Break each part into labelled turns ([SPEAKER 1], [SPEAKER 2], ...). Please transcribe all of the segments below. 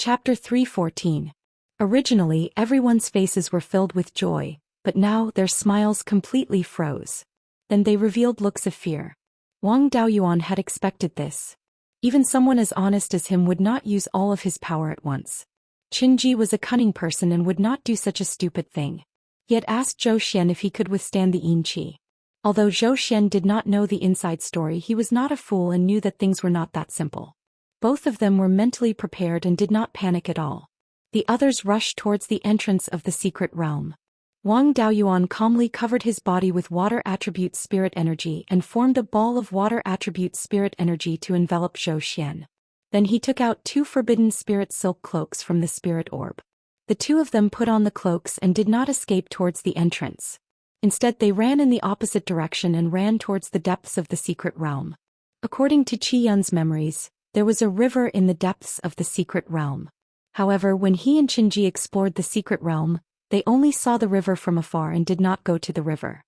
[SPEAKER 1] Chapter 314. Originally, everyone's faces were filled with joy, but now their smiles completely froze. Then they revealed looks of fear. Wang Daoyuan had expected this. Even someone as honest as him would not use all of his power at once. Qinji was a cunning person and would not do such a stupid thing. He had asked Zhou Xian if he could withstand the yin qi. Although Zhou Xian did not know the inside story, he was not a fool and knew that things were not that simple. Both of them were mentally prepared and did not panic at all. The others rushed towards the entrance of the secret realm. Wang Daoyuan calmly covered his body with water attribute spirit energy and formed a ball of water attribute spirit energy to envelop Zhou Xian. Then he took out 2 forbidden spirit silk cloaks from the spirit orb. The 2 of them put on the cloaks and did not escape towards the entrance. Instead, they ran in the opposite direction and ran towards the depths of the secret realm. According to Qi Yun's memories, there was a river in the depths of the secret realm. However, when he and Qinji explored the secret realm, they only saw the river from afar and did not go to the river.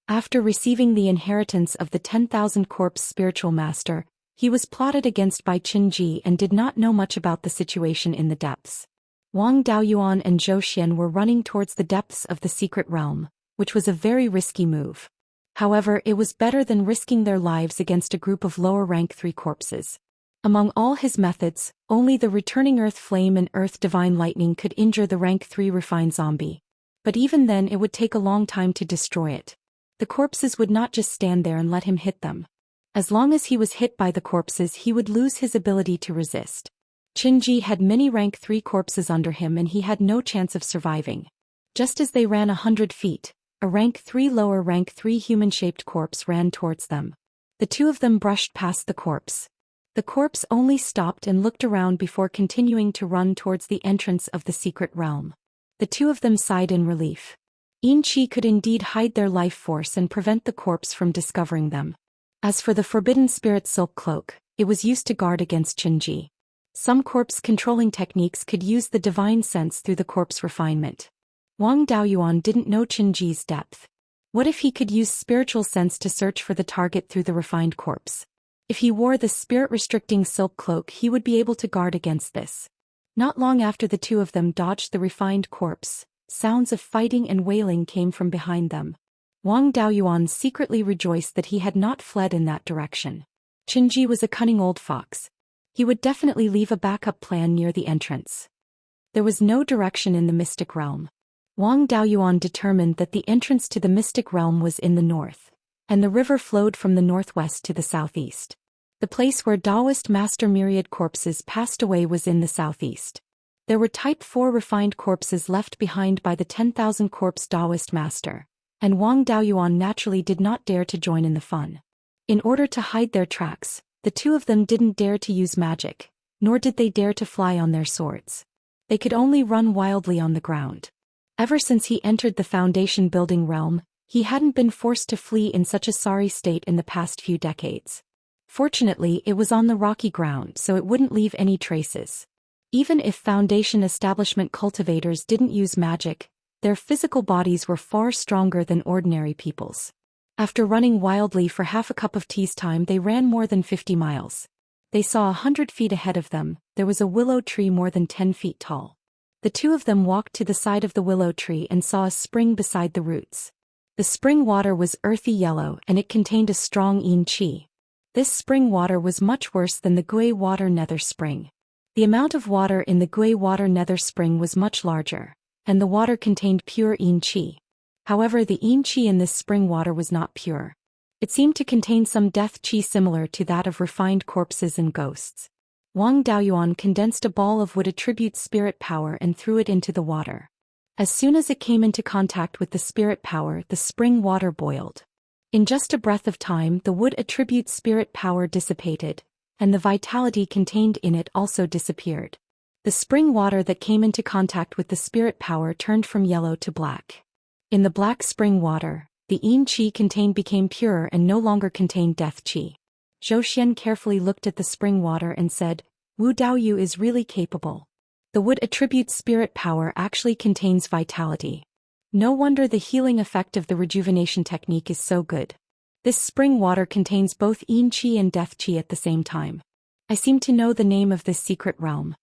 [SPEAKER 1] After receiving the inheritance of the 10,000 corpse spiritual master, he was plotted against by Qinji and did not know much about the situation in the depths. Wang Daoyuan and Zhou Xian were running towards the depths of the secret realm, which was a very risky move. However, it was better than risking their lives against a group of lower rank 3 corpses. Among all his methods, only the returning earth flame and earth divine lightning could injure the rank 3 refined zombie. But even then it would take a long time to destroy it. The corpses would not just stand there and let him hit them. As long as he was hit by the corpses, he would lose his ability to resist. Qinji had many rank 3 corpses under him and he had no chance of surviving. Just as they ran 100 feet, a rank 3 lower rank 3 human-shaped corpse ran towards them. The 2 of them brushed past the corpse. The corpse only stopped and looked around before continuing to run towards the entrance of the secret realm. The 2 of them sighed in relief. Yin Qi could indeed hide their life force and prevent the corpse from discovering them. As for the forbidden spirit silk cloak, it was used to guard against Qinji. Some corpse controlling techniques could use the divine sense through the corpse refinement. Wang Daoyuan didn't know Qinji's depth. What if he could use spiritual sense to search for the target through the refined corpse? If he wore the spirit-restricting silk cloak, he would be able to guard against this. Not long after the 2 of them dodged the refined corpse, sounds of fighting and wailing came from behind them. Wang Daoyuan secretly rejoiced that he had not fled in that direction. Qinji was a cunning old fox. He would definitely leave a backup plan near the entrance. There was no direction in the mystic realm. Wang Daoyuan determined that the entrance to the mystic realm was in the north, and the river flowed from the northwest to the southeast. The place where Taoist master myriad corpses passed away was in the southeast. There were type 4 refined corpses left behind by the 10,000 corpse Taoist master, and Wang Daoyuan naturally did not dare to join in the fun. In order to hide their tracks, the 2 of them didn't dare to use magic, nor did they dare to fly on their swords. They could only run wildly on the ground. Ever since he entered the foundation building realm, he hadn't been forced to flee in such a sorry state in the past few decades. Fortunately, it was on the rocky ground, so it wouldn't leave any traces. Even if foundation establishment cultivators didn't use magic, their physical bodies were far stronger than ordinary people's. After running wildly for half a cup of tea's time, they ran more than 50 miles. They saw 100 feet ahead of them, there was a willow tree more than 10 feet tall. The 2 of them walked to the side of the willow tree and saw a spring beside the roots. The spring water was earthy yellow and it contained a strong yin qi. This spring water was much worse than the Gui water nether spring. The amount of water in the Gui water nether spring was much larger, and the water contained pure yin qi. However, the yin qi in this spring water was not pure. It seemed to contain some death qi similar to that of refined corpses and ghosts. Wang Daoyuan condensed a ball of wood attribute spirit power and threw it into the water. As soon as it came into contact with the spirit power, the spring water boiled. In just a breath of time, the wood attribute spirit power dissipated, and the vitality contained in it also disappeared. The spring water that came into contact with the spirit power turned from yellow to black. In the black spring water, the yin qi contained became pure and no longer contained death qi. Zhou Xian carefully looked at the spring water and said, "Wu Daoyu is really capable. The wood attribute spirit power actually contains vitality. No wonder the healing effect of the rejuvenation technique is so good. This spring water contains both yin qi and death qi at the same time. I seem to know the name of this secret realm."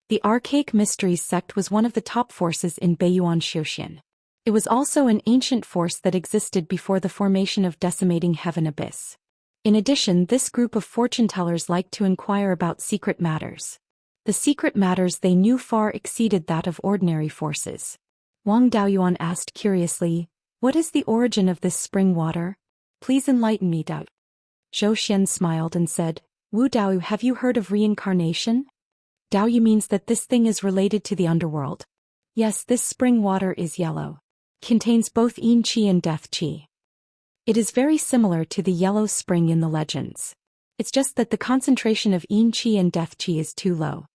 [SPEAKER 1] The Archaic Mysteries sect was one of the top forces in Beiyuan Zhou Xian. It was also an ancient force that existed before the formation of Decimating Heaven Abyss. In addition, this group of fortune-tellers liked to inquire about secret matters. The secret matters they knew far exceeded that of ordinary forces. Wang Daoyuan asked curiously, "What is the origin of this spring water? Please enlighten me, Dao." Zhou Xian smiled and said, "Wu Dao, have you heard of reincarnation? Daoyu means that this thing is related to the underworld. Yes, this spring water is yellow. Contains both yin qi and death qi. It is very similar to the yellow spring in the legends. It's just that the concentration of yin qi and death qi is too low.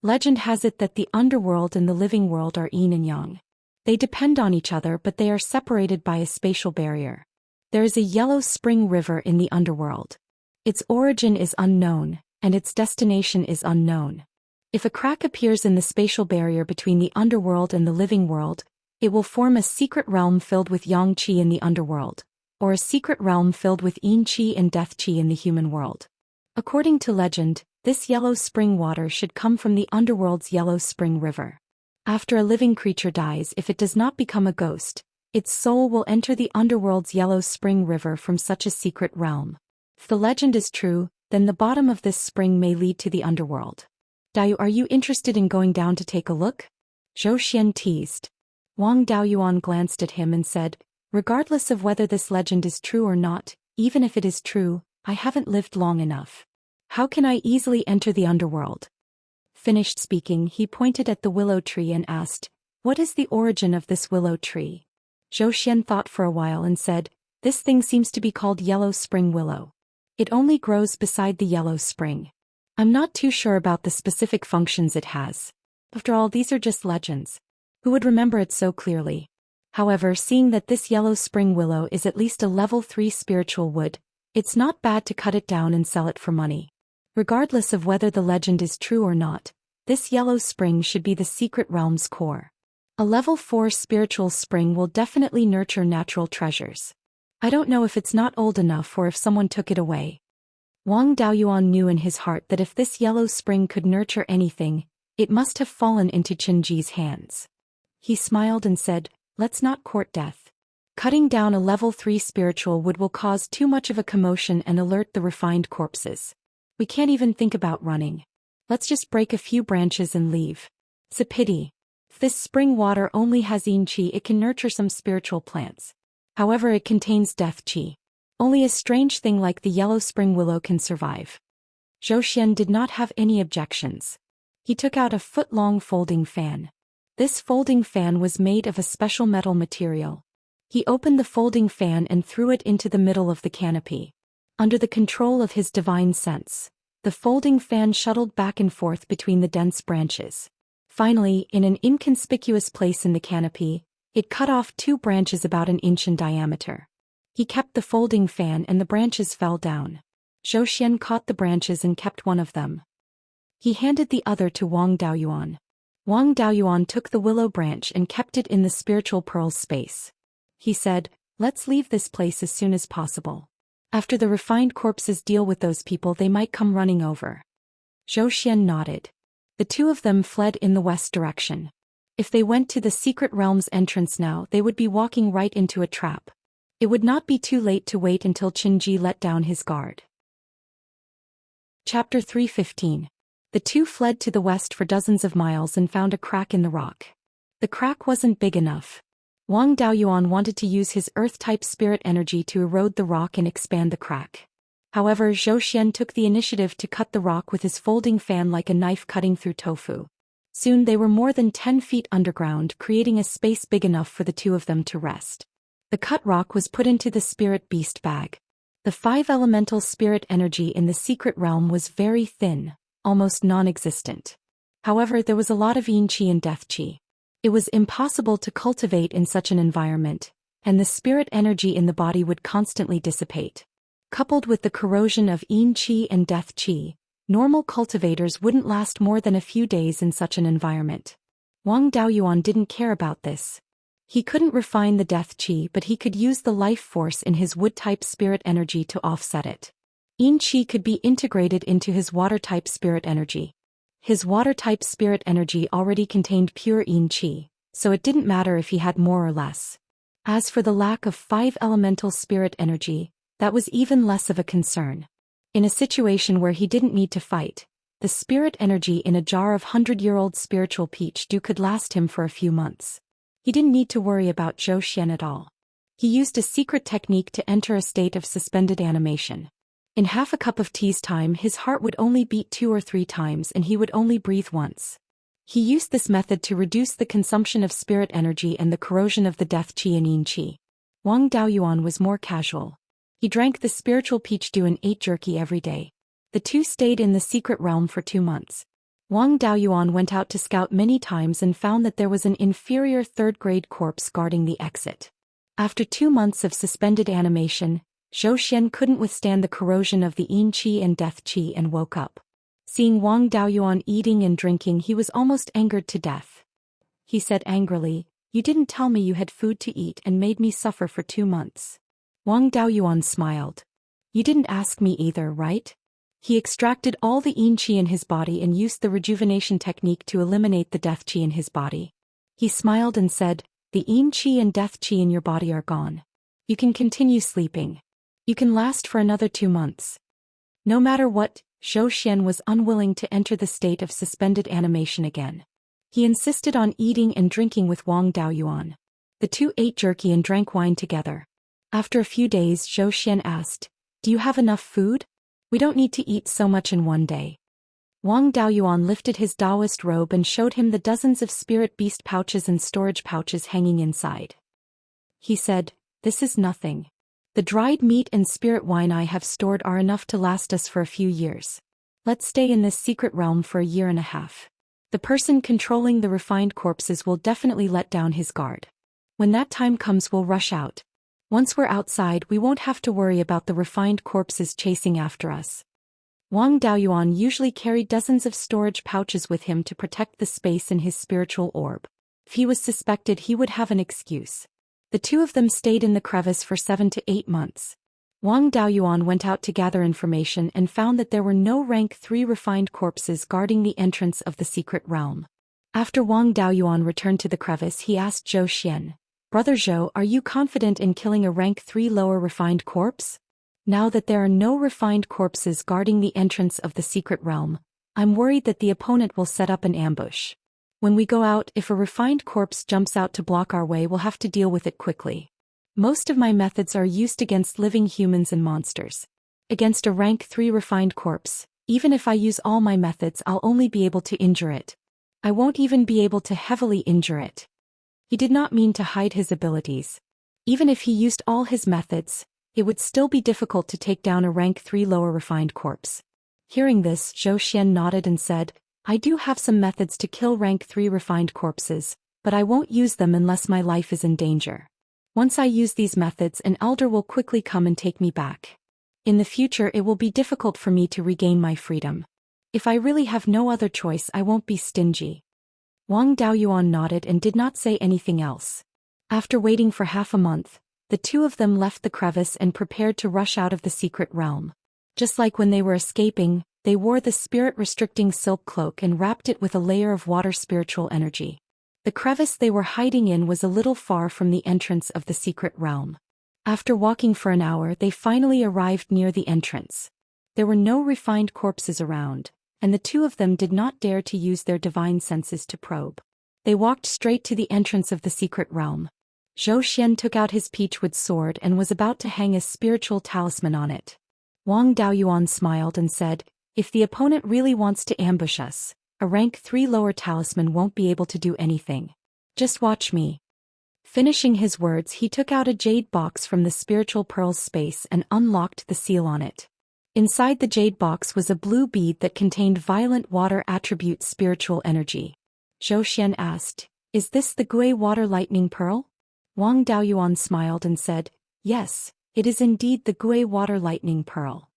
[SPEAKER 1] Legend has it that the underworld and the living world are yin and yang. They depend on each other, but they are separated by a spatial barrier. There is a yellow spring river in the underworld. Its origin is unknown, and its destination is unknown. If a crack appears in the spatial barrier between the underworld and the living world, it will form a secret realm filled with yang qi in the underworld, or a secret realm filled with yin qi and death qi in the human world. According to legend, this yellow spring water should come from the underworld's yellow spring river. After a living creature dies, if it does not become a ghost, its soul will enter the underworld's yellow spring river from such a secret realm. If the legend is true, then the bottom of this spring may lead to the underworld. Daoyu, are you interested in going down to take a look? Zhou Xian teased. Wang Daoyuan glanced at him and said, "Regardless of whether this legend is true or not, even if it is true, I haven't lived long enough. How can I easily enter the underworld?" Finished speaking, he pointed at the willow tree and asked, "What is the origin of this willow tree?" Zhou Xian thought for a while and said, "This thing seems to be called yellow spring willow. It only grows beside the yellow spring. I'm not too sure about the specific functions it has. After all, these are just legends. Who would remember it so clearly? However, seeing that this yellow spring willow is at least a level 3 spiritual wood, it's not bad to cut it down and sell it for money. Regardless of whether the legend is true or not, this yellow spring should be the secret realm's core. A level 4 spiritual spring will definitely nurture natural treasures. I don't know if it's not old enough or if someone took it away." Wang Daoyuan knew in his heart that if this yellow spring could nurture anything, it must have fallen into Qinji's hands. He smiled and said, "Let's not court death. Cutting down a level 3 spiritual wood will cause too much of a commotion and alert the refined corpses. We can't even think about running. Let's just break a few branches and leave. It's a pity. If this spring water only has yin qi, it can nurture some spiritual plants. However, it contains death qi. Only a strange thing like the yellow spring willow can survive." Zhou Xian did not have any objections. He took out a foot-long folding fan. This folding fan was made of a special metal material. He opened the folding fan and threw it into the middle of the canopy. Under the control of his divine sense, the folding fan shuttled back and forth between the dense branches. Finally, in an inconspicuous place in the canopy, it cut off 2 branches about an inch in diameter. He kept the folding fan and the branches fell down. Zhou Xian caught the branches and kept one of them. He handed the other to Wang Daoyuan. Wang Daoyuan took the willow branch and kept it in the spiritual pearls space. He said, "Let's leave this place as soon as possible. After the refined corpses deal with those people, they might come running over." Zhou Xian nodded. The two of them fled in the west direction. If they went to the secret realm's entrance now, they would be walking right into a trap. It would not be too late to wait until Qinji let down his guard. Chapter 315. The two fled to the west for dozens of miles and found a crack in the rock. The crack wasn't big enough. Wang Daoyuan wanted to use his earth-type spirit energy to erode the rock and expand the crack. However, Zhou Xian took the initiative to cut the rock with his folding fan like a knife cutting through tofu. Soon they were more than 10 feet underground, creating a space big enough for the two of them to rest. The cut rock was put into the spirit beast bag. The 5 elemental spirit energy in the secret realm was very thin, almost non-existent. However, there was a lot of yin qi and death qi. It was impossible to cultivate in such an environment, and the spirit energy in the body would constantly dissipate. Coupled with the corrosion of yin qi and death qi, normal cultivators wouldn't last more than a few days in such an environment. Wang Daoyuan didn't care about this. He couldn't refine the death qi, but he could use the life force in his wood-type spirit energy to offset it. Yin qi could be integrated into his water-type spirit energy. His water-type spirit energy already contained pure yin qi, so it didn't matter if he had more or less. As for the lack of 5 elemental spirit energy, that was even less of a concern. In a situation where he didn't need to fight, the spirit energy in a jar of 100-year-old spiritual peach dew could last him for a few months. He didn't need to worry about Zhou Xian at all. He used a secret technique to enter a state of suspended animation. In half a cup of tea's time his heart would only beat 2 or 3 times and he would only breathe once. He used this method to reduce the consumption of spirit energy and the corrosion of the death qi and yin qi. Wang Daoyuan was more casual. He drank the spiritual peach dew and ate jerky every day. The two stayed in the secret realm for 2 months. Wang Daoyuan went out to scout many times and found that there was an inferior 3rd-grade corpse guarding the exit. After 2 months of suspended animation, Zhou Xian couldn't withstand the corrosion of the yin qi and death qi and woke up. Seeing Wang Daoyuan eating and drinking he was almost angered to death. He said angrily, "You didn't tell me you had food to eat and made me suffer for 2 months." Wang Daoyuan smiled. "You didn't ask me either, right?" He extracted all the yin qi in his body and used the rejuvenation technique to eliminate the death qi in his body. He smiled and said, "The yin qi and death qi in your body are gone. You can continue sleeping. You can last for another 2 months." No matter what, Zhou Xian was unwilling to enter the state of suspended animation again. He insisted on eating and drinking with Wang Daoyuan. The two ate jerky and drank wine together. After a few days Zhou Xian asked, "Do you have enough food? We don't need to eat so much in one day." Wang Daoyuan lifted his Taoist robe and showed him the dozens of spirit beast pouches and storage pouches hanging inside. He said, "This is nothing. The dried meat and spirit wine I have stored are enough to last us for a few years. Let's stay in this secret realm for a year and a half. The person controlling the refined corpses will definitely let down his guard. When that time comes we'll rush out. Once we're outside we won't have to worry about the refined corpses chasing after us." Wang Daoyuan usually carried dozens of storage pouches with him to protect the space in his spiritual orb. If he was suspected he would have an excuse. The two of them stayed in the crevice for 7 to 8 months. Wang Daoyuan went out to gather information and found that there were no rank 3 refined corpses guarding the entrance of the secret realm. After Wang Daoyuan returned to the crevice he asked Zhou Xian, "Brother Zhou, are you confident in killing a rank 3 lower refined corpse? Now that there are no refined corpses guarding the entrance of the secret realm, I'm worried that the opponent will set up an ambush. When we go out, if a refined corpse jumps out to block our way we'll have to deal with it quickly. Most of my methods are used against living humans and monsters. Against a rank 3 refined corpse, even if I use all my methods I'll only be able to injure it. I won't even be able to heavily injure it." He did not mean to hide his abilities. Even if he used all his methods, it would still be difficult to take down a rank 3 lower refined corpse. Hearing this, Zhou Xian nodded and said, "I do have some methods to kill rank 3 refined corpses, but I won't use them unless my life is in danger. Once I use these methods an elder will quickly come and take me back. In the future it will be difficult for me to regain my freedom. If I really have no other choice I won't be stingy." Wang Daoyuan nodded and did not say anything else. After waiting for half a month, the two of them left the crevice and prepared to rush out of the secret realm. Just like when they were escaping, they wore the spirit-restricting silk cloak and wrapped it with a layer of water spiritual energy. The crevice they were hiding in was a little far from the entrance of the secret realm. After walking for an hour they finally arrived near the entrance. There were no refined corpses around, and the two of them did not dare to use their divine senses to probe. They walked straight to the entrance of the secret realm. Zhou Xian took out his peachwood sword and was about to hang a spiritual talisman on it. Wang Daoyuan smiled and said, "If the opponent really wants to ambush us, a rank 3 lower talisman won't be able to do anything. Just watch me." Finishing his words he took out a jade box from the spiritual pearls space and unlocked the seal on it. Inside the jade box was a blue bead that contained violent water attribute spiritual energy. Zhou Xian asked, "Is this the Gui water lightning pearl?" Wang Daoyuan smiled and said, "Yes, it is indeed the Gui water lightning pearl."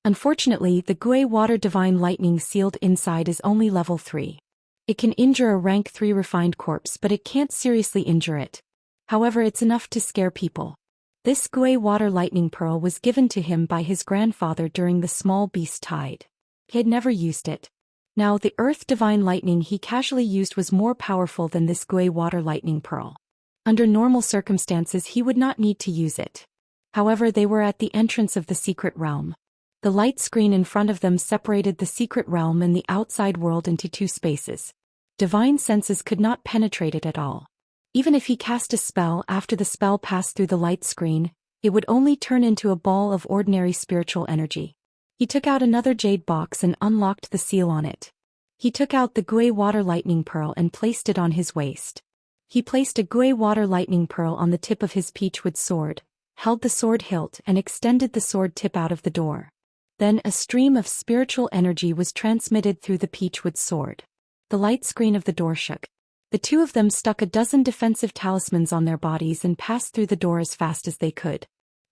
[SPEAKER 1] Unfortunately, the Gui water divine lightning sealed inside is only level 3. It can injure a rank 3 refined corpse but it can't seriously injure it. However, it's enough to scare people. This Gui water lightning pearl was given to him by his grandfather during the small beast tide. He had never used it. Now the earth divine lightning he casually used was more powerful than this Gui water lightning pearl. Under normal circumstances he would not need to use it. However, they were at the entrance of the secret realm. The light screen in front of them separated the secret realm and the outside world into two spaces. Divine senses could not penetrate it at all. Even if he cast a spell after the spell passed through the light screen, it would only turn into a ball of ordinary spiritual energy. He took out another jade box and unlocked the seal on it. He took out the Gui water lightning pearl and placed it on his waist. He placed a Gui water lightning pearl on the tip of his peachwood sword, held the sword hilt and extended the sword tip out of the door. Then a stream of spiritual energy was transmitted through the peachwood sword. The light screen of the door shook. The two of them stuck a dozen defensive talismans on their bodies and passed through the door as fast as they could.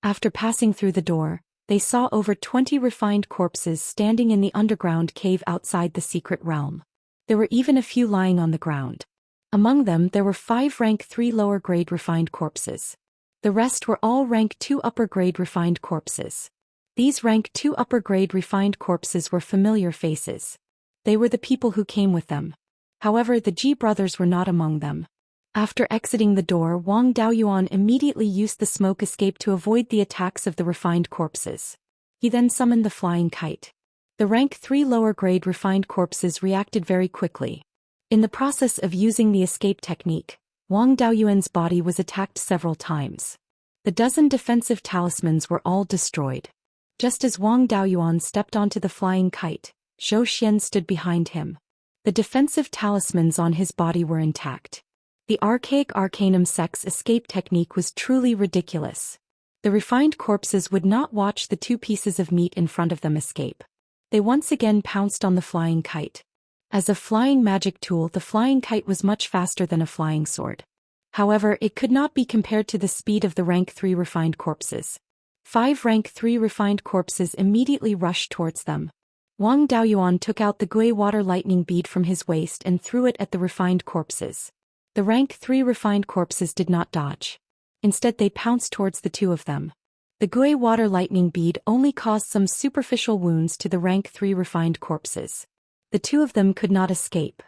[SPEAKER 1] After passing through the door, they saw over 20 refined corpses standing in the underground cave outside the secret realm. There were even a few lying on the ground. Among them there were 5 rank 3 lower grade refined corpses. The rest were all rank 2 upper grade refined corpses. These rank 2 upper grade refined corpses were familiar faces. They were the people who came with them. However, the Ji brothers were not among them. After exiting the door, Wang Daoyuan immediately used the smoke escape to avoid the attacks of the refined corpses. He then summoned the flying kite. The rank 3 lower grade refined corpses reacted very quickly. In the process of using the escape technique, Wang Daoyuan's body was attacked several times. The dozen defensive talismans were all destroyed. Just as Wang Daoyuan stepped onto the flying kite, Zhou Xian stood behind him. The defensive talismans on his body were intact. The archaic Arcanum Sex escape technique was truly ridiculous. The refined corpses would not watch the 2 pieces of meat in front of them escape. They once again pounced on the flying kite. As a flying magic tool, the flying kite was much faster than a flying sword. However, it could not be compared to the speed of the rank 3 refined corpses. 5 rank 3 refined corpses immediately rushed towards them. Wang Daoyuan took out the Gui water lightning bead from his waist and threw it at the refined corpses. The rank 3 refined corpses did not dodge. Instead they pounced towards the 2 of them. The Gui water lightning bead only caused some superficial wounds to the rank 3 refined corpses. The 2 of them could not escape.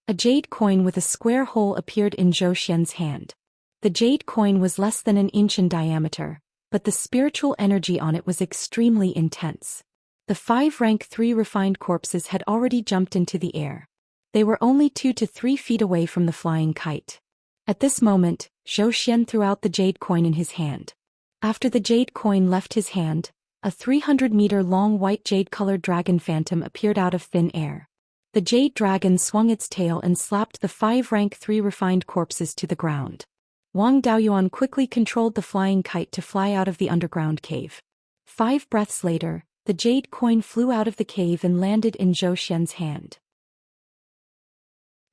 [SPEAKER 1] A jade coin with a square hole appeared in Zhou Xian's hand. The jade coin was less than an inch in diameter, but the spiritual energy on it was extremely intense. The 5 rank 3 refined corpses had already jumped into the air. They were only 2 to 3 feet away from the flying kite. At this moment, Zhou Xian threw out the jade coin in his hand. After the jade coin left his hand, a 300-meter-long white jade-colored dragon phantom appeared out of thin air. The jade dragon swung its tail and slapped the 5 rank 3 refined corpses to the ground. Wang Daoyuan quickly controlled the flying kite to fly out of the underground cave. 5 breaths later, the jade coin flew out of the cave and landed in Zhou Xian's hand.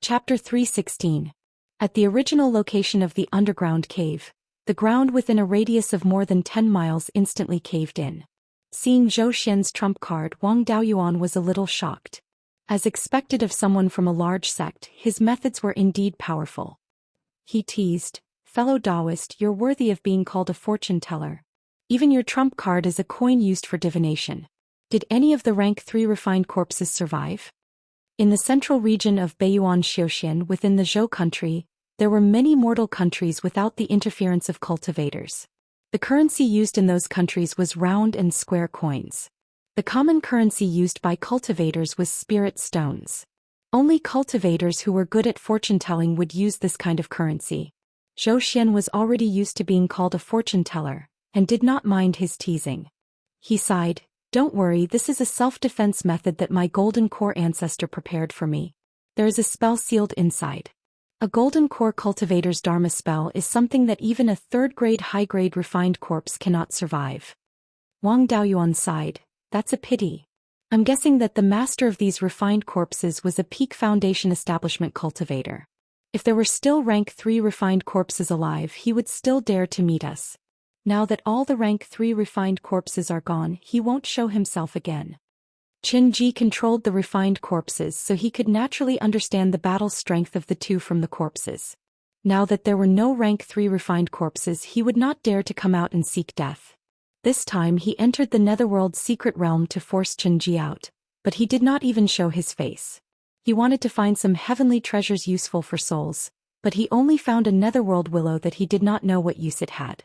[SPEAKER 1] Chapter 316. At the original location of the underground cave, the ground within a radius of more than 10 miles instantly caved in. Seeing Zhou Xian's trump card, Wang Daoyuan was a little shocked. As expected of someone from a large sect, his methods were indeed powerful. He teased, "Fellow Taoist, you're worthy of being called a fortune teller. Even your trump card is a coin used for divination. Did any of the rank 3 refined corpses survive?" In the central region of Beiyuan Xian within the Zhou country, there were many mortal countries without the interference of cultivators. The currency used in those countries was round and square coins. The common currency used by cultivators was spirit stones. Only cultivators who were good at fortune-telling would use this kind of currency. Zhou Xian was already used to being called a fortune teller, and did not mind his teasing. He sighed, "Don't worry, this is a self-defense method that my golden core ancestor prepared for me. There is a spell sealed inside." A golden core cultivator's dharma spell is something that even a 3rd-grade high-grade refined corpse cannot survive. Wang Daoyuan sighed, "That's a pity. I'm guessing that the master of these refined corpses was a peak foundation establishment cultivator. If there were still rank 3 refined corpses alive, he would still dare to meet us. Now that all the rank 3 refined corpses are gone, he won't show himself again." Qin Ji controlled the refined corpses so he could naturally understand the battle strength of the 2 from the corpses. Now that there were no rank 3 refined corpses, he would not dare to come out and seek death. This time he entered the netherworld's secret realm to force Qin Ji out, But he did not even show his face. He wanted to find some heavenly treasures useful for souls, but he only found a netherworld willow that he did not know what use it had.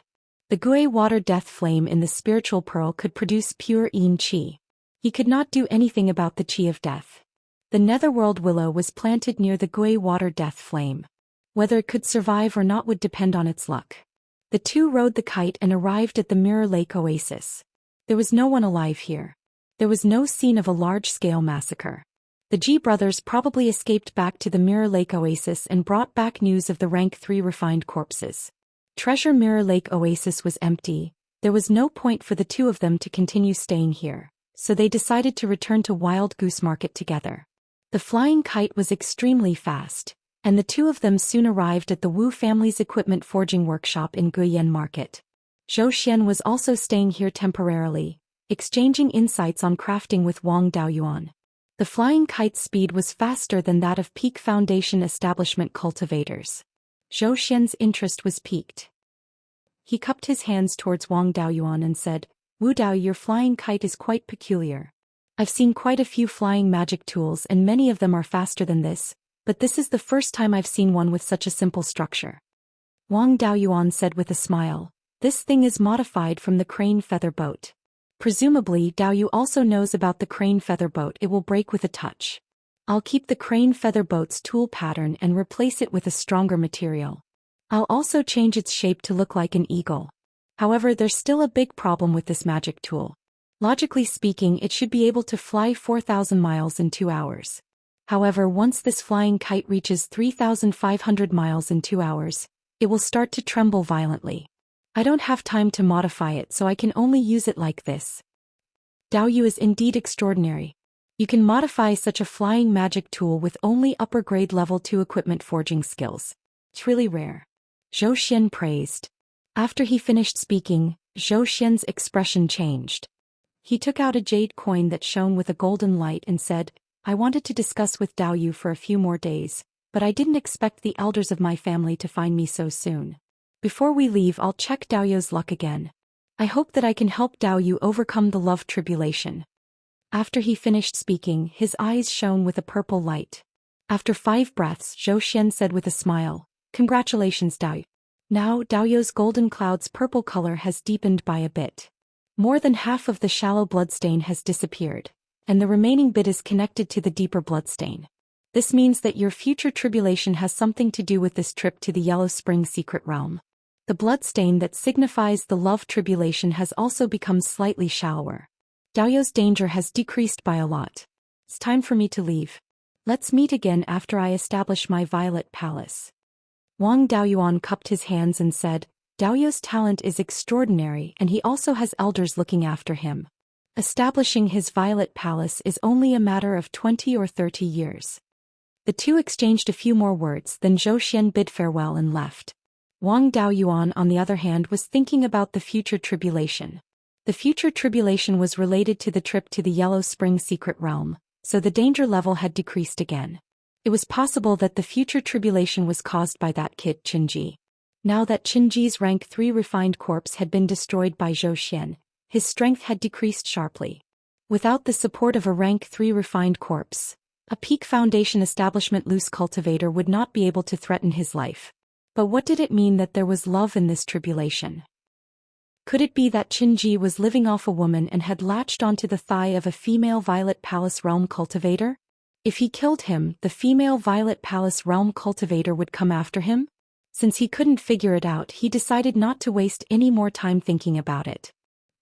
[SPEAKER 1] The Gui water death flame in the spiritual pearl could produce pure Yin Qi. He could not do anything about the Qi of death. The netherworld willow was planted near the Gui water death flame. Whether it could survive or not would depend on its luck. The two rode the kite and arrived at the Mirror Lake Oasis. There was no one alive here. There was no scene of a large-scale massacre. The Ji brothers probably escaped back to the Mirror Lake Oasis and brought back news of the rank 3 refined corpses. Treasure Mirror Lake Oasis was empty. There was no point for the two of them to continue staying here, so they decided to return to Wild Goose Market together. The flying kite was extremely fast, and the two of them soon arrived at the Wu family's equipment forging workshop in Guiyuan Market. Zhou Xian was also staying here temporarily, exchanging insights on crafting with Wang Daoyuan. The flying kite's speed was faster than that of peak Foundation establishment cultivators. Zhou Xian's interest was piqued. He cupped his hands towards Wang Daoyuan and said, "Wu Dao, your flying kite is quite peculiar. I've seen quite a few flying magic tools and many of them are faster than this, but this is the first time I've seen one with such a simple structure." Wang Daoyuan said with a smile, "This thing is modified from the crane feather boat. Presumably Daoyu also knows about the crane feather boat. It will break with a touch. I'll keep the crane feather boat's tool pattern and replace it with a stronger material. I'll also change its shape to look like an eagle. However, there's still a big problem with this magic tool. Logically speaking, it should be able to fly 4,000 miles in 2 hours. However, once this flying kite reaches 3,500 miles in 2 hours, it will start to tremble violently. I don't have time to modify it, so I can only use it like this. Daoyu is indeed extraordinary. You can modify such a flying magic tool with only upper grade level 2 equipment forging skills. It's really rare." Zhou Xian praised. After he finished speaking, Zhou Xian's expression changed. He took out a jade coin that shone with a golden light and said, "I wanted to discuss with Daoyu for a few more days, but I didn't expect the elders of my family to find me so soon. Before we leave, I'll check Daoyu's luck again. I hope that I can help Daoyu overcome the love tribulation." After he finished speaking, his eyes shone with a purple light. After 5 breaths, Zhou Xian said with a smile, "Congratulations, Daoyu. Now Daoyu's golden cloud's purple color has deepened by a bit. More than half of the shallow bloodstain has disappeared, and the remaining bit is connected to the deeper bloodstain. This means that your future tribulation has something to do with this trip to the Yellow Spring secret realm. The bloodstain that signifies the love tribulation has also become slightly shallower. Daoyu's danger has decreased by a lot. It's time for me to leave. Let's meet again after I establish my Violet Palace." Wang Daoyuan cupped his hands and said, "Daoyu's talent is extraordinary and he also has elders looking after him. Establishing his Violet Palace is only a matter of 20 or 30 years." The two exchanged a few more words, then Zhou Xian bid farewell and left. Wang Daoyuan, on the other hand, was thinking about the future tribulation. The future tribulation was related to the trip to the Yellow Spring secret realm, so the danger level had decreased again. It was possible that the future tribulation was caused by that kid Qinji. Now that Qinji's rank 3 refined corpse had been destroyed by Zhou Xian, his strength had decreased sharply. Without the support of a rank 3 refined corpse, a peak Foundation establishment loose cultivator would not be able to threaten his life. But what did it mean that there was love in this tribulation? Could it be that Qinji was living off a woman and had latched onto the thigh of a female Violet Palace realm cultivator? If he killed him, the female Violet Palace realm cultivator would come after him? Since he couldn't figure it out, he decided not to waste any more time thinking about it.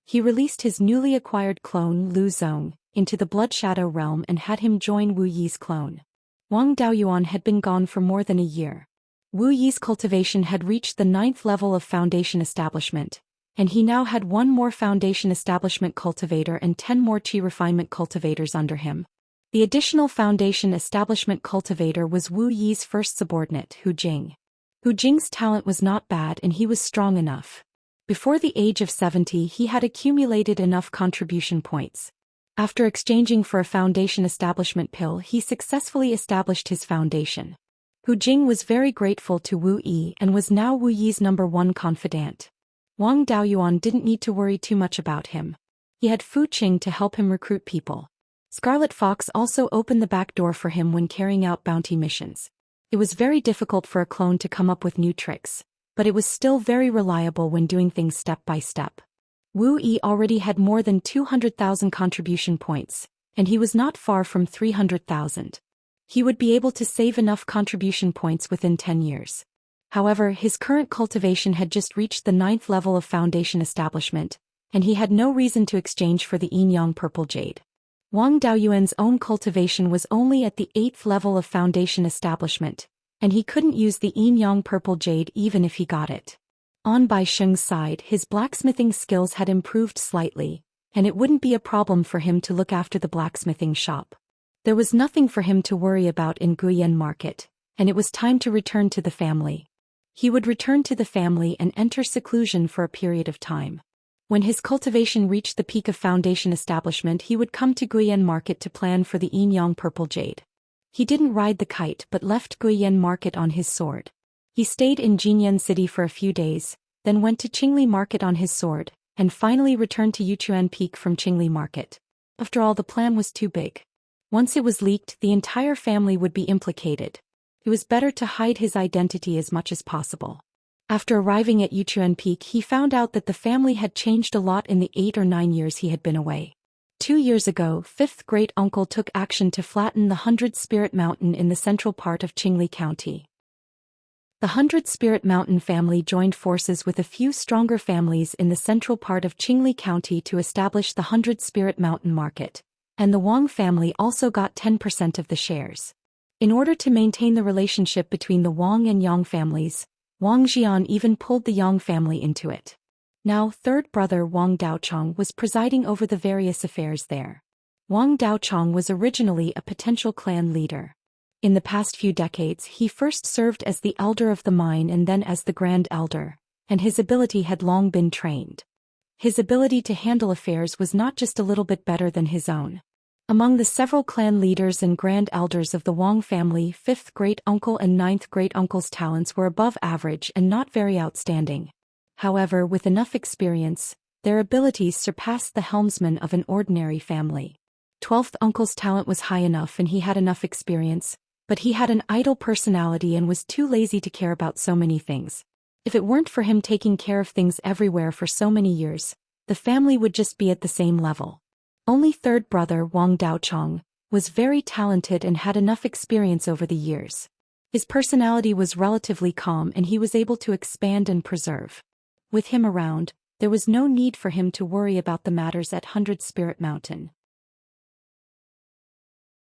[SPEAKER 1] He released his newly acquired clone Lu Zong into the Blood Shadow realm and had him join Wu Yi's clone. Wang Daoyuan had been gone for more than a year. Wu Yi's cultivation had reached the 9th level of Foundation establishment, and he now had 1 more Foundation establishment cultivator and 10 more Qi refinement cultivators under him. The additional Foundation establishment cultivator was Wu Yi's first subordinate, Hu Jing. Hu Jing's talent was not bad and he was strong enough. Before the age of 70, he had accumulated enough contribution points. After exchanging for a Foundation establishment pill, he successfully established his foundation. Hu Jing was very grateful to Wu Yi and was now Wu Yi's #1 confidant. Wang Daoyuan didn't need to worry too much about him. He had Fu Qing to help him recruit people. Scarlet Fox also opened the back door for him when carrying out bounty missions. It was very difficult for a clone to come up with new tricks, but it was still very reliable when doing things step by step. Wu Yi already had more than 200,000 contribution points, and he was not far from 300,000. He would be able to save enough contribution points within 10 years. However, his current cultivation had just reached the 9th level of foundation establishment, and he had no reason to exchange for the Yin-Yang Purple Jade. Wang Daoyuan's own cultivation was only at the 8th level of foundation establishment, and he couldn't use the Yin-Yang Purple Jade even if he got it. On Bai Sheng's side, his blacksmithing skills had improved slightly, and it wouldn't be a problem for him to look after the blacksmithing shop. There was nothing for him to worry about in Guiyuan Market, and it was time to return to the family. He would return to the family and enter seclusion for a period of time. When his cultivation reached the peak of foundation establishment, he would come to Guiyuan Market to plan for the Yin-Yang Purple Jade. He didn't ride the kite but left Guiyuan Market on his sword. He stayed in Jinyan City for a few days, then went to Qingli Market on his sword, and finally returned to Yuchuan Peak from Qingli Market. After all, the plan was too big. Once it was leaked, the entire family would be implicated. It was better to hide his identity as much as possible. After arriving at Yuchuan Peak, he found out that the family had changed a lot in the 8 or 9 years he had been away. 2 years ago, 5th great-uncle took action to flatten the 100 Spirit Mountain in the central part of Qingli County. The 100 Spirit Mountain family joined forces with a few stronger families in the central part of Qingli County to establish the 100 Spirit Mountain Market, and the Wang family also got 10% of the shares. In order to maintain the relationship between the Wang and Yang families, Wang Xian even pulled the Yang family into it. Now, third brother Wang Daochong was presiding over the various affairs there. Wang Daochong was originally a potential clan leader. In the past few decades, he first served as the elder of the mine and then as the grand elder, and his ability had long been trained. His ability to handle affairs was not just a little bit better than his own. Among the several clan leaders and grand elders of the Wang family, 5th great-uncle and 9th great-uncle's talents were above average and not very outstanding. However, with enough experience, their abilities surpassed the helmsman of an ordinary family. 12th uncle's talent was high enough and he had enough experience, but he had an idle personality and was too lazy to care about so many things. If it weren't for him taking care of things everywhere for so many years, the family would just be at the same level. Only third brother Wang Daochong was very talented and had enough experience over the years. His personality was relatively calm and he was able to expand and preserve. With him around, there was no need for him to worry about the matters at 100 Spirit Mountain.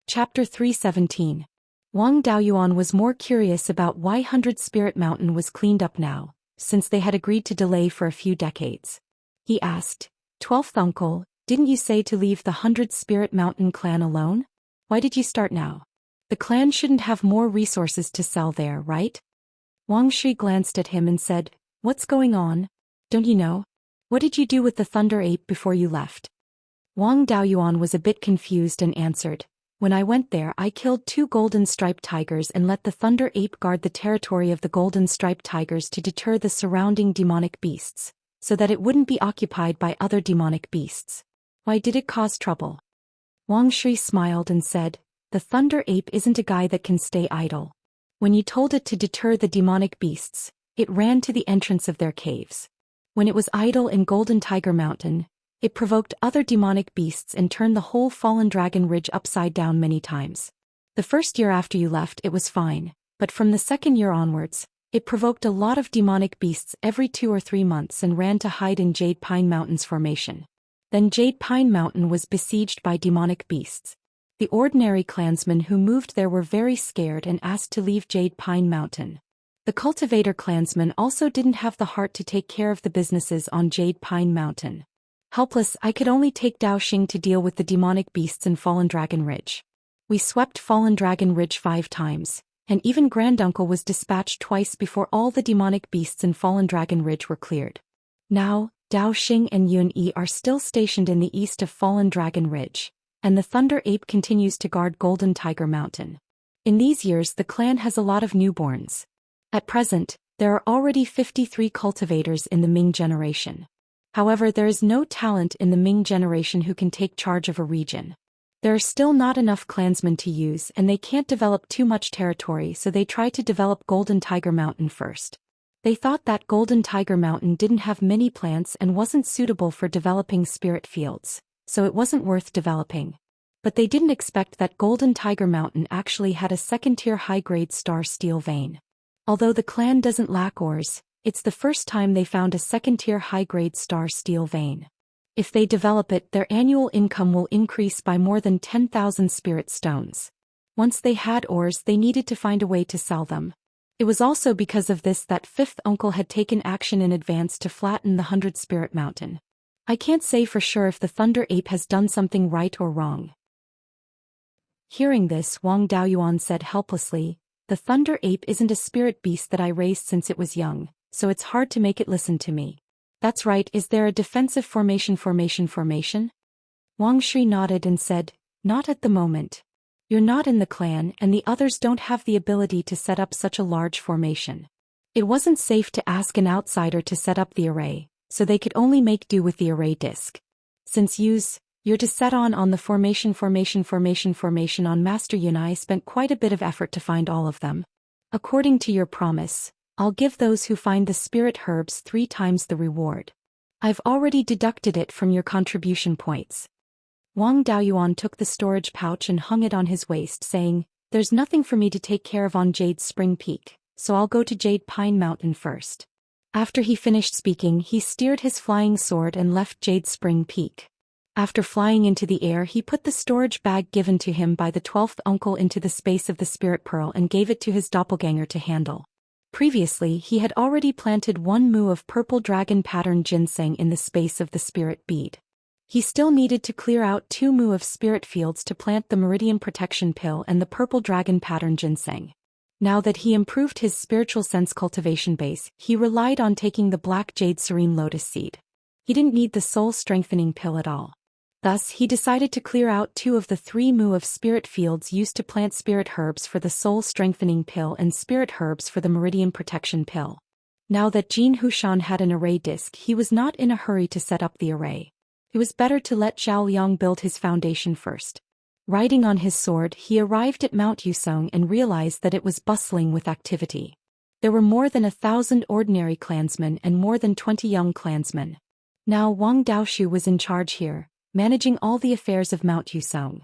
[SPEAKER 1] Chapter 317. Wang Daoyuan was more curious about why 100 Spirit Mountain was cleaned up now, since they had agreed to delay for a few decades. He asked, 12th uncle, didn't you say to leave the 100 Spirit Mountain clan alone? Why did you start now? The clan shouldn't have more resources to sell there, right? Wang Shi glanced at him and said, what's going on? Don't you know? What did you do with the Thunder Ape before you left? Wang Daoyuan was a bit confused and answered, when I went there I killed 2 golden striped tigers and let the Thunder Ape guard the territory of the golden striped tigers to deter the surrounding demonic beasts, so that it wouldn't be occupied by other demonic beasts. Why did it cause trouble? Wang Shi smiled and said, the Thunder Ape isn't a guy that can stay idle. When you told it to deter the demonic beasts, it ran to the entrance of their caves. When it was idle in Golden Tiger Mountain, it provoked other demonic beasts and turned the whole Fallen Dragon Ridge upside down many times. The first year after you left it was fine, but from the second year onwards, it provoked a lot of demonic beasts every 2 or 3 months and ran to hide in Jade Pine Mountain's formation. Then Jade Pine Mountain was besieged by demonic beasts. The ordinary clansmen who moved there were very scared and asked to leave Jade Pine Mountain. The cultivator clansmen also didn't have the heart to take care of the businesses on Jade Pine Mountain. Helpless, I could only take Dao Xing to deal with the demonic beasts in Fallen Dragon Ridge. We swept Fallen Dragon Ridge 5 times, and even Granduncle was dispatched twice before all the demonic beasts in Fallen Dragon Ridge were cleared. Now, Dao Xing and Yun Yi are still stationed in the east of Fallen Dragon Ridge, and the Thunder Ape continues to guard Golden Tiger Mountain. In these years the clan has a lot of newborns. At present, there are already 53 cultivators in the Ming generation. However, there is no talent in the Ming generation who can take charge of a region. There are still not enough clansmen to use and they can't develop too much territory, so they try to develop Golden Tiger Mountain first. They thought that Golden Tiger Mountain didn't have many plants and wasn't suitable for developing spirit fields, so it wasn't worth developing. But they didn't expect that Golden Tiger Mountain actually had a second-tier high-grade star steel vein. Although the clan doesn't lack ores, it's the first time they found a second-tier high-grade star steel vein. If they develop it, their annual income will increase by more than 10,000 spirit stones. Once they had ores, they needed to find a way to sell them. It was also because of this that Fifth Uncle had taken action in advance to flatten the 100 Spirit Mountain. I can't say for sure if the Thunder Ape has done something right or wrong. Hearing this, Wang Daoyuan said helplessly, "The Thunder Ape isn't a spirit beast that I raised since it was young, so it's hard to make it listen to me." "That's right, is there a defensive formation?" Wang Shi nodded and said, "Not at the moment. You're not in the clan and the others don't have the ability to set up such a large formation. It wasn't safe to ask an outsider to set up the array, so they could only make do with the array disk. Since you're to set on the formation on Master Yun. I spent quite a bit of effort to find all of them. According to your promise, I'll give those who find the spirit herbs 3 times the reward. I've already deducted it from your contribution points." Wang Daoyuan took the storage pouch and hung it on his waist, saying, "There's nothing for me to take care of on Jade Spring Peak, so I'll go to Jade Pine Mountain first." After he finished speaking, he steered his flying sword and left Jade Spring Peak. After flying into the air, he put the storage bag given to him by the 12th uncle into the space of the spirit pearl and gave it to his doppelganger to handle. Previously, he had already planted 1 mu of purple dragon pattern ginseng in the space of the spirit bead. He still needed to clear out 2 mu of spirit fields to plant the meridian protection pill and the purple dragon pattern ginseng. Now that he improved his spiritual sense cultivation base, he relied on taking the black jade serene lotus seed. He didn't need the soul strengthening pill at all. Thus, he decided to clear out 2 of the 3 mu of spirit fields used to plant spirit herbs for the soul strengthening pill and spirit herbs for the meridian protection pill. Now that Jin Hushan had an array disk, he was not in a hurry to set up the array. It was better to let Zhao Liang build his foundation first. Riding on his sword, he arrived at Mount Yusong and realized that it was bustling with activity. There were more than 1,000 ordinary clansmen and more than 20 young clansmen. Now Wang Daoshu was in charge here, managing all the affairs of Mount Yusong.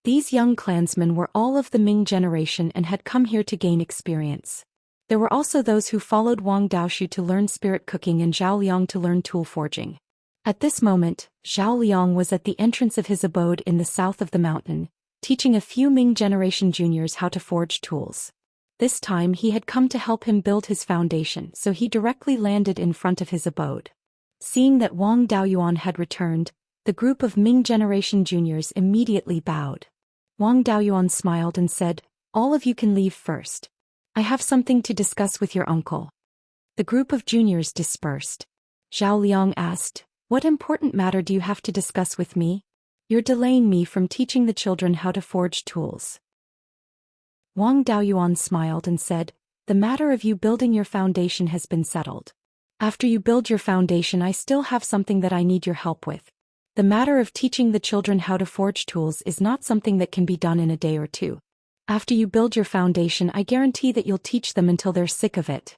[SPEAKER 1] These young clansmen were all of the Ming generation and had come here to gain experience. There were also those who followed Wang Daoshu to learn spirit cooking and Zhao Liang to learn tool forging. At this moment, Zhao Liang was at the entrance of his abode in the south of the mountain, teaching a few Ming generation juniors how to forge tools. This time he had come to help him build his foundation, so he directly landed in front of his abode. Seeing that Wang Daoyuan had returned, the group of Ming generation juniors immediately bowed. Wang Daoyuan smiled and said, "All of you can leave first. I have something to discuss with your uncle." The group of juniors dispersed. Zhao Liang asked, "What important matter do you have to discuss with me? You're delaying me from teaching the children how to forge tools." Wang Daoyuan smiled and said, "The matter of you building your foundation has been settled. After you build your foundation, I still have something that I need your help with. The matter of teaching the children how to forge tools is not something that can be done in a day or 2. After you build your foundation, I guarantee that you'll teach them until they're sick of it."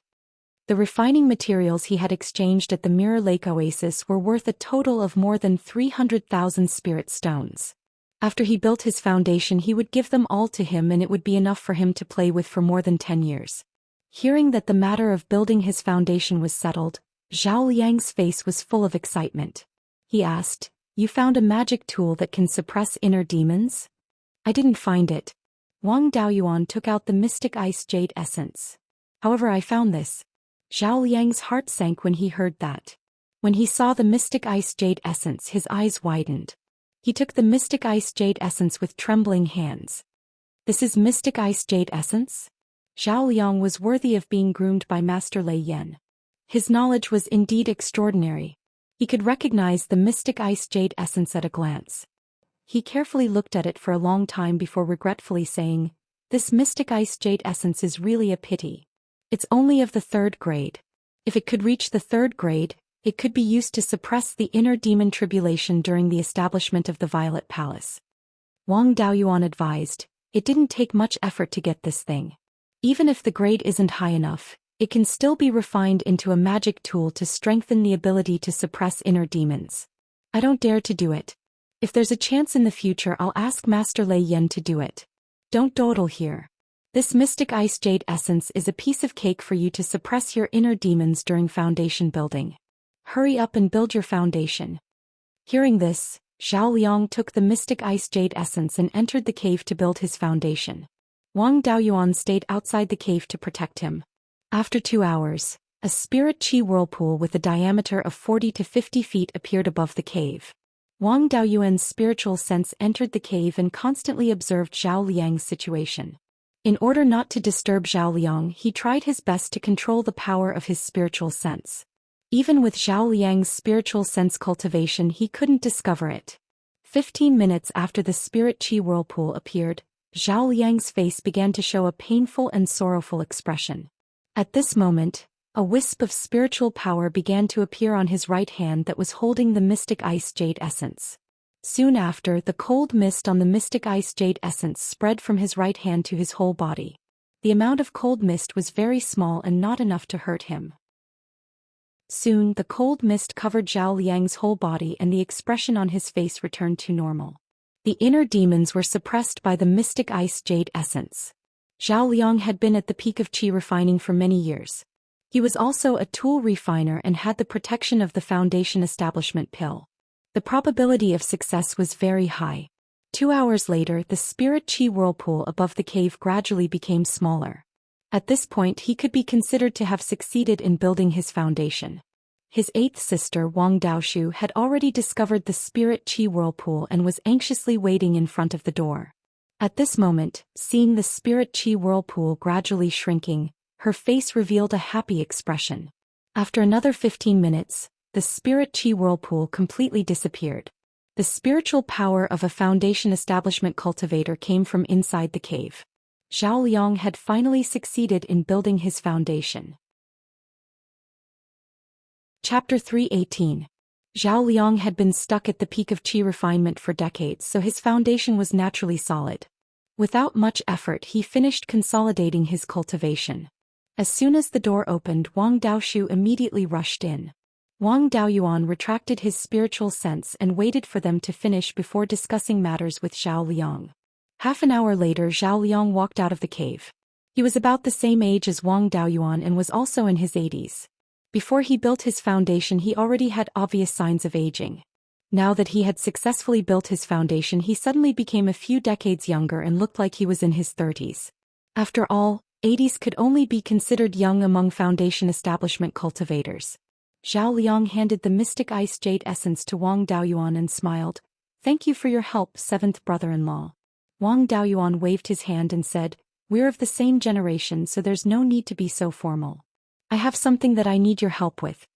[SPEAKER 1] The refining materials he had exchanged at the Mirror Lake Oasis were worth a total of more than 300,000 spirit stones. After he built his foundation, he would give them all to him and it would be enough for him to play with for more than 10 years. Hearing that the matter of building his foundation was settled, Zhao Liang's face was full of excitement. He asked, "You found a magic tool that can suppress inner demons?" "I didn't find it." Wang Daoyuan took out the mystic ice jade essence. "However, I found this." Zhao Liang's heart sank when he heard that. When he saw the mystic ice jade essence, his eyes widened. He took the mystic ice jade essence with trembling hands. "This is mystic ice jade essence?" Zhao Liang was worthy of being groomed by Master Lei Yan. His knowledge was indeed extraordinary. He could recognize the mystic ice jade essence at a glance. He carefully looked at it for a long time before regretfully saying, "This mystic ice jade essence is really a pity. It's only of the 3rd grade. If it could reach the 3rd grade, it could be used to suppress the inner demon tribulation during the establishment of the Violet Palace." Wang Daoyuan advised, "It didn't take much effort to get this thing. Even if the grade isn't high enough, it can still be refined into a magic tool to strengthen the ability to suppress inner demons. I don't dare to do it. If there's a chance in the future, I'll ask Master Lei Yan to do it. Don't dawdle here. This mystic ice jade essence is a piece of cake for you to suppress your inner demons during foundation building. Hurry up and build your foundation." Hearing this, Zhao Liang took the mystic ice jade essence and entered the cave to build his foundation. Wang Daoyuan stayed outside the cave to protect him. After 2 hours, a spirit chi whirlpool with a diameter of 40 to 50 feet appeared above the cave. Wang Daoyuan's spiritual sense entered the cave and constantly observed Zhao Liang's situation. In order not to disturb Zhao Liang, he tried his best to control the power of his spiritual sense. Even with Zhao Liang's spiritual sense cultivation, he couldn't discover it. 15 minutes after the spirit chi whirlpool appeared, Zhao Liang's face began to show a painful and sorrowful expression. At this moment, a wisp of spiritual power began to appear on his right hand that was holding the mystic ice jade essence. Soon after, the cold mist on the mystic ice jade essence spread from his right hand to his whole body. The amount of cold mist was very small and not enough to hurt him. Soon, the cold mist covered Zhao Liang's whole body and the expression on his face returned to normal. The inner demons were suppressed by the mystic ice jade essence. Zhao Liang had been at the peak of qi refining for many years. He was also a tool refiner and had the protection of the foundation establishment pill. The probability of success was very high. 2 hours later, the spirit chi whirlpool above the cave gradually became smaller. At this point, he could be considered to have succeeded in building his foundation. His 8th sister, Wang Daoshu, had already discovered the spirit chi whirlpool and was anxiously waiting in front of the door. At this moment, seeing the spirit chi whirlpool gradually shrinking, her face revealed a happy expression. After another 15 minutes, the spirit chi whirlpool completely disappeared. The spiritual power of a foundation establishment cultivator came from inside the cave. Zhao Liang had finally succeeded in building his foundation. Chapter 318. Zhao Liang had been stuck at the peak of qi refinement for decades, so his foundation was naturally solid. Without much effort, he finished consolidating his cultivation. As soon as the door opened, Wang Daoshu immediately rushed in. Wang Daoyuan retracted his spiritual sense and waited for them to finish before discussing matters with Zhao Liang. Half an hour later, Zhao Liang walked out of the cave. He was about the same age as Wang Daoyuan and was also in his 80s. Before he built his foundation, he already had obvious signs of aging. Now that he had successfully built his foundation, he suddenly became a few decades younger and looked like he was in his 30s. After all, 80s could only be considered young among foundation establishment cultivators. Zhao Liang handed the mystic ice jade essence to Wang Daoyuan and smiled. "Thank you for your help, 7th brother-in-law." Wang Daoyuan waved his hand and said, "We're of the same generation, so there's no need to be so formal. I have something that I need your help with."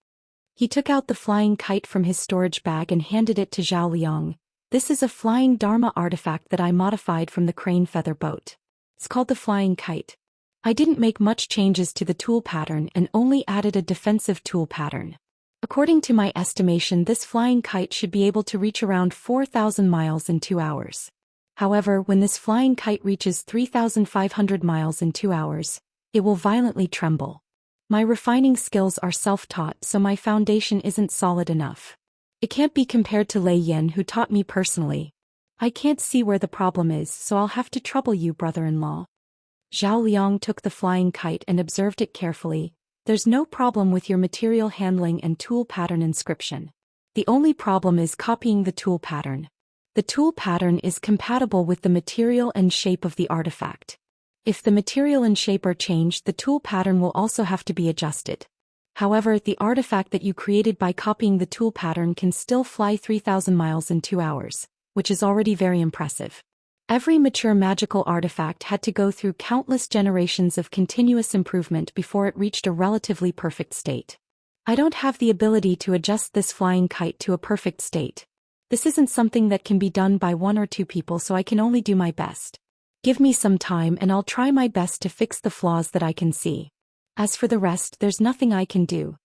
[SPEAKER 1] He took out the flying kite from his storage bag and handed it to Zhao Liang. "This is a flying dharma artifact that I modified from the crane feather boat. It's called the flying kite. I didn't make much changes to the tool pattern and only added a defensive tool pattern. According to my estimation, this flying kite should be able to reach around 4,000 miles in 2 hours. However, when this flying kite reaches 3,500 miles in 2 hours, it will violently tremble. My refining skills are self-taught, so my foundation isn't solid enough. It can't be compared to Lei Yan, who taught me personally. I can't see where the problem is, so I'll have to trouble you, brother-in-law." Zhao Liang took the flying kite and observed it carefully. "There's no problem with your material handling and tool pattern inscription. The only problem is copying the tool pattern. The tool pattern is compatible with the material and shape of the artifact. If the material and shape are changed, the tool pattern will also have to be adjusted. However, the artifact that you created by copying the tool pattern can still fly 3,000 miles in 2 hours, which is already very impressive. Every mature magical artifact had to go through countless generations of continuous improvement before it reached a relatively perfect state. I don't have the ability to adjust this flying kite to a perfect state. This isn't something that can be done by 1 or 2 people, so I can only do my best. Give me some time and I'll try my best to fix the flaws that I can see. As for the rest, there's nothing I can do."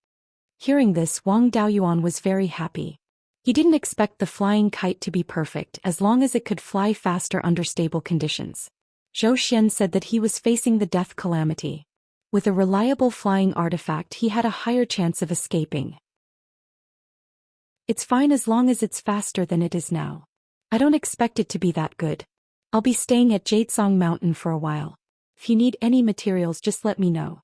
[SPEAKER 1] Hearing this, Wang Daoyuan was very happy. He didn't expect the flying kite to be perfect as long as it could fly faster under stable conditions. Zhou Xian said that he was facing the death calamity. With a reliable flying artifact he had a higher chance of escaping. It's fine as long as it's faster than it is now. I don't expect it to be that good. I'll be staying at Jadesong Mountain for a while. If you need any materials just let me know.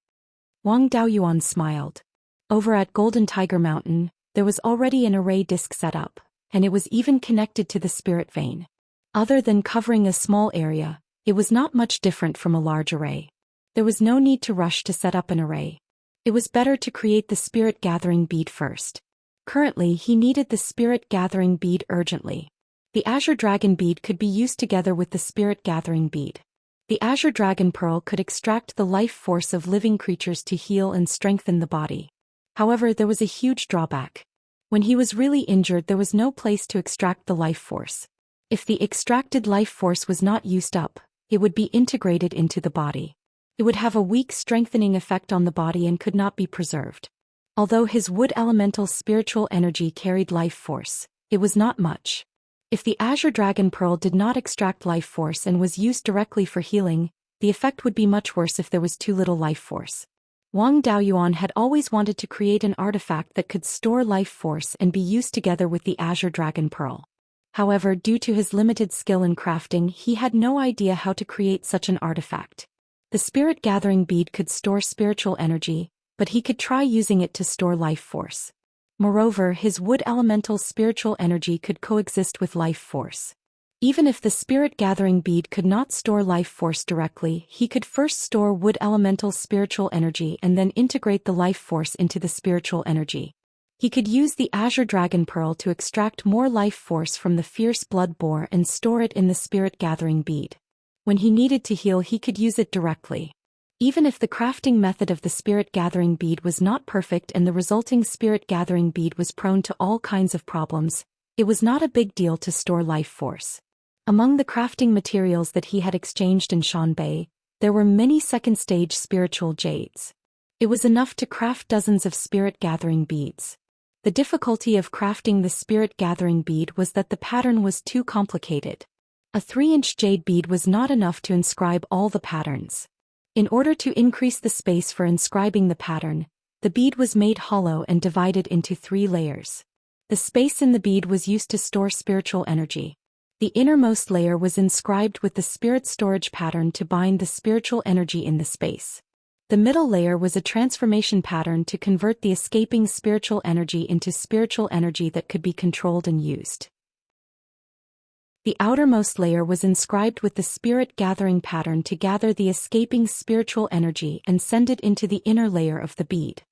[SPEAKER 1] Wang Daoyuan smiled. Over at Golden Tiger Mountain, there was already an array disk set up, and it was even connected to the spirit vein. Other than covering a small area, it was not much different from a large array. There was no need to rush to set up an array. It was better to create the spirit gathering bead first. Currently he needed the spirit gathering bead urgently. The Azure Dragon bead could be used together with the spirit gathering bead. The Azure Dragon Pearl could extract the life force of living creatures to heal and strengthen the body. However, there was a huge drawback. When he was really injured there was no place to extract the life force. If the extracted life force was not used up, it would be integrated into the body. It would have a weak strengthening effect on the body and could not be preserved. Although his wood elemental spiritual energy carried life force, it was not much. If the Azure Dragon Pearl did not extract life force and was used directly for healing, the effect would be much worse if there was too little life force. Wang Daoyuan had always wanted to create an artifact that could store life force and be used together with the Azure Dragon Pearl. However, due to his limited skill in crafting, he had no idea how to create such an artifact. The spirit gathering bead could store spiritual energy, but he could try using it to store life force. Moreover, his wood elemental spiritual energy could coexist with life force. Even if the spirit gathering bead could not store life force directly, he could first store wood elemental spiritual energy and then integrate the life force into the spiritual energy. He could use the Azure Dragon Pearl to extract more life force from the fierce blood boar and store it in the spirit gathering bead. When he needed to heal he could use it directly. Even if the crafting method of the spirit gathering bead was not perfect and the resulting spirit gathering bead was prone to all kinds of problems, it was not a big deal to store life force. Among the crafting materials that he had exchanged in Shanbei, there were many second-stage spiritual jades. It was enough to craft dozens of spirit gathering beads. The difficulty of crafting the spirit gathering bead was that the pattern was too complicated. A 3-inch jade bead was not enough to inscribe all the patterns. In order to increase the space for inscribing the pattern, the bead was made hollow and divided into 3 layers. The space in the bead was used to store spiritual energy. The innermost layer was inscribed with the spirit storage pattern to bind the spiritual energy in the space. The middle layer was a transformation pattern to convert the escaping spiritual energy into spiritual energy that could be controlled and used. The outermost layer was inscribed with the spirit gathering pattern to gather the escaping spiritual energy and send it into the inner layer of the bead.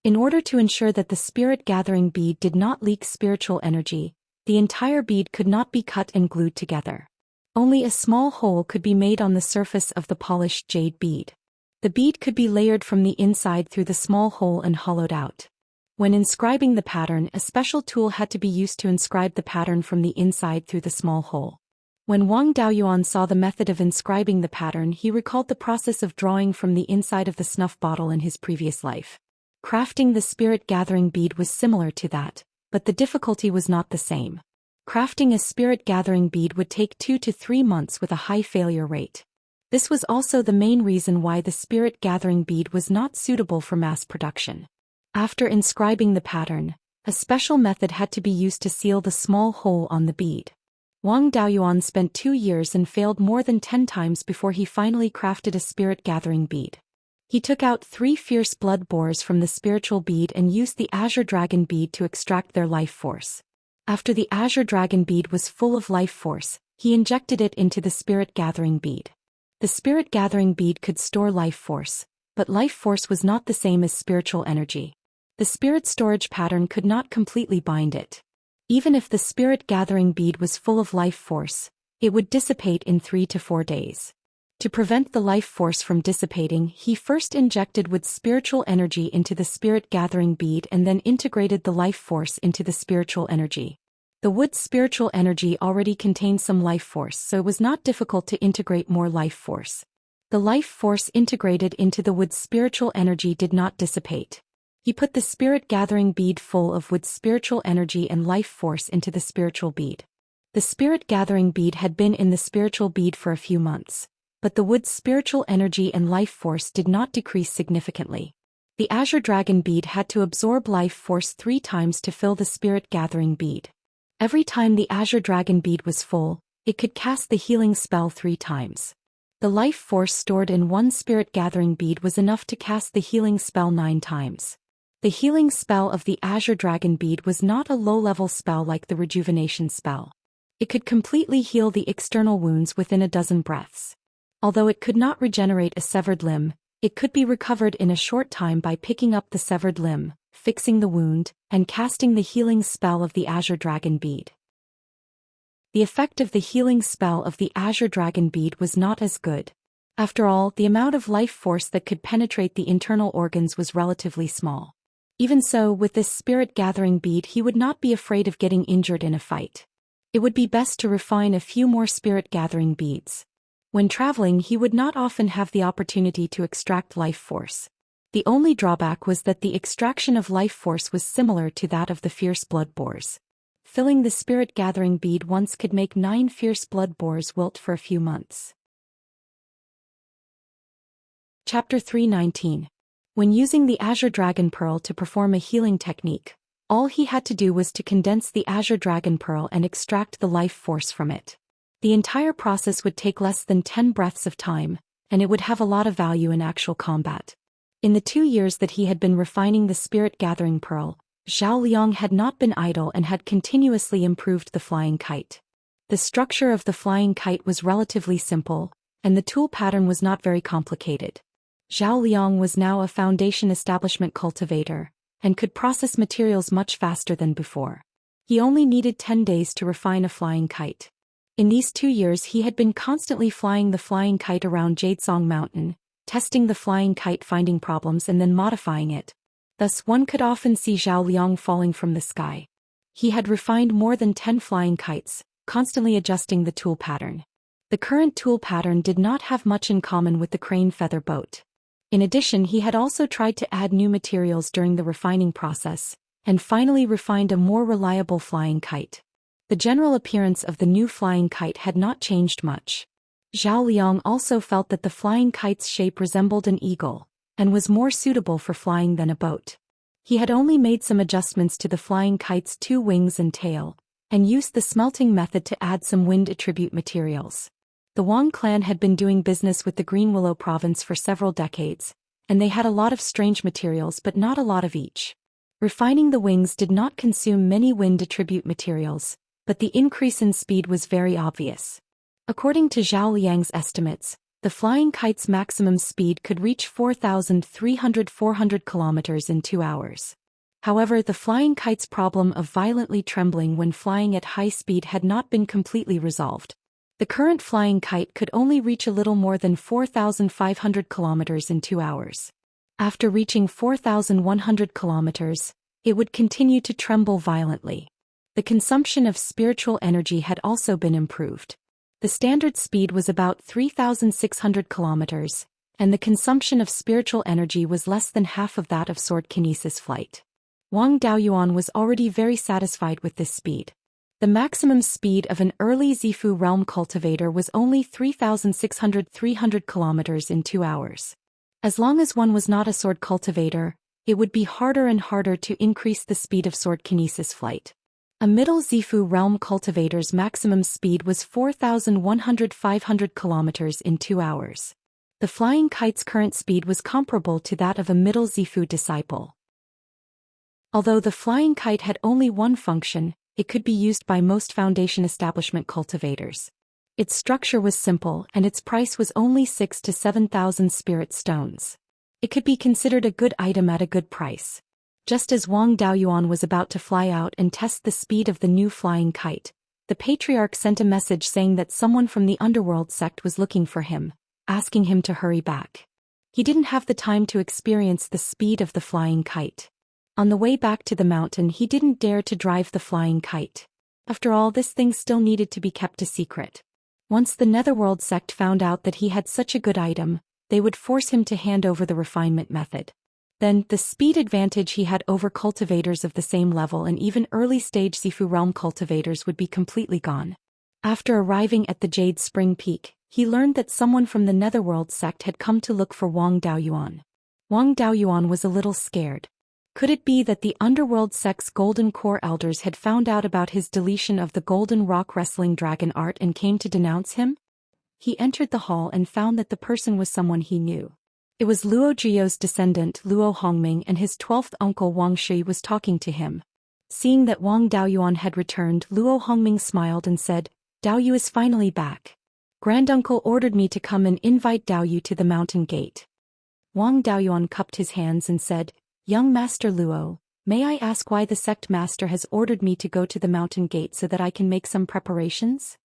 [SPEAKER 1] In order to ensure that the spirit gathering bead did not leak spiritual energy, the entire bead could not be cut and glued together. Only a small hole could be made on the surface of the polished jade bead. The bead could be layered from the inside through the small hole and hollowed out. When inscribing the pattern, a special tool had to be used to inscribe the pattern from the inside through the small hole. When Wang Daoyuan saw the method of inscribing the pattern, he recalled the process of drawing from the inside of the snuff bottle in his previous life. Crafting the spirit gathering bead was similar to that, but the difficulty was not the same. Crafting a spirit gathering bead would take 2 to 3 months with a high failure rate. This was also the main reason why the spirit gathering bead was not suitable for mass production. After inscribing the pattern, a special method had to be used to seal the small hole on the bead. Wang Daoyuan spent 2 years and failed more than 10 times before he finally crafted a spirit gathering bead. He took out 3 fierce blood boars from the spiritual bead and used the Azure Dragon bead to extract their life force. After the Azure Dragon bead was full of life force, he injected it into the spirit gathering bead. The spirit gathering bead could store life force, but life force was not the same as spiritual energy. The spirit storage pattern could not completely bind it. Even if the spirit gathering bead was full of life force, it would dissipate in 3 to 4 days. To prevent the life force from dissipating, he first injected wood spiritual energy into the spirit gathering bead and then integrated the life force into the spiritual energy. The wood spiritual energy already contained some life force, so it was not difficult to integrate more life force. The life force integrated into the wood spiritual energy did not dissipate. He put the spirit-gathering bead full of wood's spiritual energy and life force into the spiritual bead. The spirit-gathering bead had been in the spiritual bead for a few months, but the wood's spiritual energy and life force did not decrease significantly. The azure dragon bead had to absorb life force 3 times to fill the spirit-gathering bead. Every time the azure dragon bead was full, it could cast the healing spell 3 times. The life force stored in one spirit-gathering bead was enough to cast the healing spell 9 times. The healing spell of the azure dragon bead was not a low-level spell like the rejuvenation spell. It could completely heal the external wounds within a dozen breaths. Although it could not regenerate a severed limb, it could be recovered in a short time by picking up the severed limb, fixing the wound, and casting the healing spell of the azure dragon bead. The effect of the healing spell of the azure dragon bead was not as good. After all, the amount of life force that could penetrate the internal organs was relatively small. Even so, with this spirit-gathering bead he would not be afraid of getting injured in a fight. It would be best to refine a few more spirit-gathering beads. When traveling he would not often have the opportunity to extract life force. The only drawback was that the extraction of life force was similar to that of the fierce blood boars. Filling the spirit-gathering bead once could make 9 fierce blood boars wilt for a few months. Chapter 319. When using the azure dragon pearl to perform a healing technique, all he had to do was to condense the azure dragon pearl and extract the life force from it. The entire process would take less than 10 breaths of time, and it would have a lot of value in actual combat. In the 2 years that he had been refining the spirit-gathering pearl, Zhou Liang had not been idle and had continuously improved the flying kite. The structure of the flying kite was relatively simple, and the tool pattern was not very complicated. Zhou Liang was now a foundation establishment cultivator, and could process materials much faster than before. He only needed 10 days to refine a flying kite. In these 2 years he had been constantly flying the flying kite around Jadesong Mountain, testing the flying kite, finding problems and then modifying it. Thus one could often see Zhou Liang falling from the sky. He had refined more than 10 flying kites, constantly adjusting the tool pattern. The current tool pattern did not have much in common with the crane feather boat. In addition, he had also tried to add new materials during the refining process, and finally refined a more reliable flying kite. The general appearance of the new flying kite had not changed much. Zhou Liang also felt that the flying kite's shape resembled an eagle, and was more suitable for flying than a boat. He had only made some adjustments to the flying kite's 2 wings and tail, and used the smelting method to add some wind attribute materials. The Wang clan had been doing business with the Green Willow province for several decades, and they had a lot of strange materials but not a lot of each. Refining the wings did not consume many wind attribute materials, but the increase in speed was very obvious. According to Zhou Liang's estimates, the flying kite's maximum speed could reach 4,400 kilometers in 2 hours. However, the flying kite's problem of violently trembling when flying at high speed had not been completely resolved. The current flying kite could only reach a little more than 4,500 kilometers in 2 hours. After reaching 4,100 kilometers, it would continue to tremble violently. The consumption of spiritual energy had also been improved. The standard speed was about 3,600 kilometers, and the consumption of spiritual energy was less than half of that of sword kinesis flight. Wang Daoyuan was already very satisfied with this speed. The maximum speed of an early Zifu realm cultivator was only 3,600 kilometers in 2 hours. As long as one was not a sword cultivator, it would be harder and harder to increase the speed of sword kinesis flight. A middle Zifu realm cultivator's maximum speed was 4,500 kilometers in 2 hours. The flying kite's current speed was comparable to that of a middle Zifu disciple. Although the flying kite had only one function, it could be used by most foundation establishment cultivators. Its structure was simple and its price was only 6,000 to 7,000 spirit stones. It could be considered a good item at a good price. Just as Wang Daoyuan was about to fly out and test the speed of the new flying kite, the patriarch sent a message saying that someone from the underworld sect was looking for him, asking him to hurry back. He didn't have the time to experience the speed of the flying kite. On the way back to the mountain he didn't dare to drive the flying kite. After all, this thing still needed to be kept a secret. Once the Netherworld sect found out that he had such a good item, they would force him to hand over the refinement method. Then, the speed advantage he had over cultivators of the same level and even early-stage Sifu realm cultivators would be completely gone. After arriving at the Jade Spring Peak, he learned that someone from the Netherworld sect had come to look for Wang Daoyuan. Wang Daoyuan was a little scared. Could it be that the Underworld sect's Golden Core elders had found out about his deletion of the Golden Rock Wrestling Dragon art and came to denounce him? He entered the hall and found that the person was someone he knew. It was Luo Zhiyou's descendant Luo Hongming, and his 12th uncle Wang Shi was talking to him. Seeing that Wang Daoyuan had returned, Luo Hongming smiled and said, "Daoyu is finally back. Granduncle ordered me to come and invite Daoyu to the mountain gate." Wang Daoyuan cupped his hands and said, "Young Master Luo, may I ask why the sect master has ordered me to go to the mountain gate so that I can make some preparations?"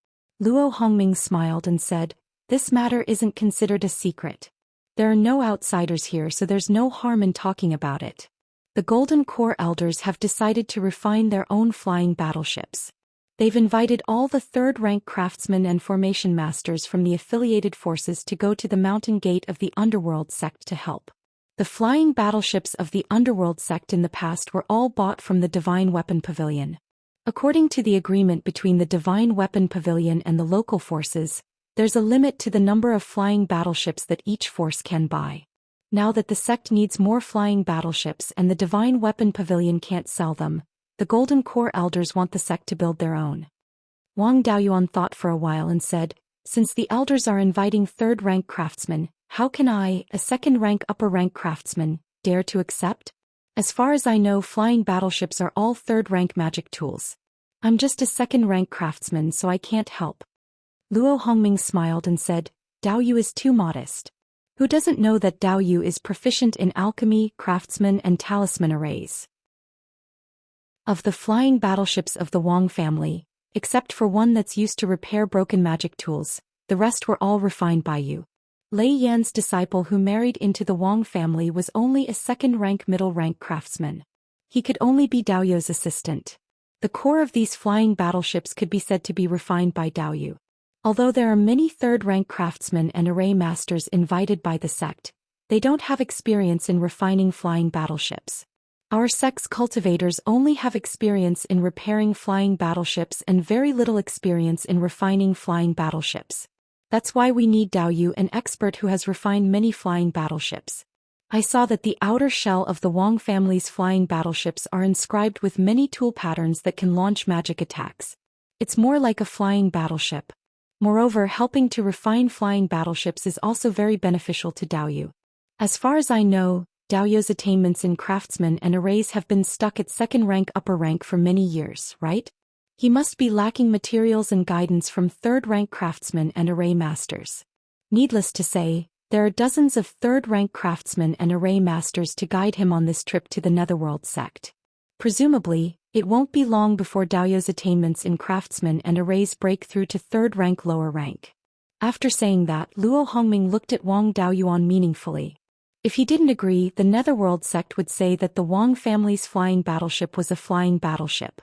[SPEAKER 1] Luo Hongming smiled and said, "This matter isn't considered a secret. There are no outsiders here, so there's no harm in talking about it. The Golden Core elders have decided to refine their own flying battleships. They've invited all the third-rank craftsmen and formation masters from the affiliated forces to go to the mountain gate of the Underworld sect to help. The flying battleships of the Underworld sect in the past were all bought from the Divine Weapon Pavilion. According to the agreement between the Divine Weapon Pavilion and the local forces, there's a limit to the number of flying battleships that each force can buy. Now that the sect needs more flying battleships and the Divine Weapon Pavilion can't sell them, the Golden Core elders want the sect to build their own." Wang Daoyuan thought for a while and said, "Since the elders are inviting third-rank craftsmen, how can I, a second-rank upper-rank craftsman, dare to accept? As far as I know, flying battleships are all third-rank magic tools. I'm just a second-rank craftsman, so I can't help." Luo Hongming smiled and said, "Daoyu is too modest. Who doesn't know that Daoyu is proficient in alchemy, craftsman and talisman arrays?" Of the flying battleships of the Wang family, except for one that's used to repair broken magic tools, the rest were all refined by you. Lei Yan's disciple who married into the Wang family was only a second-rank middle-rank craftsman. He could only be Daoyu's assistant. The core of these flying battleships could be said to be refined by Daoyu. Although there are many third-rank craftsmen and array masters invited by the sect, they don't have experience in refining flying battleships. Our sect's cultivators only have experience in repairing flying battleships and very little experience in refining flying battleships. That's why we need Daoyu, an expert who has refined many flying battleships. I saw that the outer shell of the Wang family's flying battleships are inscribed with many tool patterns that can launch magic attacks. It's more like a flying battleship. Moreover, helping to refine flying battleships is also very beneficial to Daoyu. As far as I know, Daoyu's attainments in craftsmen and arrays have been stuck at second rank upper rank for many years, right? He must be lacking materials and guidance from third-rank craftsmen and array masters. Needless to say, there are dozens of third-rank craftsmen and array masters to guide him on this trip to the Netherworld sect. Presumably, it won't be long before Daoyu's attainments in craftsmen and arrays break through to third-rank lower rank. After saying that, Luo Hongming looked at Wang Daoyuan meaningfully. If he didn't agree, the Netherworld sect would say that the Wang family's flying battleship was a flying battleship.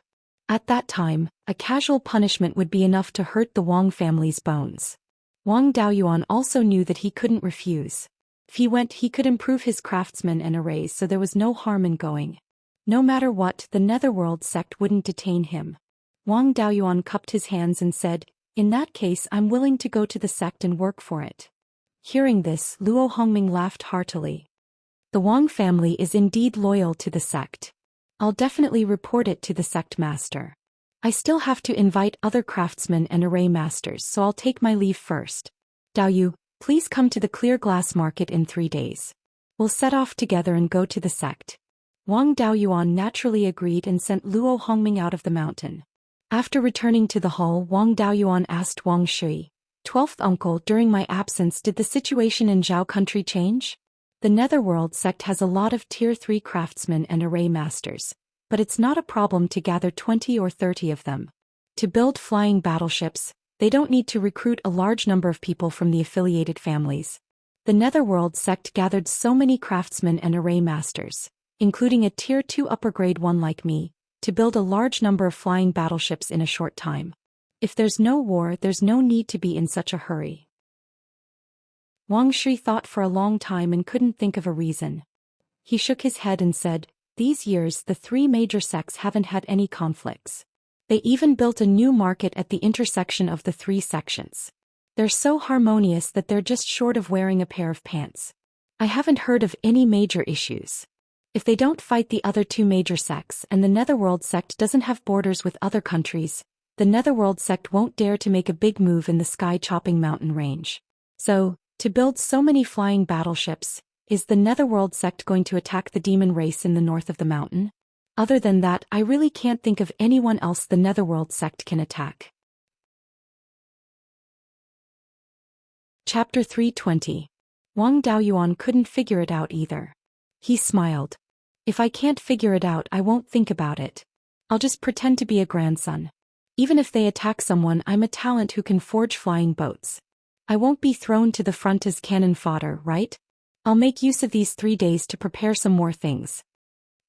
[SPEAKER 1] At that time, a casual punishment would be enough to hurt the Wang family's bones. Wang Daoyuan also knew that he couldn't refuse. If he went, he could improve his craftsmen and arrays, so there was no harm in going. No matter what, the Netherworld sect wouldn't detain him. Wang Daoyuan cupped his hands and said, "In that case, I'm willing to go to the sect and work for it." Hearing this, Luo Hongming laughed heartily. The Wang family is indeed loyal to the sect. I'll definitely report it to the sect master. I still have to invite other craftsmen and array masters, so I'll take my leave first. Daoyu, please come to the Clear Glass Market in 3 days. We'll set off together and go to the sect. Wang Daoyuan naturally agreed and sent Luo Hongming out of the mountain. After returning to the hall, Wang Daoyuan asked Wang Shi, "12th uncle, during my absence did the situation in Zhao country change? The Netherworld sect has a lot of Tier 3 craftsmen and array masters, but it's not a problem to gather 20 or 30 of them. To build flying battleships, they don't need to recruit a large number of people from the affiliated families. The Netherworld sect gathered so many craftsmen and array masters, including a Tier 2 upper grade one like me, to build a large number of flying battleships in a short time. If there's no war, there's no need to be in such a hurry." Wang Shi thought for a long time and couldn't think of a reason. He shook his head and said, "These years the three major sects haven't had any conflicts. They even built a new market at the intersection of the three sections. They're so harmonious that they're just short of wearing a pair of pants. I haven't heard of any major issues. If they don't fight the other two major sects and the Netherworld sect doesn't have borders with other countries, the Netherworld sect won't dare to make a big move in the sky-chopping mountain range. So, to build so many flying battleships, is the Netherworld sect going to attack the demon race in the north of the mountain? Other than that, I really can't think of anyone else the Netherworld sect can attack." Chapter 320. Wang Daoyuan couldn't figure it out either. He smiled. "If I can't figure it out, I won't think about it. I'll just pretend to be a grandson. Even if they attack someone, I'm a talent who can forge flying boats. I won't be thrown to the front as cannon fodder, right? I'll make use of these 3 days to prepare some more things."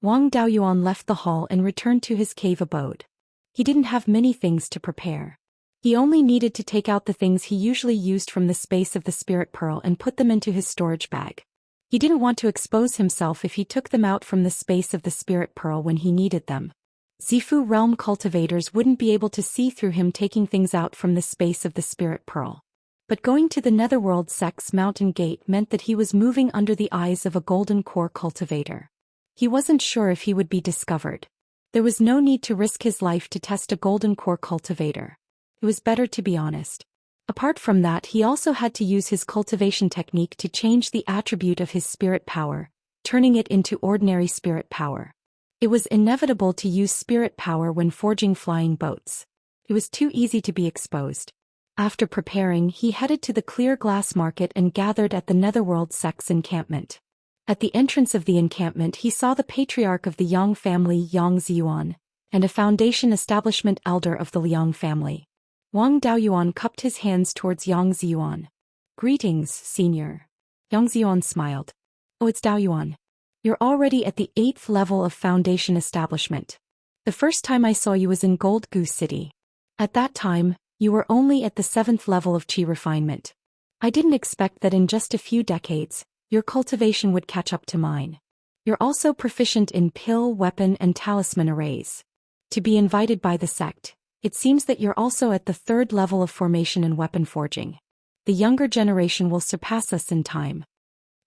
[SPEAKER 1] Wang Daoyuan left the hall and returned to his cave abode. He didn't have many things to prepare. He only needed to take out the things he usually used from the space of the spirit pearl and put them into his storage bag. He didn't want to expose himself if he took them out from the space of the spirit pearl when he needed them. Zifu realm cultivators wouldn't be able to see through him taking things out from the space of the spirit pearl. But going to the Netherworld sect's mountain gate meant that he was moving under the eyes of a golden core cultivator. He wasn't sure if he would be discovered. There was no need to risk his life to test a golden core cultivator. It was better to be honest. Apart from that, he also had to use his cultivation technique to change the attribute of his spirit power, turning it into ordinary spirit power. It was inevitable to use spirit power when forging flying boats. It was too easy to be exposed. After preparing, he headed to the clear glass market and gathered at the Netherworld sect's encampment. At the entrance of the encampment, he saw the patriarch of the Yang family, Yang Ziyuan, and a foundation establishment elder of the Liang family. Wang Daoyuan cupped his hands towards Yang Ziyuan. "Greetings, senior." Yang Ziyuan smiled. "Oh, it's Daoyuan. You're already at the 8th level of foundation establishment. The first time I saw you was in Gold Goose City. At that time, you were only at the 7th level of Qi refinement. I didn't expect that in just a few decades, your cultivation would catch up to mine. You're also proficient in pill, weapon, and talisman arrays. To be invited by the sect, it seems that you're also at the 3rd level of formation and weapon forging. The younger generation will surpass us in time."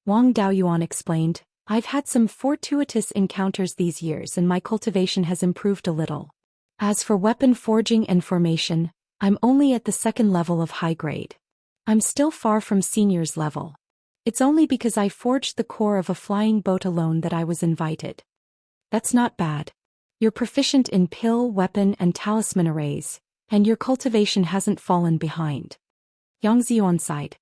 [SPEAKER 1] Wang Daoyuan explained, "I've had some fortuitous encounters these years and my cultivation has improved a little. As for weapon forging and formation, I'm only at the 2nd level of high grade. I'm still far from senior's level. It's only because I forged the core of a flying boat alone that I was invited." "That's not bad. You're proficient in pill, weapon, and talisman arrays, and your cultivation hasn't fallen behind." Yang Ziyuan sighed.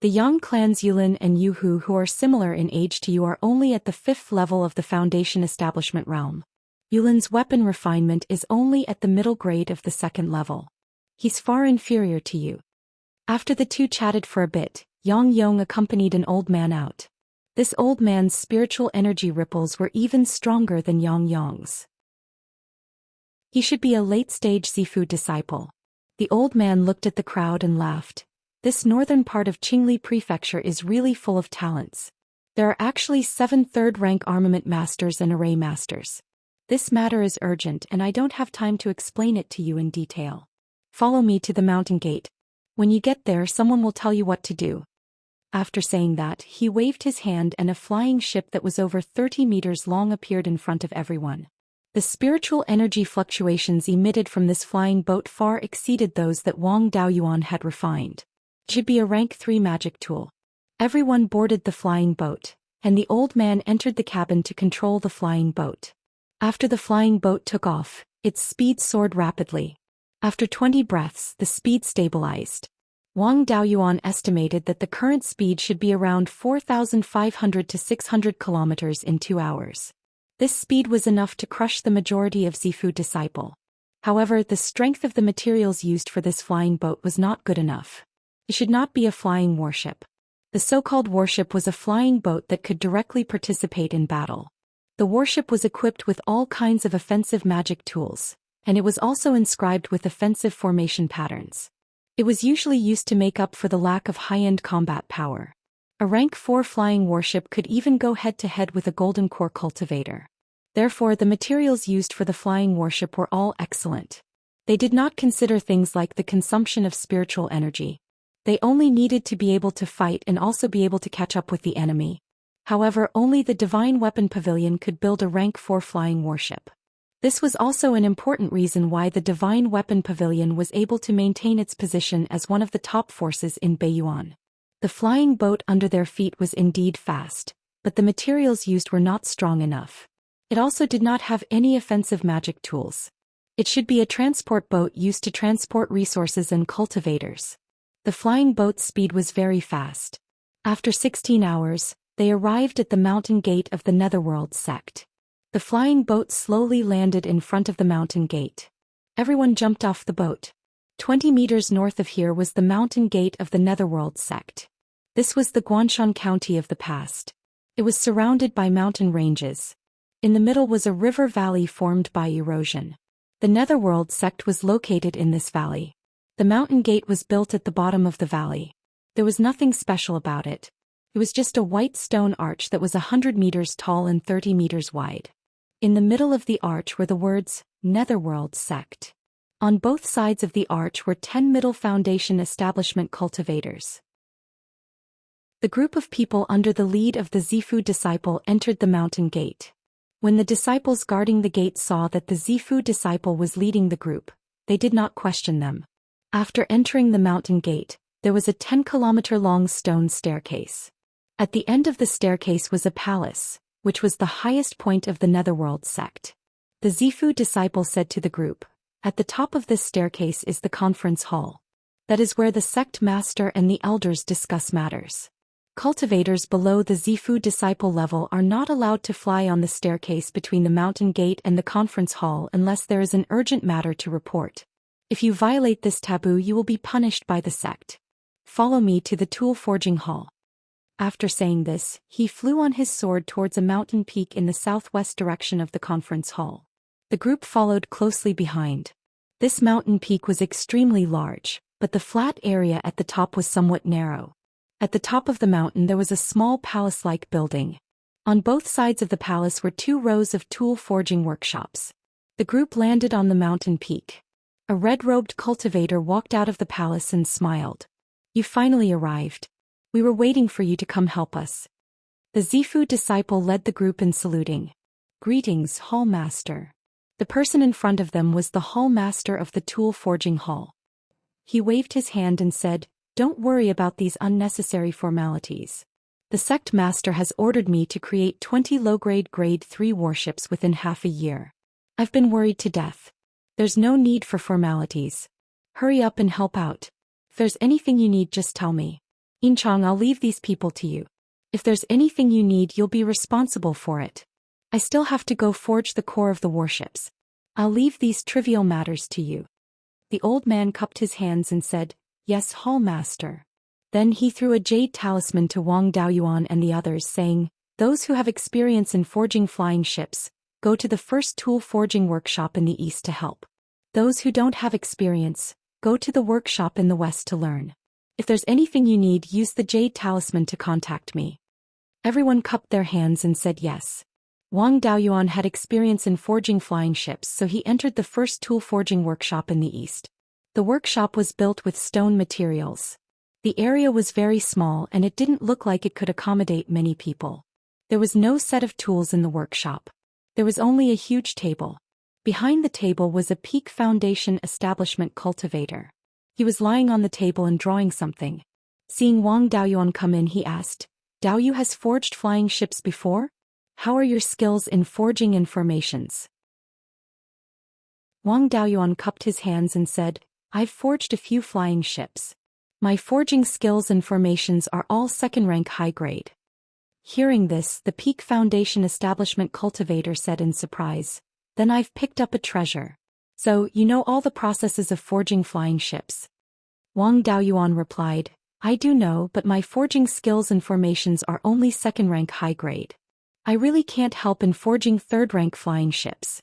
[SPEAKER 1] "The Yang clans Yulin and Yuhu, who are similar in age to you, are only at the 5th level of the foundation establishment realm. Yulin's weapon refinement is only at the middle grade of the 2nd level. He's far inferior to you." After the two chatted for a bit, Yang Yong accompanied an old man out. This old man's spiritual energy ripples were even stronger than Yang Yong's. He should be a late-stage Zifu disciple. The old man looked at the crowd and laughed. "This northern part of Qingli Prefecture is really full of talents. There are actually 7 third-rank armament masters and array masters. This matter is urgent and I don't have time to explain it to you in detail. Follow me to the mountain gate. When you get there, someone will tell you what to do." After saying that, he waved his hand and a flying ship that was over 30 meters long appeared in front of everyone. The spiritual energy fluctuations emitted from this flying boat far exceeded those that Wang Daoyuan had refined. It should be a rank 3 magic tool. Everyone boarded the flying boat, and the old man entered the cabin to control the flying boat. After the flying boat took off, its speed soared rapidly. After 20 breaths, the speed stabilized. Wang Daoyuan estimated that the current speed should be around 4,500 to 600 kilometers in 2 hours. This speed was enough to crush the majority of Zifu disciple. However, the strength of the materials used for this flying boat was not good enough. It should not be a flying warship. The so-called warship was a flying boat that could directly participate in battle. The warship was equipped with all kinds of offensive magic tools, and it was also inscribed with offensive formation patterns. It was usually used to make up for the lack of high-end combat power. A rank 4 flying warship could even go head-to-head with a golden core cultivator. Therefore, the materials used for the flying warship were all excellent. They did not consider things like the consumption of spiritual energy. They only needed to be able to fight and also be able to catch up with the enemy. However, only the Divine Weapon Pavilion could build a rank 4 flying warship. This was also an important reason why the Divine Weapon Pavilion was able to maintain its position as one of the top forces in Beiyuan. The flying boat under their feet was indeed fast, but the materials used were not strong enough. It also did not have any offensive magic tools. It should be a transport boat used to transport resources and cultivators. The flying boat's speed was very fast. After 16 hours, they arrived at the mountain gate of the Netherworld sect. The flying boat slowly landed in front of the mountain gate. Everyone jumped off the boat. 20 meters north of here was the mountain gate of the Netherworld sect. This was the Guanshan County of the past. It was surrounded by mountain ranges. In the middle was a river valley formed by erosion. The Netherworld sect was located in this valley. The mountain gate was built at the bottom of the valley. There was nothing special about it. It was just a white stone arch that was 100 meters tall and 30 meters wide. In the middle of the arch were the words, Netherworld sect. On both sides of the arch were 10 Middle Foundation establishment cultivators. The group of people under the lead of the Zifu disciple entered the mountain gate. When the disciples guarding the gate saw that the Zifu disciple was leading the group, they did not question them. After entering the mountain gate, there was a 10-kilometer-long stone staircase. At the end of the staircase was a palace, which was the highest point of the Netherworld sect. The Zifu disciple said to the group, "At the top of this staircase is the conference hall. That is where the sect master and the elders discuss matters. Cultivators below the Zifu disciple level are not allowed to fly on the staircase between the mountain gate and the conference hall unless there is an urgent matter to report. If you violate this taboo, you will be punished by the sect. Follow me to the tool forging hall." After saying this, he flew on his sword towards a mountain peak in the southwest direction of the conference hall. The group followed closely behind. This mountain peak was extremely large, but the flat area at the top was somewhat narrow. At the top of the mountain there was a small palace-like building. On both sides of the palace were 2 rows of tool forging workshops. The group landed on the mountain peak. A red-robed cultivator walked out of the palace and smiled. "You finally arrived. We were waiting for you to come help us." The Zifu disciple led the group in saluting. "Greetings, Hall Master." The person in front of them was the Hall Master of the tool forging hall. He waved his hand and said, "Don't worry about these unnecessary formalities. The sect master has ordered me to create 20 low-grade grade 3 warships within half a year. I've been worried to death. There's no need for formalities. Hurry up and help out. If there's anything you need, just tell me. Inchang, I'll leave these people to you. If there's anything you need, you'll be responsible for it. I still have to go forge the core of the warships. I'll leave these trivial matters to you." The old man cupped his hands and said, "Yes, Hall Master." Then he threw a jade talisman to Wang Daoyuan and the others, saying, "Those who have experience in forging flying ships, go to the first tool forging workshop in the east to help. Those who don't have experience, go to the workshop in the west to learn. If there's anything you need, use the jade talisman to contact me." Everyone cupped their hands and said yes. Wang Daoyuan had experience in forging flying ships, so he entered the first tool forging workshop in the east. The workshop was built with stone materials. The area was very small and it didn't look like it could accommodate many people. There was no set of tools in the workshop. There was only a huge table. Behind the table was a Peak Foundation establishment cultivator. He was lying on the table and drawing something. Seeing Wang Daoyuan come in, he asked, "Daoyu has forged flying ships before? How are your skills in forging and formations?" Wang Daoyuan cupped his hands and said, "I've forged a few flying ships. My forging skills and formations are all second-rank high grade." Hearing this, the Peak Foundation establishment cultivator said in surprise, "Then I've picked up a treasure. So, you know all the processes of forging flying ships?" Wang Daoyuan replied, "I do know, but my forging skills and formations are only second-rank high grade. I really can't help in forging third-rank flying ships."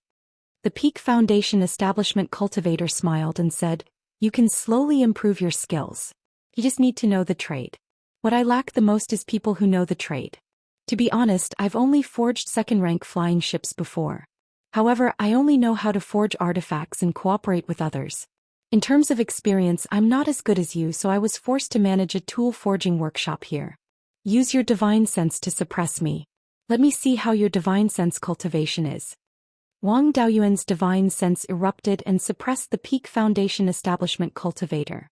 [SPEAKER 1] The Peak Foundation establishment cultivator smiled and said, "You can slowly improve your skills. You just need to know the trade. What I lack the most is people who know the trade. To be honest, I've only forged second-rank flying ships before. However, I only know how to forge artifacts and cooperate with others. In terms of experience, I'm not as good as you, so I was forced to manage a tool forging workshop here. Use your divine sense to suppress me. Let me see how your divine sense cultivation is. Wang Daoyuan's divine sense erupted and suppressed the Peak Foundation establishment cultivator.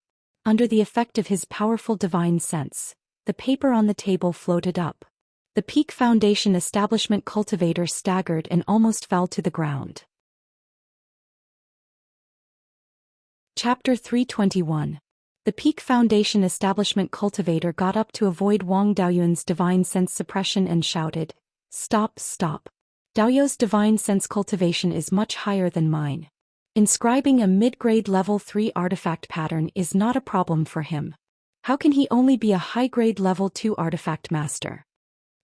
[SPEAKER 1] Under the effect of his powerful divine sense, the paper on the table floated up. The Peak Foundation establishment cultivator staggered and almost fell to the ground. Chapter 321. The Peak Foundation establishment cultivator got up to avoid Wang Daoyuan's divine sense suppression and shouted, "Stop, stop. Daoyu's divine sense cultivation is much higher than mine. Inscribing a mid-grade level 3 artifact pattern is not a problem for him. How can he only be a high-grade level 2 artifact master?"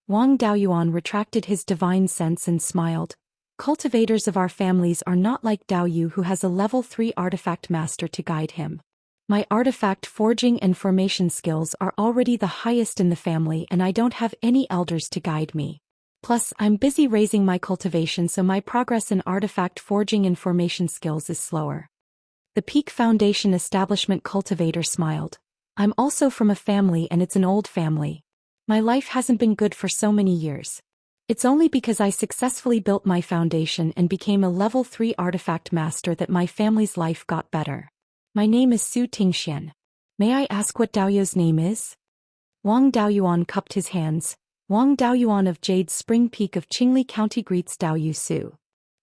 [SPEAKER 1] Wang Daoyuan retracted his divine sense and smiled. Cultivators of our families are not like Daoyu, who has a level 3 artifact master to guide him. My artifact forging and formation skills are already the highest in the family, and I don't have any elders to guide me. Plus, I'm busy raising my cultivation, so my progress in artifact forging and formation skills is slower. The Peak Foundation establishment cultivator smiled. I'm also from a family, and it's an old family. My life hasn't been good for so many years. It's only because I successfully built my foundation and became a level 3 artifact master that my family's life got better. My name is Xianxia. May I ask what Daoyu's name is? Wang Daoyuan cupped his hands. Wang Daoyuan of Jade Spring Peak of Qingli County greets Daoyu Su.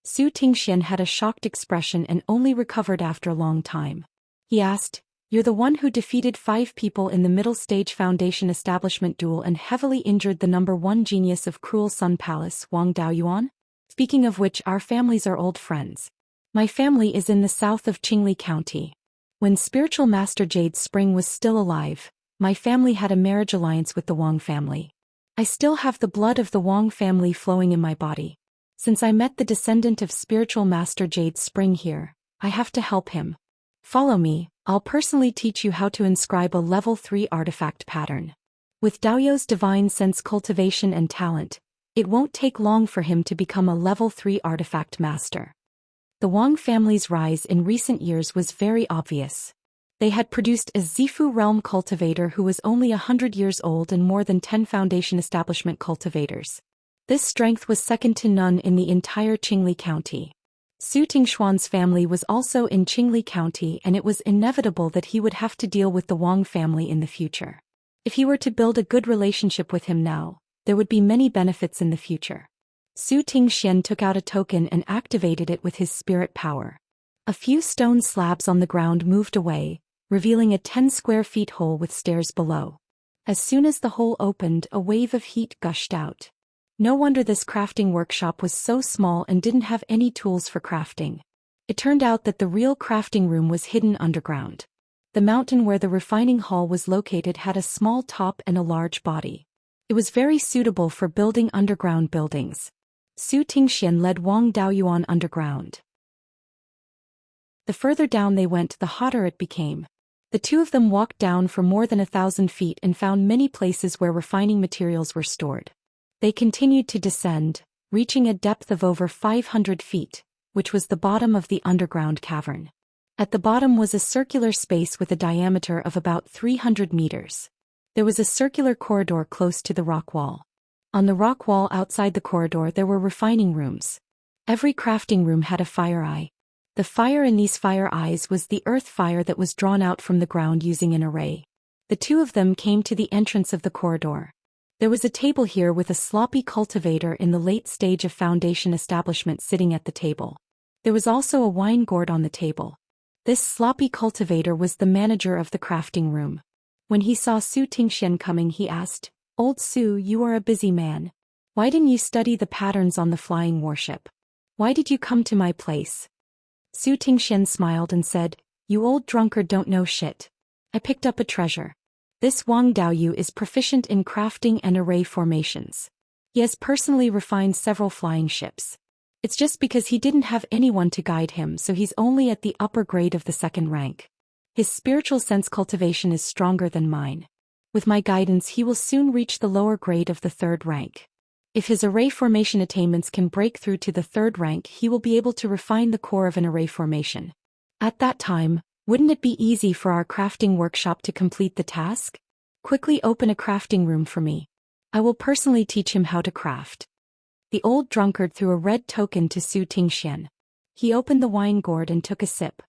[SPEAKER 1] Xianxia had a shocked expression and only recovered after a long time. He asked, "You're the one who defeated 5 people in the middle stage foundation establishment duel and heavily injured the number 1 genius of Cruel Sun Palace, Wang Daoyuan? Speaking of which, our families are old friends. My family is in the south of Qingli County. When Spiritual Master Jade Spring was still alive, my family had a marriage alliance with the Wang family. I still have the blood of the Wang family flowing in my body. Since I met the descendant of Spiritual Master Jade Spring here, I have to help him. Follow me. I'll personally teach you how to inscribe a level 3 artifact pattern. With Daoyu's divine sense cultivation and talent, it won't take long for him to become a level 3 artifact master." The Wang family's rise in recent years was very obvious. They had produced a Zifu realm cultivator who was only 100 years old and more than 10 foundation establishment cultivators. This strength was second to none in the entire Qingli County. Su Tingshuan's family was also in Qingli County, and it was inevitable that he would have to deal with the Wang family in the future. If he were to build a good relationship with him now, there would be many benefits in the future. Su Tingxian took out a token and activated it with his spirit power. A few stone slabs on the ground moved away, revealing a 10 square feet hole with stairs below. As soon as the hole opened, a wave of heat gushed out. No wonder this crafting workshop was so small and didn't have any tools for crafting. It turned out that the real crafting room was hidden underground. The mountain where the refining hall was located had a small top and a large body. It was very suitable for building underground buildings. Su Tingxian led Wang Daoyuan underground. The further down they went, the hotter it became. The two of them walked down for more than 1,000 feet and found many places where refining materials were stored. They continued to descend, reaching a depth of over 500 feet, which was the bottom of the underground cavern. At the bottom was a circular space with a diameter of about 300 meters. There was a circular corridor close to the rock wall. On the rock wall outside the corridor there were refining rooms. Every crafting room had a fire eye. The fire in these fire eyes was the earth fire that was drawn out from the ground using an array. The two of them came to the entrance of the corridor. There was a table here with a sloppy cultivator in the late stage of foundation establishment sitting at the table. There was also a wine gourd on the table. This sloppy cultivator was the manager of the crafting room. When he saw Su Tingxian coming, he asked, "Old Su, you are a busy man. Why didn't you study the patterns on the flying warship? Why did you come to my place?" Su Tingxian smiled and said, "You old drunkard don't know shit. I picked up a treasure. This Wang Daoyu is proficient in crafting and array formations. He has personally refined several flying ships. It's just because he didn't have anyone to guide him, so he's only at the upper grade of the second rank. His spiritual sense cultivation is stronger than mine. With my guidance he will soon reach the lower grade of the 3rd rank. If his array formation attainments can break through to the 3rd rank, he will be able to refine the core of an array formation. At that time, wouldn't it be easy for our crafting workshop to complete the task? Quickly open a crafting room for me. I will personally teach him how to craft. The old drunkard threw a red token to Zhou Xian. He opened the wine gourd and took a sip.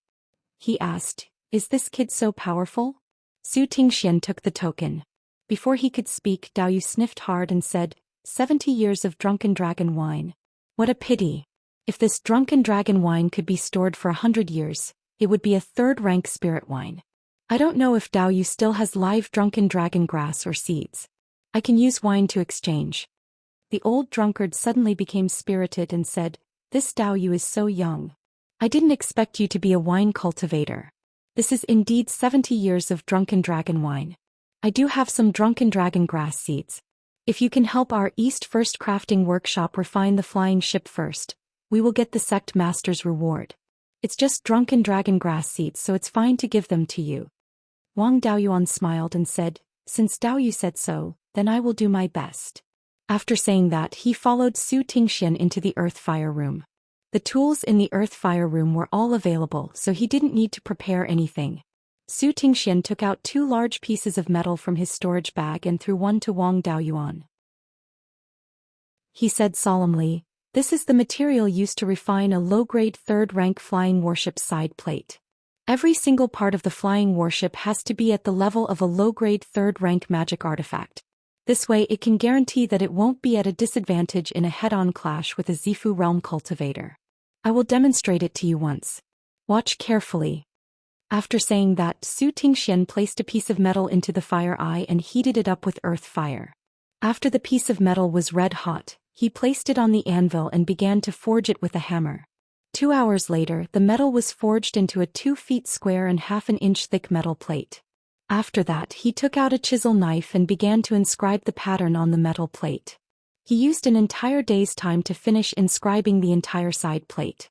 [SPEAKER 1] He asked, "Is this kid so powerful?" Zhou Xian took the token. Before he could speak, Dao Yu sniffed hard and said, 70 years of drunken dragon wine. What a pity. If this drunken dragon wine could be stored for 100 years, it would be a 3rd rank spirit wine. I don't know if Dao Yu still has live drunken dragon grass or seeds. I can use wine to exchange. The old drunkard suddenly became spirited and said, "This Dao Yu is so young. I didn't expect you to be a wine cultivator. This is indeed 70 years of drunken dragon wine. I do have some drunken dragon grass seeds. If you can help our East First Crafting Workshop refine the flying ship first, we will get the sect master's reward. It's just drunken dragon grass seeds, so it's fine to give them to you." Wang Daoyuan smiled and said, "Since Dao Yu said so, then I will do my best." After saying that, he followed Zhou Xian into the earth fire room. The tools in the earth fire room were all available, so he didn't need to prepare anything. Zhou Xian took out 2 large pieces of metal from his storage bag and threw one to Wang Daoyuan. He said solemnly, "This is the material used to refine a low-grade 3rd rank flying warship side plate. Every single part of the flying warship has to be at the level of a low-grade 3rd rank magic artifact. This way it can guarantee that it won't be at a disadvantage in a head-on clash with a Zifu realm cultivator. I will demonstrate it to you once. Watch carefully." After saying that, Zhou Xian placed a piece of metal into the fire eye and heated it up with earth fire. After the piece of metal was red hot, he placed it on the anvil and began to forge it with a hammer. 2 hours later, the metal was forged into a 2 feet square and half an inch thick metal plate. After that, he took out a chisel knife and began to inscribe the pattern on the metal plate. He used an entire day's time to finish inscribing the entire side plate.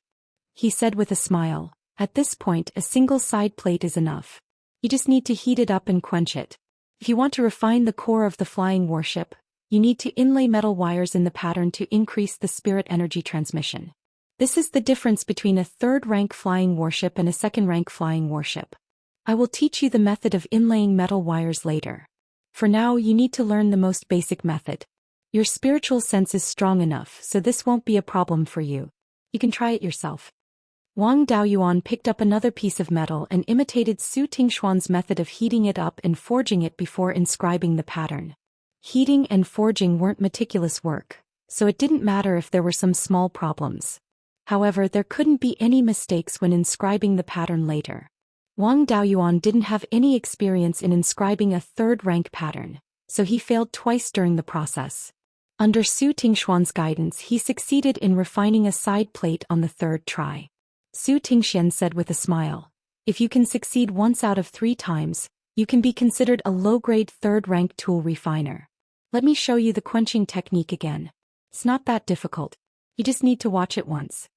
[SPEAKER 1] He said with a smile, "At this point, a single side plate is enough. You just need to heat it up and quench it. If you want to refine the core of the flying warship, you need to inlay metal wires in the pattern to increase the spirit energy transmission. This is the difference between a 3rd rank flying warship and a 2nd rank flying warship. I will teach you the method of inlaying metal wires later. For now, you need to learn the most basic method. Your spiritual sense is strong enough, so this won't be a problem for you. You can try it yourself." Wang Daoyuan picked up another piece of metal and imitated Zhou Xian's method of heating it up and forging it before inscribing the pattern. Heating and forging weren't meticulous work, so it didn't matter if there were some small problems. However, there couldn't be any mistakes when inscribing the pattern later. Wang Daoyuan didn't have any experience in inscribing a 3rd rank pattern, so he failed twice during the process. Under Zhou Xian's guidance, he succeeded in refining a side plate on the 3rd try. Zhou Xian said with a smile, "If you can succeed once out of 3 times, you can be considered a low-grade 3rd rank tool refiner. Let me show you the quenching technique again. It's not that difficult. You just need to watch it once."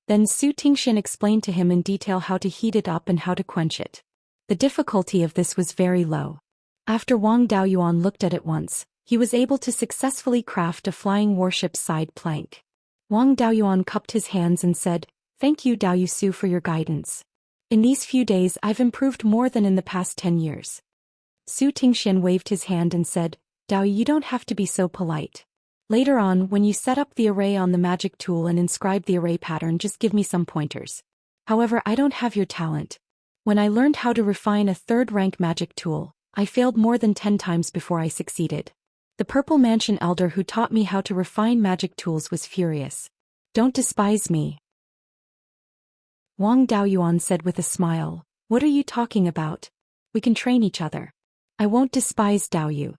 [SPEAKER 1] Then Zhou Xian explained to him in detail how to heat it up and how to quench it. The difficulty of this was very low. After Wang Daoyuan looked at it once, he was able to successfully craft a flying warship side plank. Wang Daoyuan cupped his hands and said, "Thank you Dao Yu for your guidance. In these few days I've improved more than in the past 10 years. Zhou Xian waved his hand and said, "Dao Yu, you don't have to be so polite. Later on, when you set up the array on the magic tool and inscribe the array pattern, just give me some pointers. However, I don't have your talent. When I learned how to refine a 3rd rank magic tool, I failed more than 10 times before I succeeded. The Purple Mansion elder who taught me how to refine magic tools was furious. Don't despise me." Wang Daoyuan said with a smile, "What are you talking about? We can train each other. I won't despise Dao Yu."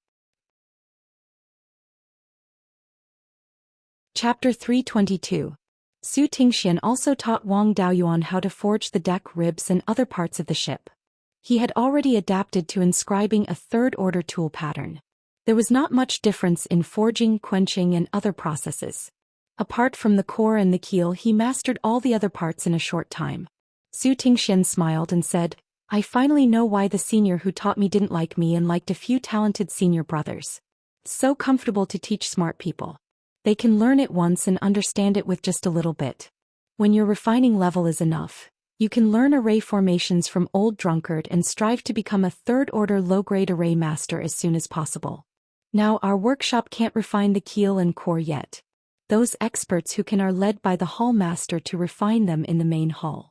[SPEAKER 1] Chapter 322. Zhou Xian also taught Wang Daoyuan how to forge the deck, ribs and other parts of the ship. He had already adapted to inscribing a 3rd-order tool pattern. There was not much difference in forging, quenching and other processes. Apart from the core and the keel, he mastered all the other parts in a short time. Zhou Xian smiled and said, I finally know why the senior who taught me didn't like me and liked a few talented senior brothers. So comfortable to teach smart people. They can learn it once and understand it with just a little bit. When your refining level is enough, you can learn array formations from Old Drunkard and strive to become a third-order low-grade array master as soon as possible. Now our workshop can't refine the keel and core yet. Those experts who can are led by the hall master to refine them in the main hall.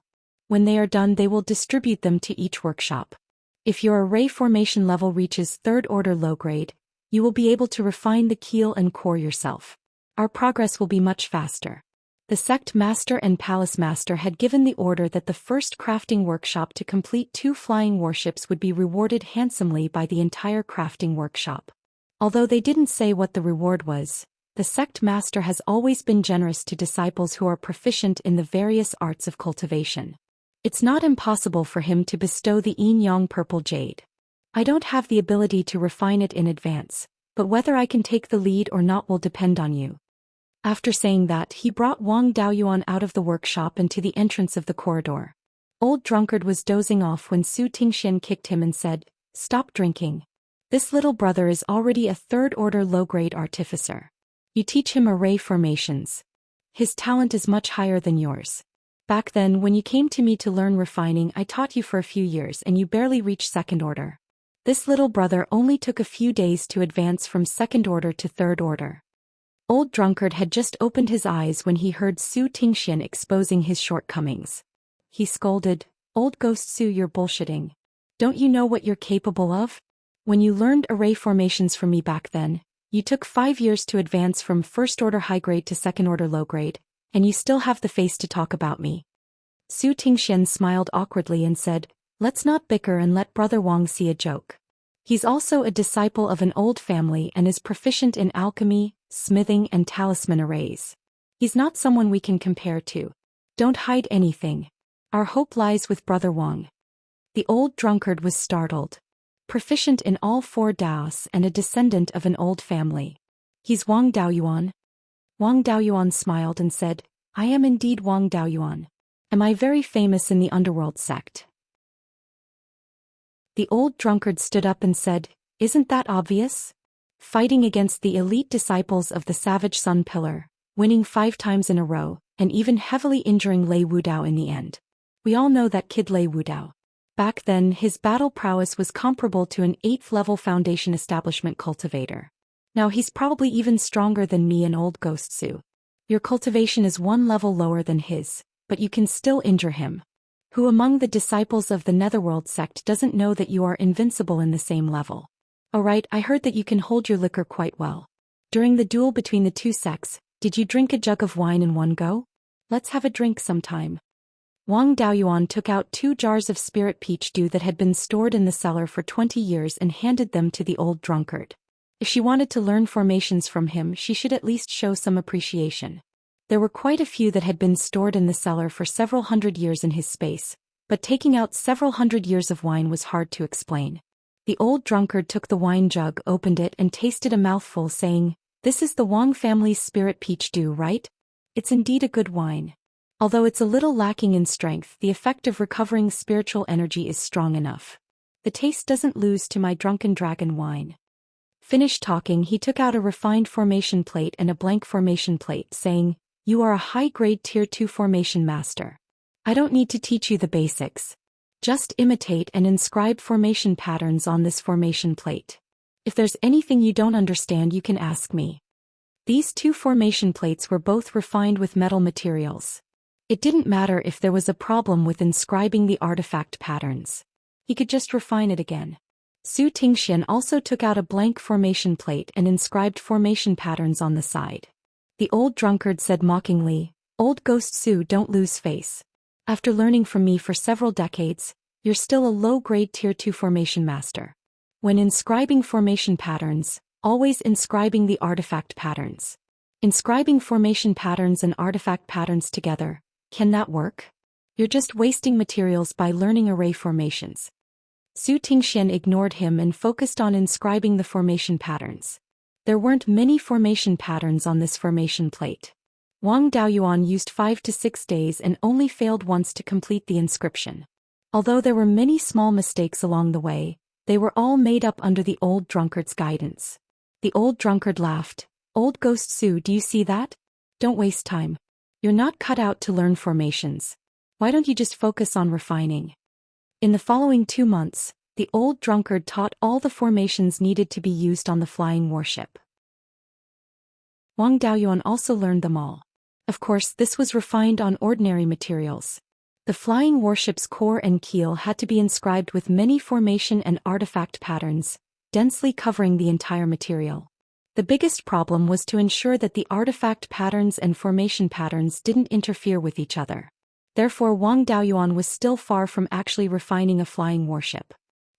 [SPEAKER 1] When they are done, they will distribute them to each workshop. If your array formation level reaches third-order low-grade, you will be able to refine the keel and core yourself. Our progress will be much faster. The sect master and palace master had given the order that the first crafting workshop to complete 2 flying warships would be rewarded handsomely by the entire crafting workshop. Although they didn't say what the reward was, the sect master has always been generous to disciples who are proficient in the various arts of cultivation. It's not impossible for him to bestow the yin-yang purple jade. I don't have the ability to refine it in advance, but whether I can take the lead or not will depend on you. After saying that, he brought Wang Daoyuan out of the workshop and to the entrance of the corridor. Old Drunkard was dozing off when Zhou Xian kicked him and said, "Stop drinking. This little brother is already a third-order low-grade artificer. You teach him array formations. His talent is much higher than yours. Back then when you came to me to learn refining, I taught you for a few years and you barely reached second order. This little brother only took a few days to advance from second order to third order." Old Drunkard had just opened his eyes when he heard Zhou Xian exposing his shortcomings. He scolded, "Old Ghost Zhou, you're bullshitting. Don't you know what you're capable of? When you learned array formations from me back then, you took 5 years to advance from first order high grade to second order low grade, and you still have the face to talk about me." Zhou Xian smiled awkwardly and said, "Let's not bicker and let Brother Wang see a joke. He's also a disciple of an old family and is proficient in alchemy, smithing and talisman arrays. He's not someone we can compare to. Don't hide anything. Our hope lies with Brother Wang." The Old Drunkard was startled. Proficient in all 4 daos and a descendant of an old family. He's Wang Daoyuan? Wang Daoyuan smiled and said, "I am indeed Wang Daoyuan. Am I very famous in the underworld sect?" The Old Drunkard stood up and said, "Isn't that obvious? Fighting against the elite disciples of the Savage Sun Pillar, winning 5 times in a row, and even heavily injuring Lei Wudao in the end. We all know that kid Lei Wudao. Back then his battle prowess was comparable to an 8th-level Foundation establishment cultivator. Now he's probably even stronger than me and Old Ghost Zhou. Your cultivation is 1 level lower than his, but you can still injure him. Who among the disciples of the Netherworld sect doesn't know that you are invincible in the same level? Alright, I heard that you can hold your liquor quite well. During the duel between the 2 sects, did you drink a jug of wine in one go? Let's have a drink sometime." Wang Daoyuan took out 2 jars of spirit peach dew that had been stored in the cellar for 20 years and handed them to the Old Drunkard. If she wanted to learn formations from him, she should at least show some appreciation. There were quite a few that had been stored in the cellar for several hundred years in his space, but taking out several hundred years of wine was hard to explain. The Old Drunkard took the wine jug, opened it and tasted a mouthful, saying, "This is the Wang family's spirit peach dew, right? It's indeed a good wine. Although it's a little lacking in strength, the effect of recovering spiritual energy is strong enough. The taste doesn't lose to my drunken dragon wine." Finished talking, he took out a refined formation plate and a blank formation plate, saying, "You are a high-grade Tier 2 formation master. I don't need to teach you the basics. Just imitate and inscribe formation patterns on this formation plate. If there's anything you don't understand, you can ask me." These 2 formation plates were both refined with metal materials. It didn't matter if there was a problem with inscribing the artifact patterns. He could just refine it again. Zhou Xian also took out a blank formation plate and inscribed formation patterns on the side. The Old Drunkard said mockingly, "Old Ghost Zhou, don't lose face. After learning from me for several decades, you're still a low-grade Tier 2 formation master. When inscribing formation patterns, always inscribing the artifact patterns. Inscribing formation patterns and artifact patterns together, can that work? You're just wasting materials by learning array formations." Zhou Xian ignored him and focused on inscribing the formation patterns. There weren't many formation patterns on this formation plate. Wang Daoyuan used 5 to 6 days and only failed once to complete the inscription. Although there were many small mistakes along the way, they were all made up under the old drunkard's guidance. The old drunkard laughed. "Old Ghost Su, do you see that? Don't waste time. You're not cut out to learn formations. Why don't you just focus on refining?" In the following 2 months, the old drunkard taught all the formations needed to be used on the flying warship. Wang Daoyuan also learned them all. Of course, this was refined on ordinary materials. The flying warship's core and keel had to be inscribed with many formation and artifact patterns, densely covering the entire material. The biggest problem was to ensure that the artifact patterns and formation patterns didn't interfere with each other. Therefore, Wang Daoyuan was still far from actually refining a flying warship.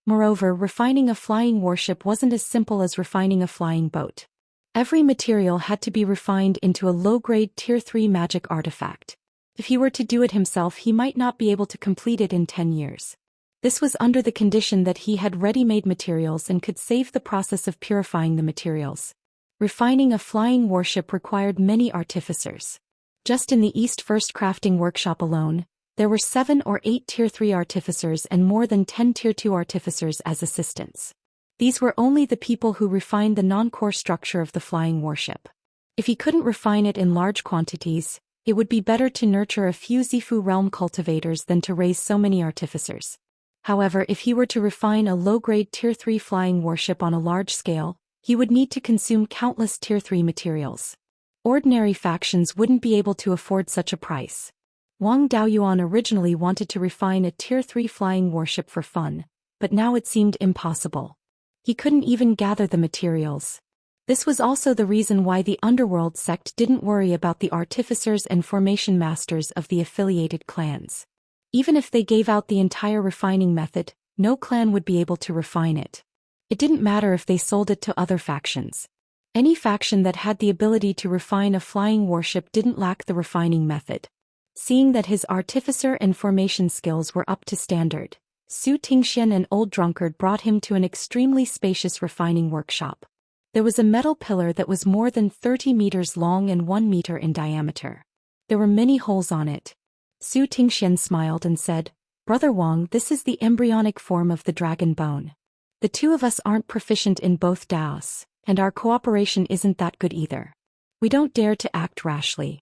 [SPEAKER 1] Moreover, refining a flying warship wasn't as simple as refining a flying boat. Every material had to be refined into a low-grade Tier 3 magic artifact. If he were to do it himself, he might not be able to complete it in 10 years. This was under the condition that he had ready-made materials and could save the process of purifying the materials. Refining a flying warship required many artificers. Just in the East First Crafting Workshop alone, there were 7 or 8 Tier 3 artificers and more than 10 Tier 2 artificers as assistants. These were only the people who refined the non-core structure of the flying warship. If he couldn't refine it in large quantities, it would be better to nurture a few Zifu realm cultivators than to raise so many artificers. However, if he were to refine a low-grade Tier 3 flying warship on a large scale, he would need to consume countless Tier 3 materials. Ordinary factions wouldn't be able to afford such a price. Wang Daoyuan originally wanted to refine a Tier 3 flying warship for fun, but now it seemed impossible. He couldn't even gather the materials. This was also the reason why the Underworld sect didn't worry about the artificers and formation masters of the affiliated clans. Even if they gave out the entire refining method, no clan would be able to refine it. It didn't matter if they sold it to other factions. Any faction that had the ability to refine a flying warship didn't lack the refining method. Seeing that his artificer and formation skills were up to standard, Su Tingxian, an old drunkard, brought him to an extremely spacious refining workshop. There was a metal pillar that was more than 30 meters long and 1 meter in diameter. There were many holes on it. Su Tingxian smiled and said, "Brother Wang, this is the embryonic form of the dragon bone. The two of us aren't proficient in both Daos, and our cooperation isn't that good either. We don't dare to act rashly."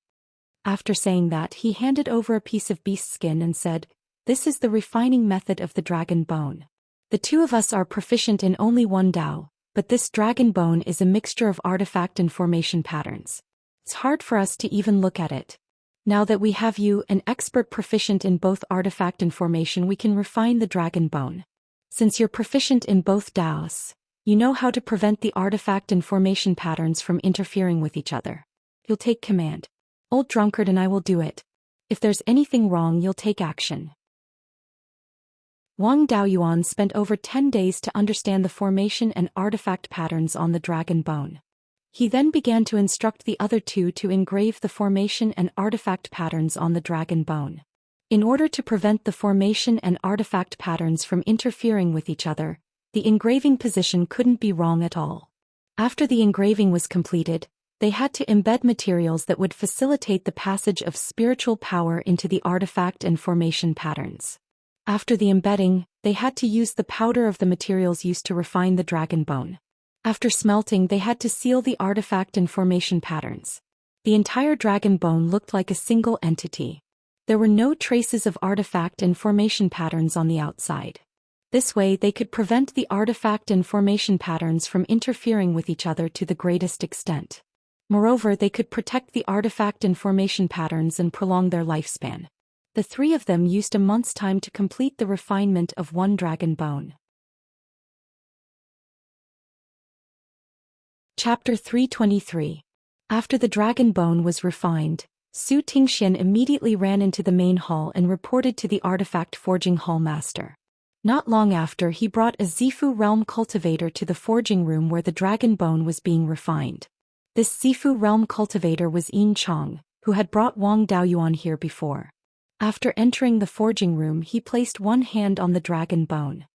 [SPEAKER 1] After saying that, he handed over a piece of beast skin and said, "This is the refining method of the dragon bone. The two of us are proficient in only one Dao, but this dragon bone is a mixture of artifact and formation patterns. It's hard for us to even look at it. Now that we have you, an expert proficient in both artifact and formation, we can refine the dragon bone. Since you're proficient in both Daos, you know how to prevent the artifact and formation patterns from interfering with each other. You'll take command. Old drunkard and I will do it. If there's anything wrong, you'll take action." Wang Daoyuan spent over 10 days to understand the formation and artifact patterns on the dragon bone. He then began to instruct the other two to engrave the formation and artifact patterns on the dragon bone. In order to prevent the formation and artifact patterns from interfering with each other, the engraving position couldn't be wrong at all. After the engraving was completed, they had to embed materials that would facilitate the passage of spiritual power into the artifact and formation patterns. After the embedding, they had to use the powder of the materials used to refine the dragon bone. After smelting, they had to seal the artifact and formation patterns. The entire dragon bone looked like a single entity. There were no traces of artifact and formation patterns on the outside. This way, they could prevent the artifact and formation patterns from interfering with each other to the greatest extent. Moreover, they could protect the artifact and formation patterns and prolong their lifespan. The three of them used a month's time to complete the refinement of one dragon bone. Chapter 323. After the dragon bone was refined, Su Tingxian immediately ran into the main hall and reported to the artifact forging hall master. Not long after, he brought a Zifu realm cultivator to the forging room where the dragon bone was being refined. This Zifu realm cultivator was Yin Chong, who had brought Wang Daoyuan here before. After entering the forging room, he placed one hand on the dragon bone.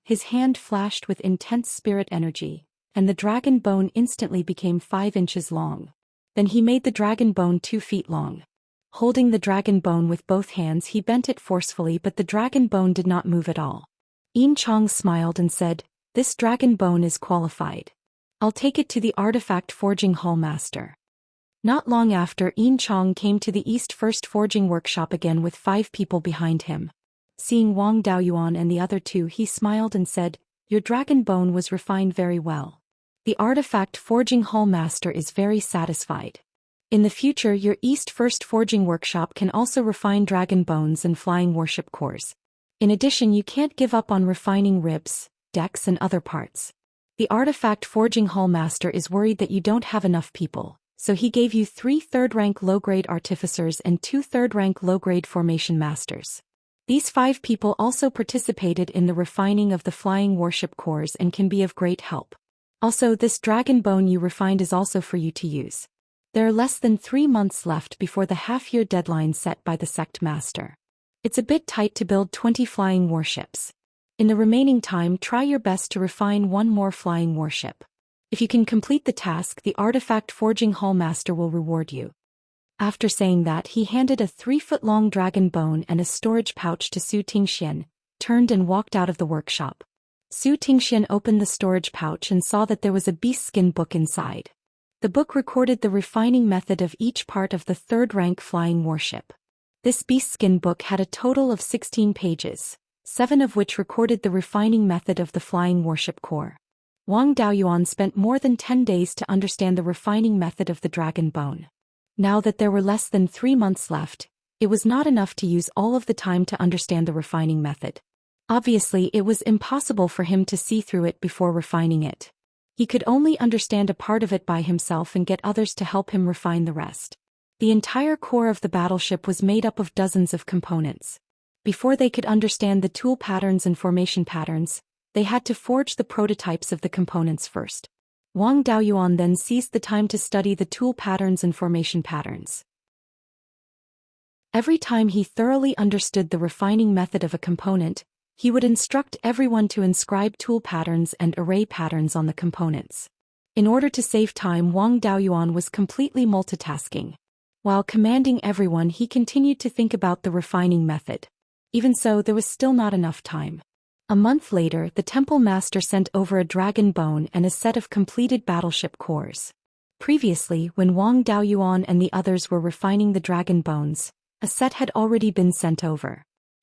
[SPEAKER 1] His hand flashed with intense spirit energy, and the dragon bone instantly became 5 inches long. Then he made the dragon bone 2 feet long. Holding the dragon bone with both hands, he bent it forcefully, but the dragon bone did not move at all. Yin Chong smiled and said, "This dragon bone is qualified. I'll take it to the artifact forging hall master." Not long after, Yin Chong came to the East First Forging Workshop again with 5 people behind him. Seeing Wang Daoyuan and the other 2, he smiled and said, "Your dragon bone was refined very well. The artifact forging hall master is very satisfied. In the future, your East First Forging Workshop can also refine dragon bones and flying warship cores. In addition, you can't give up on refining ribs, decks and other parts. The artifact forging hall master is worried that you don't have enough people, so he gave you 3 third-rank low-grade artificers and 2 third-rank low-grade formation masters. These 5 people also participated in the refining of the flying warship cores and can be of great help. Also, this dragon bone you refined is also for you to use. There are less than 3 months left before the half-year deadline set by the sect master. It's a bit tight to build 20 flying warships. In the remaining time, try your best to refine 1 more flying warship. If you can complete the task, the artifact forging hall master will reward you." After saying that, he handed a 3-foot-long dragon bone and a storage pouch to Zhou Xian, turned and walked out of the workshop. Zhou Xian opened the storage pouch and saw that there was a beast skin book inside. The book recorded the refining method of each part of the 3rd-rank flying warship. This beast skin book had a total of 16 pages, 7 of which recorded the refining method of the flying warship core. Wang Daoyuan spent more than 10 days to understand the refining method of the dragon bone. Now that there were less than 3 months left, it was not enough to use all of the time to understand the refining method. Obviously, it was impossible for him to see through it before refining it. He could only understand a part of it by himself and get others to help him refine the rest. The entire core of the battleship was made up of dozens of components. Before they could understand the tool patterns and formation patterns, they had to forge the prototypes of the components first. Wang Daoyuan then seized the time to study the tool patterns and formation patterns. Every time he thoroughly understood the refining method of a component, he would instruct everyone to inscribe tool patterns and array patterns on the components. In order to save time, Wang Daoyuan was completely multitasking. While commanding everyone, he continued to think about the refining method. Even so, there was still not enough time. A month later, the temple master sent over a dragon bone and a set of completed battleship cores. Previously, when Wang Daoyuan and the others were refining the dragon bones, a set had already been sent over.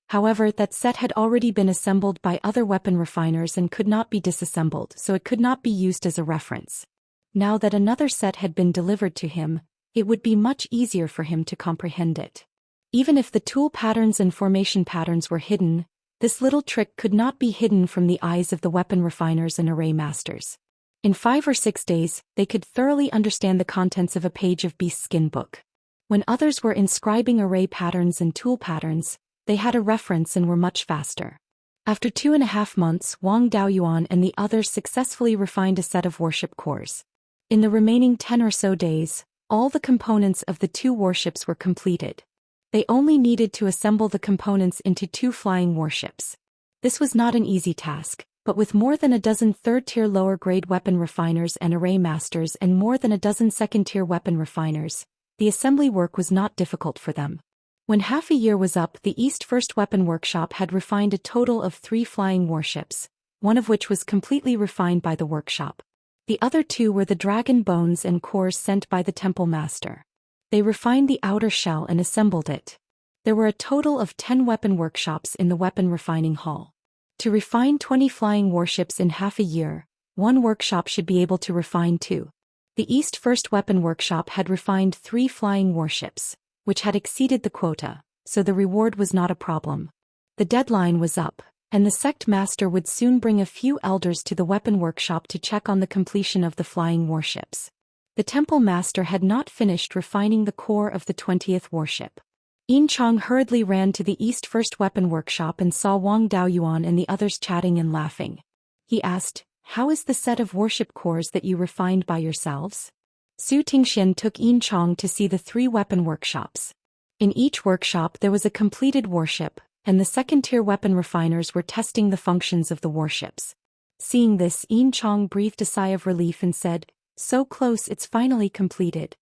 [SPEAKER 1] However, that set had already been assembled by other weapon refiners and could not be disassembled, so it could not be used as a reference. Now that another set had been delivered to him, it would be much easier for him to comprehend it. Even if the tool patterns and formation patterns were hidden, this little trick could not be hidden from the eyes of the weapon refiners and array masters. In 5 or 6 days, they could thoroughly understand the contents of a page of beast skin book. When others were inscribing array patterns and tool patterns, they had a reference and were much faster. After 2.5 months, Wang Daoyuan and the others successfully refined a set of warship cores. In the remaining 10 or so days, all the components of the 2 warships were completed. They only needed to assemble the components into 2 flying warships. This was not an easy task, but with more than a dozen third-tier lower-grade weapon refiners and array masters and more than a dozen second-tier weapon refiners, the assembly work was not difficult for them. When half a year was up, the East First Weapon Workshop had refined a total of 3 flying warships, one of which was completely refined by the workshop. The other 2 were the dragon bones and cores sent by the temple master. They refined the outer shell and assembled it. There were a total of 10 weapon workshops in the weapon refining hall. To refine 20 flying warships in half a year, one workshop should be able to refine 2. The East First Weapon Workshop had refined 3 flying warships, which had exceeded the quota, so the reward was not a problem. The deadline was up, and the sect master would soon bring a few elders to the weapon workshop to check on the completion of the flying warships. The temple master had not finished refining the core of the 20th warship. Yin Chong hurriedly ran to the East First Weapon Workshop and saw Wang Daoyuan and the others chatting and laughing. He asked, "How is the set of warship cores that you refined by yourselves?" Zhou Xian took Yin Chong to see the 3 weapon workshops. In each workshop there was a completed warship, and the second-tier weapon refiners were testing the functions of the warships. Seeing this, Yin Chong breathed a sigh of relief and said, "So close, it's finally completed."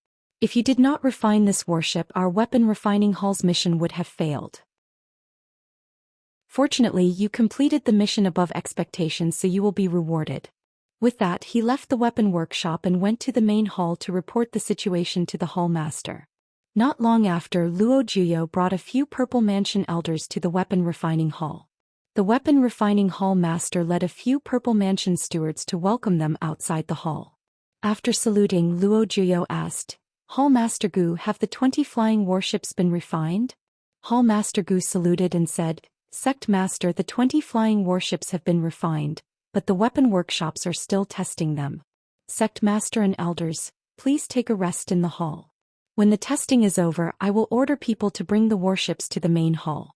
[SPEAKER 1] If you did not refine this warship, our weapon refining hall's mission would have failed. Fortunately, you completed the mission above expectations, so you will be rewarded. With that, he left the weapon workshop and went to the main hall to report the situation to the hall master. Not long after, Luo Juyo brought a few purple mansion elders to the weapon refining hall. The weapon refining hall master led a few purple mansion stewards to welcome them outside the hall. After saluting, Luo Juyo asked, "Hall Master Gu, have the 20 flying warships been refined?" Hall Master Gu saluted and said, "Sect Master, the 20 flying warships have been refined, but the weapon workshops are still testing them. Sect Master and elders, please take a rest in the hall. When the testing is over, I will order people to bring the warships to the main hall."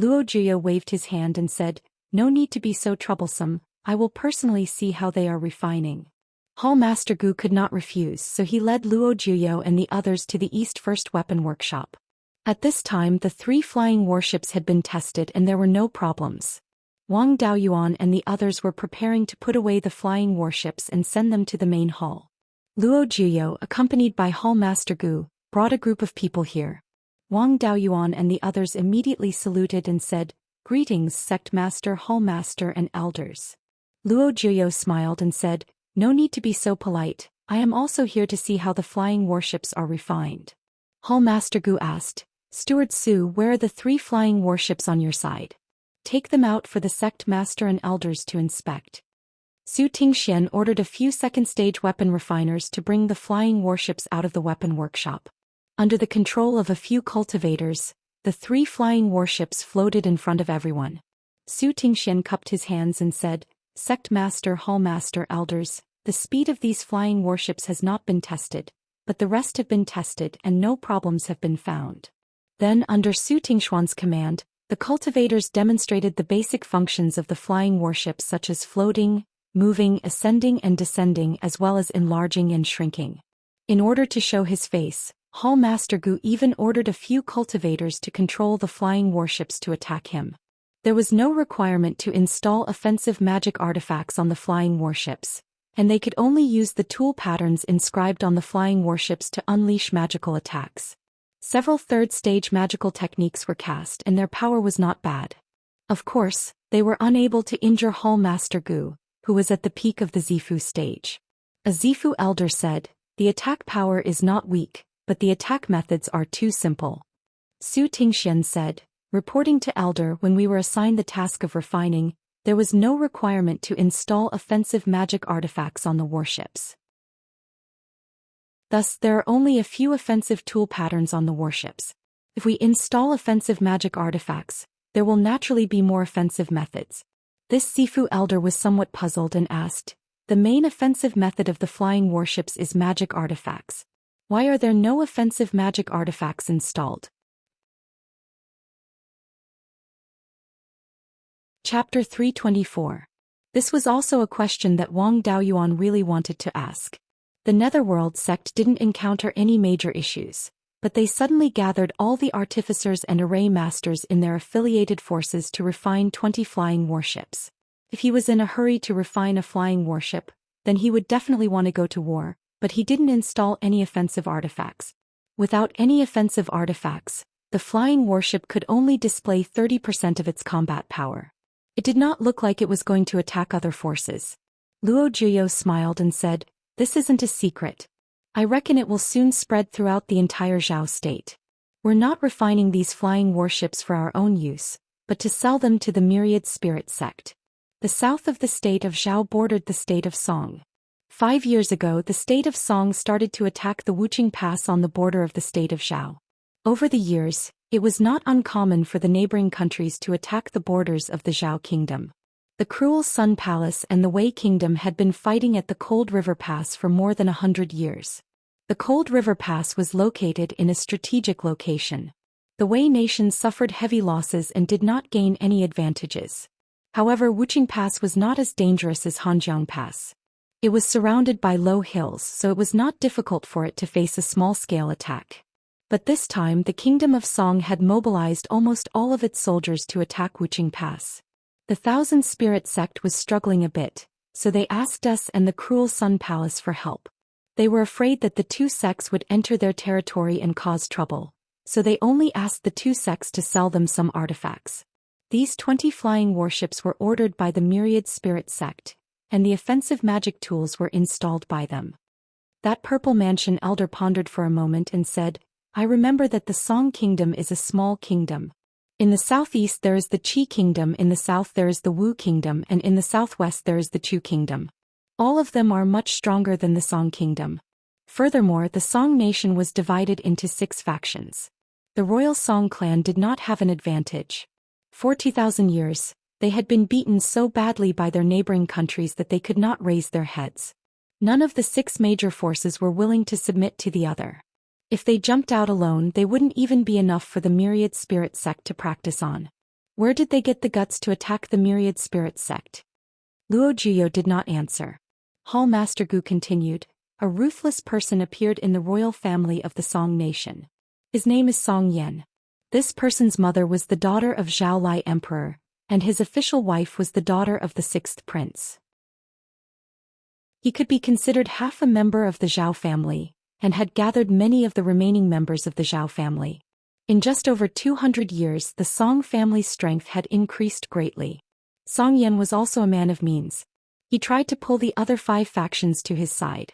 [SPEAKER 1] Luo Juyo waved his hand and said, "No need to be so troublesome, I will personally see how they are refining." Hall Master Gu could not refuse, so he led Luo Juyo and the others to the East First Weapon Workshop. At this time, the 3 flying warships had been tested and there were no problems. Wang Daoyuan and the others were preparing to put away the flying warships and send them to the main hall. Luo Juyo, accompanied by Hall Master Gu, brought a group of people here. Wang Daoyuan and the others immediately saluted and said, "Greetings, Sect Master, Hall Master and elders." Luo Juyo smiled and said, "No need to be so polite, I am also here to see how the flying warships are refined." Hall Master Gu asked, "Steward Su, where are the 3 flying warships on your side? Take them out for the Sect Master and elders to inspect." Su Tingxian ordered a few second-stage weapon refiners to bring the flying warships out of the weapon workshop. Under the control of a few cultivators, the 3 flying warships floated in front of everyone. Su Tingxian cupped his hands and said, "Sect Master, Hall Master, elders, the speed of these flying warships has not been tested, but the rest have been tested and no problems have been found." Then, under Su Tingxuan's command, the cultivators demonstrated the basic functions of the flying warships such as floating, moving, ascending and descending, as well as enlarging and shrinking. In order to show his face, Hall Master Gu even ordered a few cultivators to control the flying warships to attack him. There was no requirement to install offensive magic artifacts on the flying warships, and they could only use the tool patterns inscribed on the flying warships to unleash magical attacks. Several third-stage magical techniques were cast and their power was not bad. Of course, they were unable to injure Hall Master Gu, who was at the peak of the Zifu stage. A Zifu elder said, "The attack power is not weak, but the attack methods are too simple." Su Tingxian said, "Reporting to Elder, when we were assigned the task of refining, there was no requirement to install offensive magic artifacts on the warships. Thus, there are only a few offensive tool patterns on the warships. If we install offensive magic artifacts, there will naturally be more offensive methods." This Zifu elder was somewhat puzzled and asked, "The main offensive method of the flying warships is magic artifacts. Why are there no offensive magic artifacts installed?" Chapter 324. This was also a question that Wang Daoyuan really wanted to ask. The Netherworld sect didn't encounter any major issues, but they suddenly gathered all the artificers and array masters in their affiliated forces to refine 20 flying warships. If he was in a hurry to refine a flying warship, then he would definitely want to go to war, but he didn't install any offensive artifacts. Without any offensive artifacts, the flying warship could only display 30% of its combat power. It did not look like it was going to attack other forces. Luo Juyo smiled and said, "This isn't a secret. I reckon it will soon spread throughout the entire Zhao state. We're not refining these flying warships for our own use, but to sell them to the myriad spirit sect." The south of the state of Zhao bordered the state of Song. 5 years ago, the state of Song started to attack the Wuqing Pass on the border of the state of Zhao. Over the years, it was not uncommon for the neighboring countries to attack the borders of the Zhao kingdom. The Cruel Sun Palace and the Wei Kingdom had been fighting at the Cold River Pass for more than 100 years. The Cold River Pass was located in a strategic location. The Wei nation suffered heavy losses and did not gain any advantages. However, Wuqing Pass was not as dangerous as Hanjiang Pass. It was surrounded by low hills, so it was not difficult for it to face a small-scale attack. But this time the Kingdom of Song had mobilized almost all of its soldiers to attack Wuqing Pass. The Thousand Spirit sect was struggling a bit, so they asked us and the Cruel Sun Palace for help. They were afraid that the two sects would enter their territory and cause trouble, so they only asked the two sects to sell them some artifacts. These 20 flying warships were ordered by the Myriad Spirit sect, and the offensive magic tools were installed by them. That purple mansion elder pondered for a moment and said, I remember that the Song Kingdom is a small kingdom. In the southeast there is the Qi Kingdom, in the south there is the Wu Kingdom, and in the southwest there is the Chu Kingdom. All of them are much stronger than the Song Kingdom. Furthermore, the Song nation was divided into 6 factions. The royal Song clan did not have an advantage. For 2,000 years, they had been beaten so badly by their neighboring countries that they could not raise their heads. None of the 6 major forces were willing to submit to the other. If they jumped out alone, they wouldn't even be enough for the Myriad Spirit sect to practice on. Where did they get the guts to attack the Myriad Spirit sect? Luo Zhiyo did not answer. Hall Master Gu continued, a ruthless person appeared in the royal family of the Song nation. His name is Song Yan. This person's mother was the daughter of Zhao Lai Emperor, and his official wife was the daughter of the 6th prince. He could be considered half a member of the Zhao family, and had gathered many of the remaining members of the Zhao family. In just over 200 years, the Song family's strength had increased greatly. Song Yan was also a man of means. He tried to pull the other 5 factions to his side.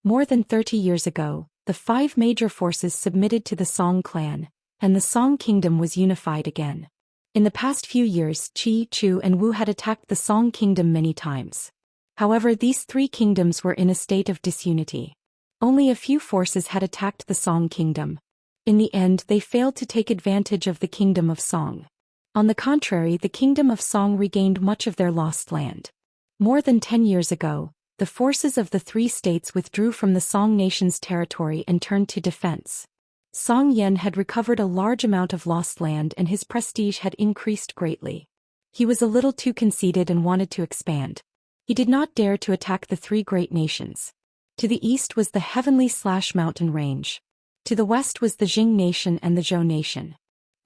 [SPEAKER 1] More than 30 years ago, the 5 major forces submitted to the Song clan, and the Song kingdom was unified again. In the past few years, Qi, Chu, and Wu had attacked the Song kingdom many times. However, these 3 kingdoms were in a state of disunity. Only a few forces had attacked the Song kingdom. In the end, they failed to take advantage of the kingdom of Song. On the contrary, the kingdom of Song regained much of their lost land. More than 10 years ago, the forces of the 3 states withdrew from the Song nation's territory and turned to defense. Song Yan had recovered a large amount of lost land and his prestige had increased greatly. He was a little too conceited and wanted to expand. He did not dare to attack the 3 great nations. To the east was the Heavenly/Mountain Range. To the west was the Jing nation and the Zhou nation.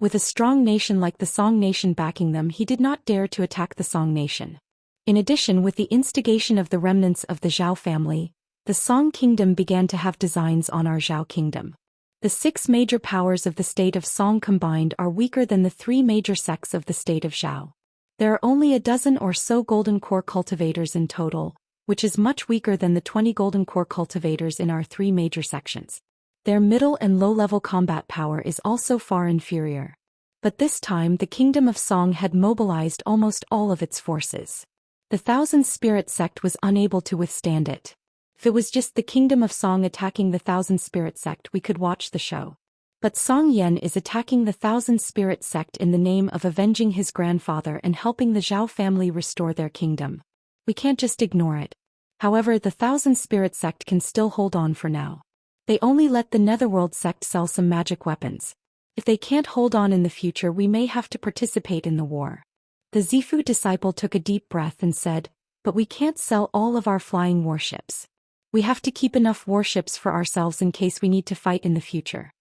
[SPEAKER 1] With a strong nation like the Song nation backing them, he did not dare to attack the Song nation. In addition, with the instigation of the remnants of the Zhao family, the Song kingdom began to have designs on our Zhao kingdom. The 6 major powers of the state of Song combined are weaker than the 3 major sects of the state of Zhao. There are only a dozen or so golden core cultivators in total, which is much weaker than the 20 golden core cultivators in our 3 major sections. Their middle and low-level combat power is also far inferior. But this time the kingdom of Song had mobilized almost all of its forces. The Thousand Spirit sect was unable to withstand it. If it was just the kingdom of Song attacking the Thousand Spirit sect, we could watch the show. But Song Yan is attacking the Thousand Spirit sect in the name of avenging his grandfather and helping the Zhao family restore their kingdom. We can't just ignore it. However, the Thousand Spirit sect can still hold on for now. They only let the Netherworld sect sell some magic weapons. If they can't hold on in the future, we may have to participate in the war. The Zifu disciple took a deep breath and said, but we can't sell all of our flying warships. We have to keep enough warships for ourselves in case we need to fight in the future.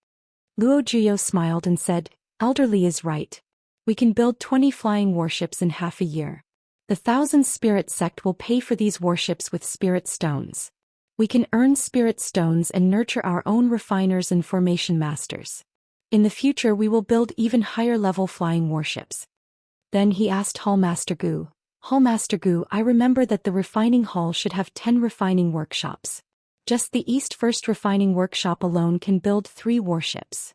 [SPEAKER 1] Luo Zhiyo smiled and said, Elder Li is right. We can build 20 flying warships in half a year. The Thousand Spirit sect will pay for these warships with spirit stones. We can earn spirit stones and nurture our own refiners and formation masters. In the future we will build even higher level flying warships. Then he asked Hall Master Gu, Hall Master Gu, I remember that the refining hall should have 10 refining workshops. Just the East First refining workshop alone can build 3 warships.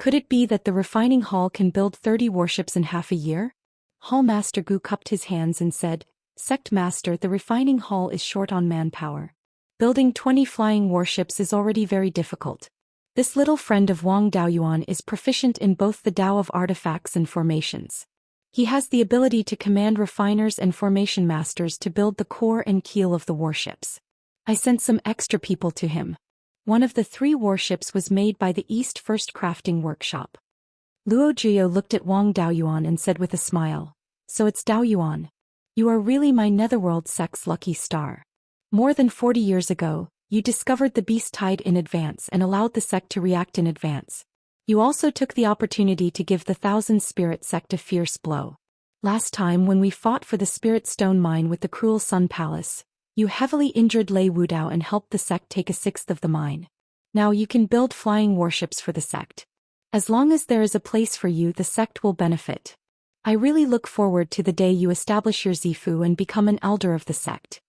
[SPEAKER 1] Could it be that the refining hall can build 30 warships in half a year? Hall Master Gu cupped his hands and said, Sect Master, the refining hall is short on manpower. Building 20 flying warships is already very difficult. This little friend of Wang Daoyuan is proficient in both the Dao of artifacts and formations. He has the ability to command refiners and formation masters to build the core and keel of the warships. I sent some extra people to him. One of the 3 warships was made by the East First Crafting Workshop. Luo Zhiyo looked at Wang Daoyuan and said with a smile, So it's Daoyuan. You are really my Netherworld sect's lucky star. More than 40 years ago, you discovered the beast tide in advance and allowed the sect to react in advance. You also took the opportunity to give the Thousand Spirit sect a fierce blow. Last time when we fought for the Spirit Stone Mine with the Cruel Sun Palace, You heavily injured Lei Wudao and helped the sect take a sixth of the mine. Now you can build flying warships for the sect. As long as there is a place for you, the sect will benefit. I really look forward to the day you establish your Zifu and become an elder of the sect.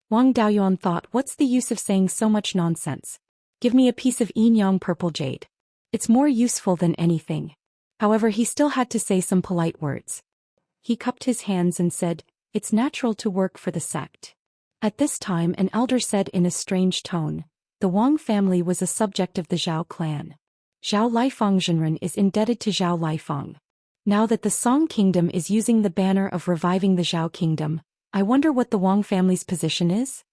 [SPEAKER 1] Wang Daoyuan thought, what's the use of saying so much nonsense? Give me a piece of yin-yang purple jade. It's more useful than anything. However, he still had to say some polite words. He cupped his hands and said, it's natural to work for the sect. At this time an elder said in a strange tone, the Wang family was a subject of the Zhao clan. Zhao Liifang Zhenren is indebted to Zhao Liifang. Now that the Song kingdom is using the banner of reviving the Zhao kingdom, I wonder what the Wang family's position is?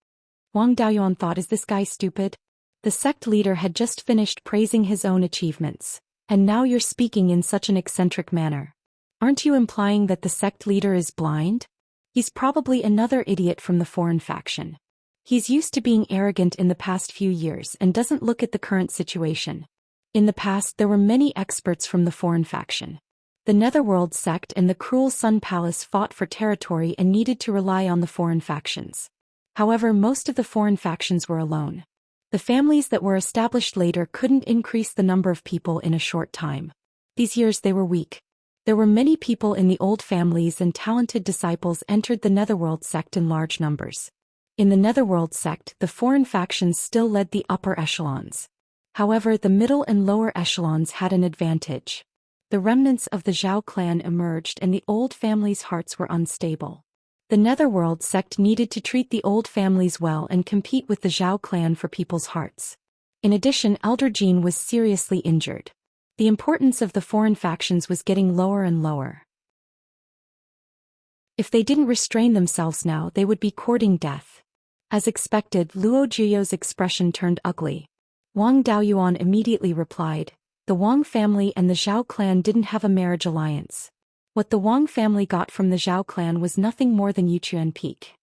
[SPEAKER 1] Wang Daoyuan thought, is this guy stupid? The sect leader had just finished praising his own achievements, and now you're speaking in such an eccentric manner. Aren't you implying that the sect leader is blind? He's probably another idiot from the foreign faction. He's used to being arrogant in the past few years and doesn't look at the current situation. In the past there were many experts from the foreign faction. The Netherworld sect and the Cruel Sun Palace fought for territory and needed to rely on the foreign factions. However, most of the foreign factions were alone. The families that were established later couldn't increase the number of people in a short time. These years they were weak. There were many people in the old families, and talented disciples entered the Netherworld sect in large numbers. In the Netherworld sect, the foreign factions still led the upper echelons. However, the middle and lower echelons had an advantage. The remnants of the Zhao clan emerged and the old families' hearts were unstable. The Netherworld sect needed to treat the old families well and compete with the Zhao clan for people's hearts. In addition, Elder Jean was seriously injured. The importance of the foreign factions was getting lower and lower. If they didn't restrain themselves now, they would be courting death. As expected, Luo Jiyou's expression turned ugly. Wang Daoyuan immediately replied, the Wang family and the Zhao clan didn't have a marriage alliance. What the Wang family got from the Zhao clan was nothing more than Yuchuan Peak.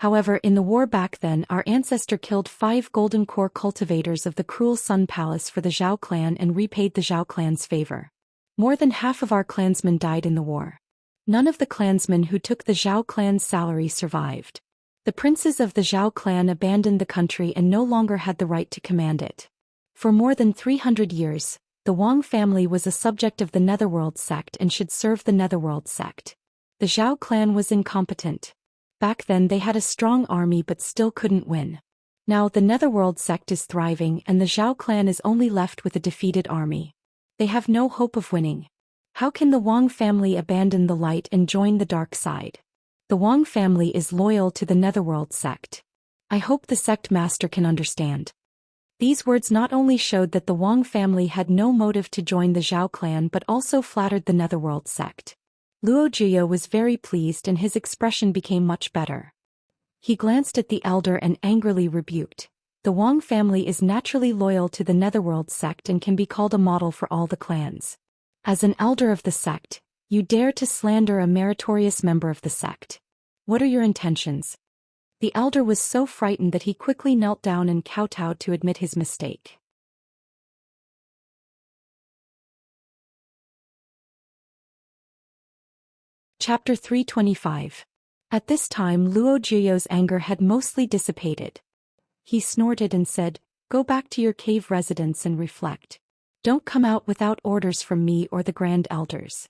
[SPEAKER 1] However, in the war back then, our ancestor killed 5 golden core cultivators of the Cruel Sun Palace for the Zhao clan and repaid the Zhao clan's favor. More than half of our clansmen died in the war. None of the clansmen who took the Zhao clan's salary survived. The princes of the Zhao clan abandoned the country and no longer had the right to command it. For more than 300 years, the Wang family was a subject of the Netherworld sect and should serve the Netherworld sect. The Zhao clan was incompetent. Back then they had a strong army but still couldn't win. Now the Netherworld sect is thriving and the Zhao clan is only left with a defeated army. They have no hope of winning. How can the Wang family abandon the light and join the dark side? The Wang family is loyal to the Netherworld sect. I hope the sect master can understand. These words not only showed that the Wang family had no motive to join the Zhao clan but also flattered the Netherworld sect. Luo Jiyou was very pleased and his expression became much better. He glanced at the elder and angrily rebuked. The Wang family is naturally loyal to the Netherworld sect and can be called a model for all the clans. As an elder of the sect, you dare to slander a meritorious member of the sect. What are your intentions? The elder was so frightened that he quickly knelt down and kowtowed to admit his mistake. Chapter 325. At this time Luo Jiyou's anger had mostly dissipated. He snorted and said, "Go back to your cave residence and reflect. Don't come out without orders from me or the Grand Elders."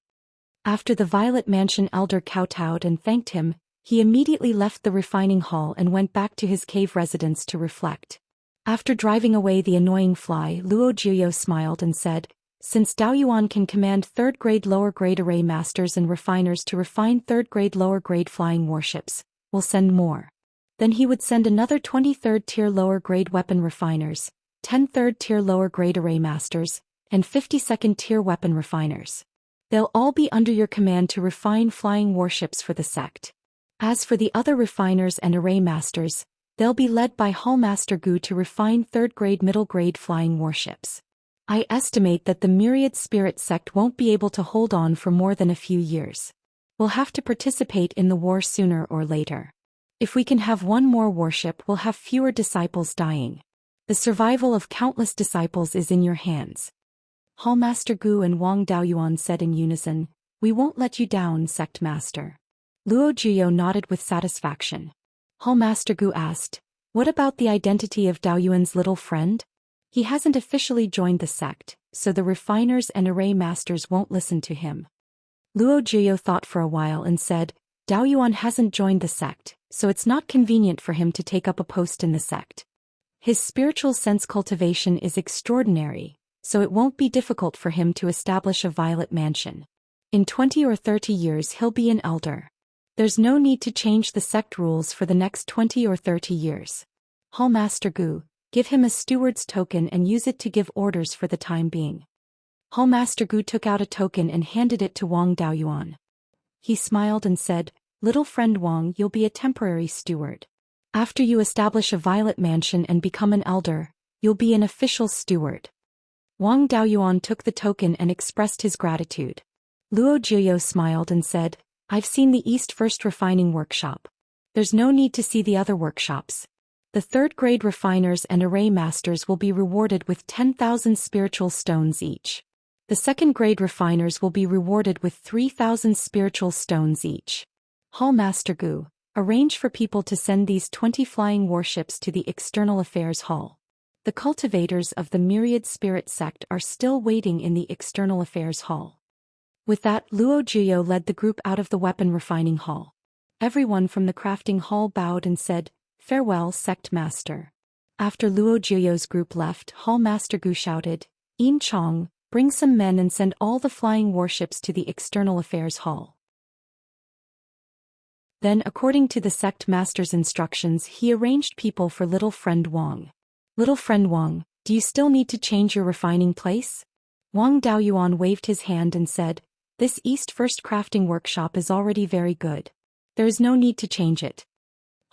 [SPEAKER 1] After the Violet Mansion elder kowtowed and thanked him, he immediately left the refining hall and went back to his cave residence to reflect. After driving away the annoying fly, Luo Jiyou smiled and said, "Since Daoyuan can command 3rd grade lower grade array masters and refiners to refine 3rd grade lower grade flying warships, we'll send more." Then he would send another 23rd tier lower grade weapon refiners, 10 3rd tier lower grade array masters, and 52nd tier weapon refiners. They'll all be under your command to refine flying warships for the sect. As for the other refiners and array masters, they'll be led by Hallmaster Gu to refine 3rd grade middle grade flying warships. I estimate that the Myriad Spirit sect won't be able to hold on for more than a few years. We'll have to participate in the war sooner or later. If we can have one more warship, we'll have fewer disciples dying. The survival of countless disciples is in your hands. Hallmaster Gu and Wang Daoyuan said in unison, "We won't let you down, sect master." Luo Jiyou nodded with satisfaction. Hall Master Gu asked, "What about the identity of Daoyuan's little friend? He hasn't officially joined the sect, so the refiners and array masters won't listen to him." Luo Jiyo thought for a while and said, "Daoyuan hasn't joined the sect, so it's not convenient for him to take up a post in the sect. His spiritual sense cultivation is extraordinary, so it won't be difficult for him to establish a violet mansion. In 20 or 30 years he'll be an elder. There's no need to change the sect rules for the next 20 or 30 years. Hall Master Gu, give him a steward's token and use it to give orders for the time being." Hall Master Gu took out a token and handed it to Wang Daoyuan. He smiled and said, "Little friend Wang, you'll be a temporary steward. After you establish a violet mansion and become an elder, you'll be an official steward." Wang Daoyuan took the token and expressed his gratitude. Luo Jiyo smiled and said, "I've seen the East First Refining Workshop. There's no need to see the other workshops. The third-grade refiners and array masters will be rewarded with 10,000 spiritual stones each. The second-grade refiners will be rewarded with 3,000 spiritual stones each. Hall Master Gu, arrange for people to send these 20 flying warships to the External Affairs Hall. The cultivators of the Myriad Spirit Sect are still waiting in the External Affairs Hall." With that, Luo Jiyo led the group out of the weapon refining hall. Everyone from the crafting hall bowed and said, "Farewell, Sect Master." After Luo Jiyo's group left, Hall Master Gu shouted, "Yin Chong, bring some men and send all the flying warships to the External Affairs Hall." Then, according to the sect master's instructions, he arranged people for little friend Wang. "Little friend Wang, do you still need to change your refining place?" Wang Daoyuan waved his hand and said, "This East First crafting workshop is already very good. There is no need to change it."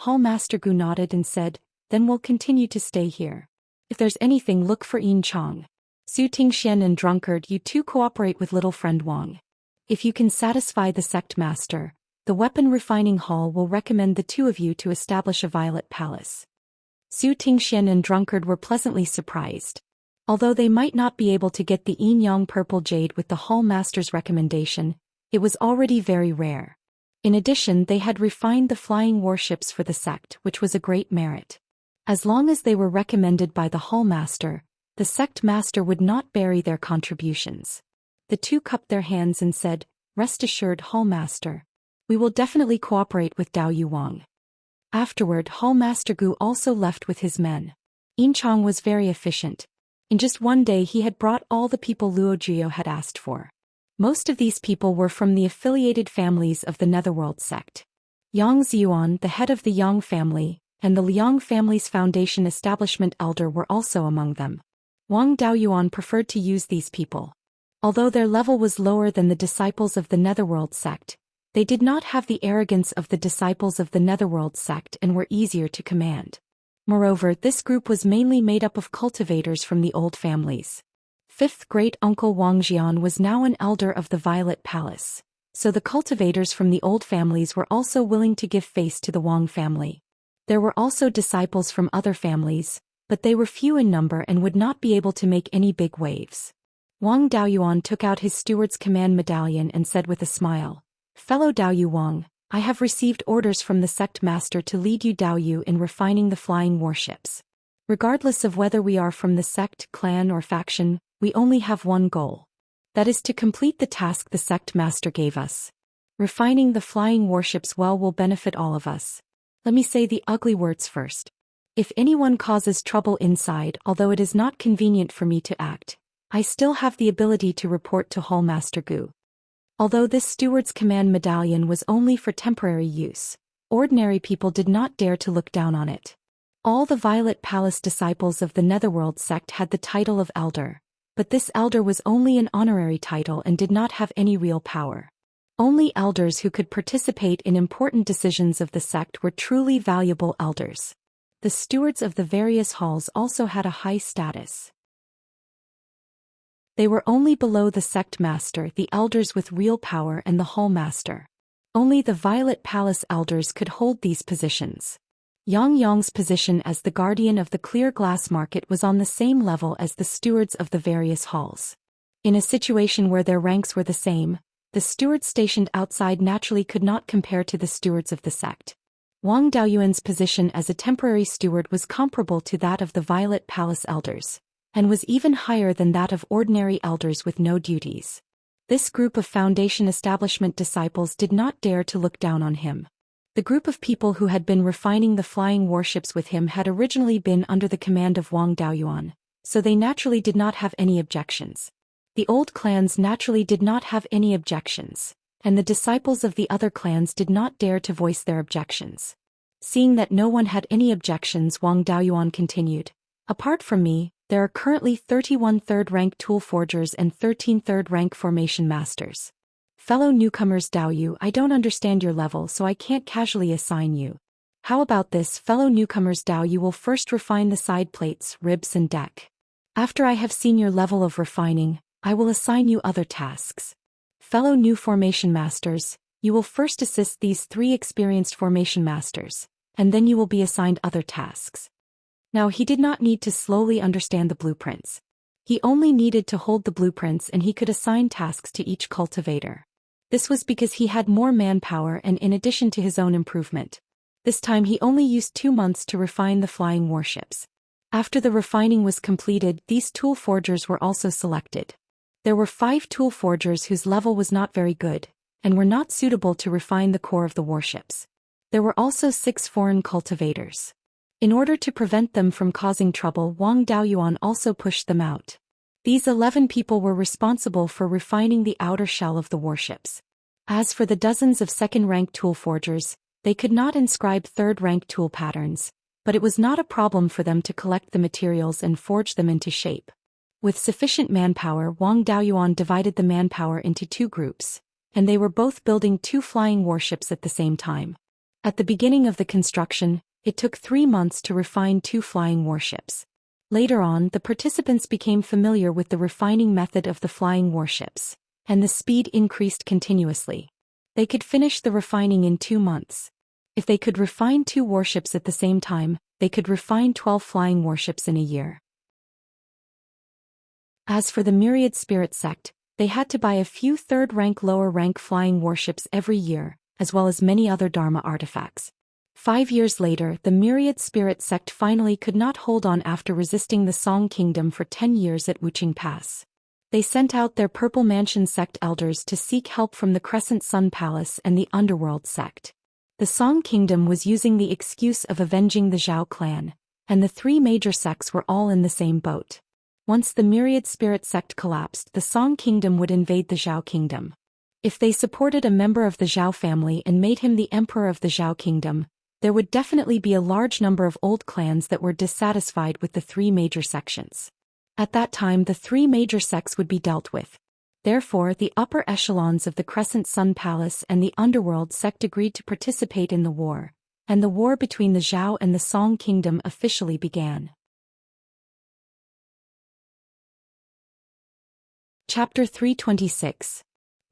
[SPEAKER 1] Hall Master Gu nodded and said, "Then we'll continue to stay here. If there's anything, look for Yin Chong. Su Tingxian and Drunkard, you two cooperate with little friend Wang. If you can satisfy the sect master, the weapon refining hall will recommend the two of you to establish a violet palace." Su Tingxian and Drunkard were pleasantly surprised. Although they might not be able to get the Yin Yang purple jade with the hall master's recommendation, it was already very rare. In addition, they had refined the flying warships for the sect, which was a great merit. As long as they were recommended by the hall master, the sect master would not bury their contributions. The two cupped their hands and said, "Rest assured, hall master. We will definitely cooperate with Daoyu Wang." Afterward, Hall Master Gu also left with his men. Yin Chong was very efficient. In just one day he had brought all the people Luo Jiyo had asked for. Most of these people were from the affiliated families of the Netherworld sect. Yang Ziyuan, the head of the Yang family, and the Liang family's foundation establishment elder were also among them. Wang Daoyuan preferred to use these people. Although their level was lower than the disciples of the Netherworld sect, they did not have the arrogance of the disciples of the Netherworld sect and were easier to command. Moreover, this group was mainly made up of cultivators from the old families. Fifth great-uncle Wang Jian was now an elder of the Violet Palace, so the cultivators from the old families were also willing to give face to the Wang family. There were also disciples from other families, but they were few in number and would not be able to make any big waves. Wang Daoyuan took out his steward's command medallion and said with a smile, "Fellow Daoyu Wang, I have received orders from the sect master to lead you Daoyu in refining the flying warships. Regardless of whether we are from the sect, clan or faction, we only have one goal. That is to complete the task the sect master gave us. Refining the flying warships well will benefit all of us. Let me say the ugly words first. If anyone causes trouble inside, although it is not convenient for me to act, I still have the ability to report to Hall Master Gu." Although this steward's command medallion was only for temporary use, ordinary people did not dare to look down on it. All the Violet Palace disciples of the Netherworld sect had the title of elder, but this elder was only an honorary title and did not have any real power. Only elders who could participate in important decisions of the sect were truly valuable elders. The stewards of the various halls also had a high status. They were only below the sect master, the elders with real power, and the hall master. Only the Violet Palace elders could hold these positions. Yang Yang's position as the guardian of the clear glass market was on the same level as the stewards of the various halls. In a situation where their ranks were the same, the stewards stationed outside naturally could not compare to the stewards of the sect. Wang Daoyuan's position as a temporary steward was comparable to that of the Violet Palace elders, and was even higher than that of ordinary elders with no duties. This group of Foundation establishment disciples did not dare to look down on him. The group of people who had been refining the flying warships with him had originally been under the command of Wang Daoyuan, so they naturally did not have any objections. The old clans naturally did not have any objections, and the disciples of the other clans did not dare to voice their objections. Seeing that no one had any objections, Wang Daoyuan continued, "Apart from me, there are currently 31 third-rank tool forgers and 13 third-rank formation masters. Fellow newcomers Daoyu, I don't understand your level, so I can't casually assign you. How about this, fellow newcomers Daoyu will first refine the side plates, ribs and deck. After I have seen your level of refining, I will assign you other tasks. Fellow new formation masters, you will first assist these 3 experienced formation masters, and then you will be assigned other tasks." Now he did not need to slowly understand the blueprints. He only needed to hold the blueprints and he could assign tasks to each cultivator. This was because he had more manpower and in addition to his own improvement. This time he only used 2 months to refine the flying warships. After the refining was completed, these tool forgers were also selected. There were 5 tool forgers whose level was not very good, and were not suitable to refine the core of the warships. There were also 6 foreign cultivators. In order to prevent them from causing trouble, Wang Daoyuan also pushed them out. These 11 people were responsible for refining the outer shell of the warships. As for the dozens of second-rank tool forgers, they could not inscribe third-rank tool patterns, but it was not a problem for them to collect the materials and forge them into shape. With sufficient manpower, Wang Daoyuan divided the manpower into 2 groups, and they were both building 2 flying warships at the same time. At the beginning of the construction, it took 3 months to refine 2 flying warships. Later on, the participants became familiar with the refining method of the flying warships, and the speed increased continuously. They could finish the refining in 2 months. If they could refine 2 warships at the same time, they could refine 12 flying warships in a year. As for the Myriad Spirit sect, they had to buy a few third-rank lower-rank flying warships every year, as well as many other Dharma artifacts. 5 years later, the Myriad Spirit sect finally could not hold on after resisting the Song Kingdom for 10 years at Wuqing Pass. They sent out their Purple Mansion sect elders to seek help from the Crescent Sun Palace and the Underworld sect. The Song Kingdom was using the excuse of avenging the Zhou clan, and the 3 major sects were all in the same boat. Once the Myriad Spirit sect collapsed, the Song Kingdom would invade the Zhou Kingdom. If they supported a member of the Zhou family and made him the emperor of the Zhou Kingdom, there would definitely be a large number of old clans that were dissatisfied with the 3 major sections. At that time, the 3 major sects would be dealt with. Therefore, the upper echelons of the Crescent Sun Palace and the Underworld sect agreed to participate in the war, and the war between the Zhou and the Song Kingdom officially began. Chapter 326.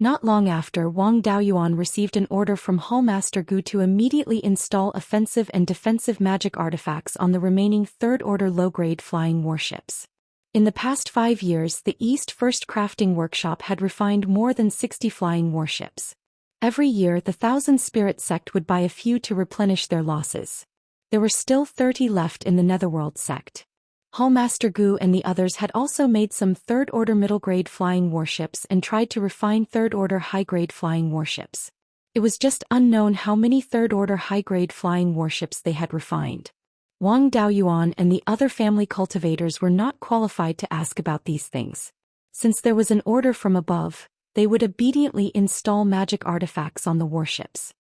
[SPEAKER 1] Not long after, Wang Daoyuan received an order from Hallmaster Gu to immediately install offensive and defensive magic artifacts on the remaining third-order low-grade flying warships. In the past 5 years, the East First Crafting Workshop had refined more than 60 flying warships. Every year, the Thousand Spirit sect would buy a few to replenish their losses. There were still 30 left in the Netherworld sect. Hallmaster Gu and the others had also made some third-order middle-grade flying warships and tried to refine third-order high-grade flying warships. It was just unknown how many third-order high-grade flying warships they had refined. Wang Daoyuan and the other family cultivators were not qualified to ask about these things. Since there was an order from above, they would obediently install magic artifacts on the warships.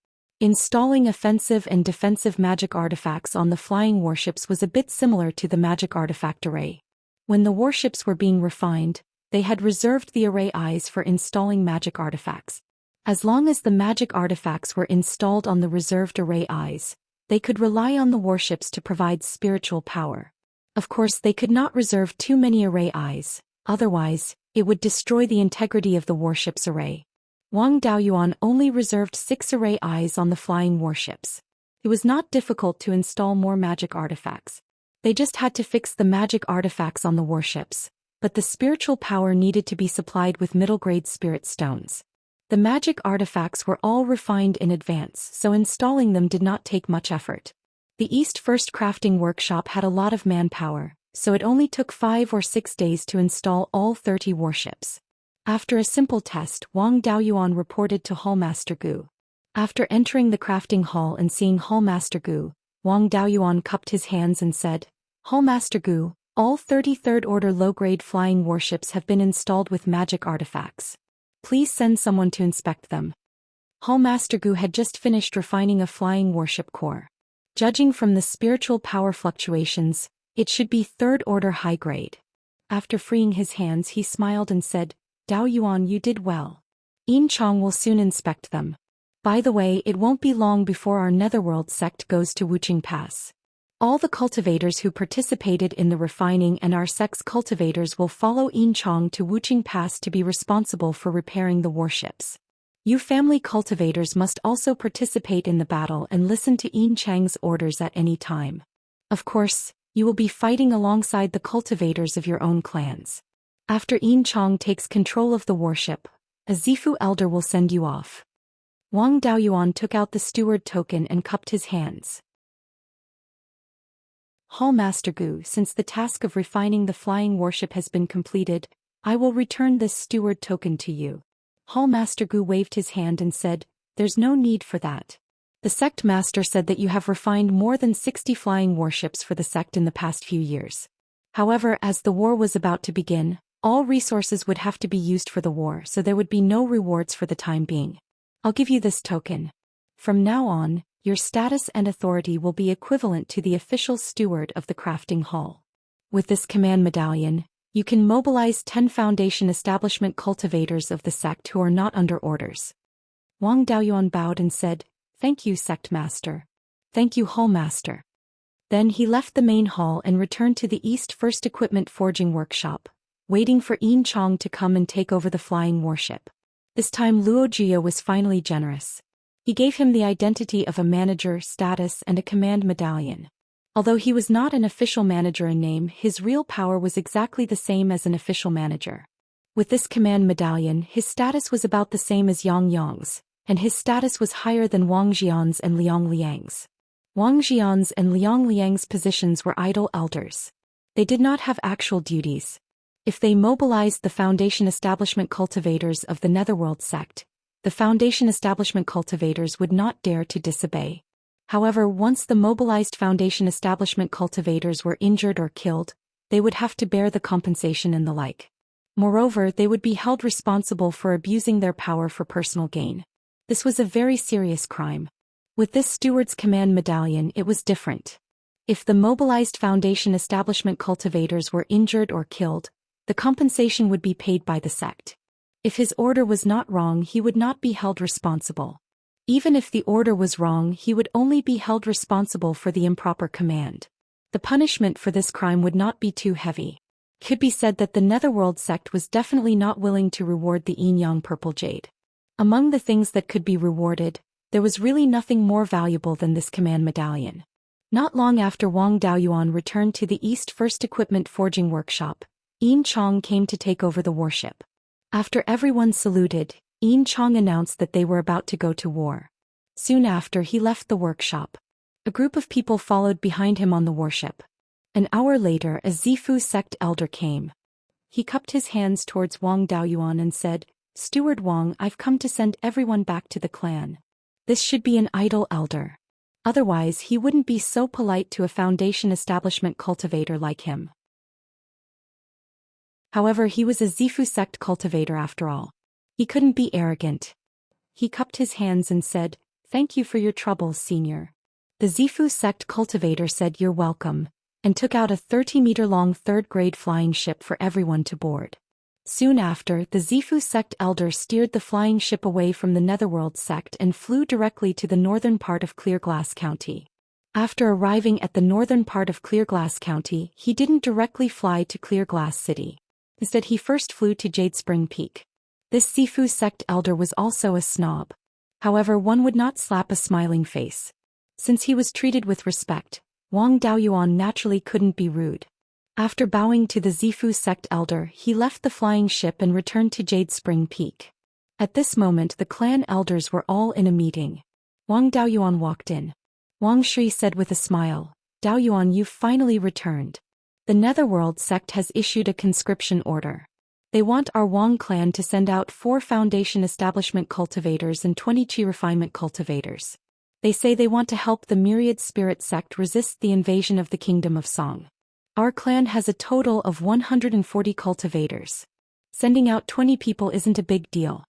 [SPEAKER 1] Installing offensive and defensive magic artifacts on the flying warships was a bit similar to the magic artifact array. When the warships were being refined, they had reserved the array eyes for installing magic artifacts. As long as the magic artifacts were installed on the reserved array eyes, they could rely on the warships to provide spiritual power. Of course, they could not reserve too many array eyes, otherwise, it would destroy the integrity of the warship's array. Wang Daoyuan only reserved 6 array eyes on the flying warships. It was not difficult to install more magic artifacts. They just had to fix the magic artifacts on the warships, but the spiritual power needed to be supplied with middle-grade spirit stones. The magic artifacts were all refined in advance, so installing them did not take much effort. The East First Crafting Workshop had a lot of manpower, so it only took 5 or 6 days to install all 30 warships. After a simple test, Wang Daoyuan reported to Hallmaster Gu. After entering the crafting hall and seeing Hallmaster Gu, Wang Daoyuan cupped his hands and said, "Hallmaster Gu, all 33rd Order low-grade flying warships have been installed with magic artifacts. Please send someone to inspect them." Hallmaster Gu had just finished refining a flying warship core. Judging from the spiritual power fluctuations, it should be 3rd Order high grade. After freeing his hands, he smiled and said, "Daoyuan, you did well. Yin Chong will soon inspect them. By the way, it won't be long before our Netherworld sect goes to Wuqing Pass. All the cultivators who participated in the refining and our sect's cultivators will follow Yin Chong to Wuqing Pass to be responsible for repairing the warships. You family cultivators must also participate in the battle and listen to Yin Chang's orders at any time. Of course, you will be fighting alongside the cultivators of your own clans. After Yin Chong takes control of the warship, a Zifu elder will send you off." Wang Daoyuan took out the steward token and cupped his hands. "Hallmaster Gu, since the task of refining the flying warship has been completed, I will return this steward token to you." Hallmaster Gu waved his hand and said, "There's no need for that. The sect master said that you have refined more than 60 flying warships for the sect in the past few years. However, as the war was about to begin, all resources would have to be used for the war, so there would be no rewards for the time being. I'll give you this token. From now on, your status and authority will be equivalent to the official steward of the crafting hall. With this command medallion, you can mobilize 10 foundation establishment cultivators of the sect who are not under orders." Wang Daoyuan bowed and said, "Thank you, sect master. Thank you, hall master." Then he left the main hall and returned to the East First Equipment Forging Workshop, waiting for Yin Chong to come and take over the flying warship. This time Luo Jia was finally generous. He gave him the identity of a manager, status, and a command medallion. Although he was not an official manager in name, his real power was exactly the same as an official manager. With this command medallion, his status was about the same as Yang Yang's, and his status was higher than Wang Xian's and Liang Liang's. Wang Xian's and Liang Liang's positions were idle elders. They did not have actual duties. If they mobilized the Foundation Establishment Cultivators of the Netherworld sect, the Foundation Establishment Cultivators would not dare to disobey. However, once the mobilized Foundation Establishment Cultivators were injured or killed, they would have to bear the compensation and the like. Moreover, they would be held responsible for abusing their power for personal gain. This was a very serious crime. With this steward's command medallion, it was different. If the mobilized Foundation Establishment Cultivators were injured or killed, the compensation would be paid by the sect. If his order was not wrong, he would not be held responsible. Even if the order was wrong, he would only be held responsible for the improper command. The punishment for this crime would not be too heavy. It could be said that the Netherworld sect was definitely not willing to reward the Yin Yang Purple Jade. Among the things that could be rewarded, there was really nothing more valuable than this command medallion. Not long after Wang Daoyuan returned to the East First Equipment Forging Workshop, Yin Chong came to take over the warship. After everyone saluted, Yin Chong announced that they were about to go to war. Soon after, he left the workshop. A group of people followed behind him on the warship. An hour later, a Zifu sect elder came. He cupped his hands towards Wang Daoyuan and said, "Steward Wang, I've come to send everyone back to the clan. This should be an idle elder. Otherwise, he wouldn't be so polite to a Foundation Establishment cultivator like him." However, he was a Zifu sect cultivator after all. He couldn't be arrogant. He cupped his hands and said, "Thank you for your troubles, senior." The Zifu sect cultivator said, "You're welcome," and took out a 30-meter-long third-grade flying ship for everyone to board. Soon after, the Zifu sect elder steered the flying ship away from the Netherworld sect and flew directly to the northern part of Clearglass County. After arriving at the northern part of Clearglass County, he didn't directly fly to Clearglass City. Instead, he first flew to Jade Spring Peak. This Zifu sect elder was also a snob. However, one would not slap a smiling face. Since he was treated with respect, Wang Daoyuan naturally couldn't be rude. After bowing to the Zifu sect elder, he left the flying ship and returned to Jade Spring Peak. At this moment the clan elders were all in a meeting. Wang Daoyuan walked in. Wang Shui said with a smile, "Daoyuan, you've finally returned. The Netherworld sect has issued a conscription order. They want our Wang clan to send out 4 foundation establishment cultivators and 20 chi refinement cultivators. They say they want to help the myriad spirit sect resist the invasion of the kingdom of Song. Our clan has a total of 140 cultivators. Sending out 20 people isn't a big deal.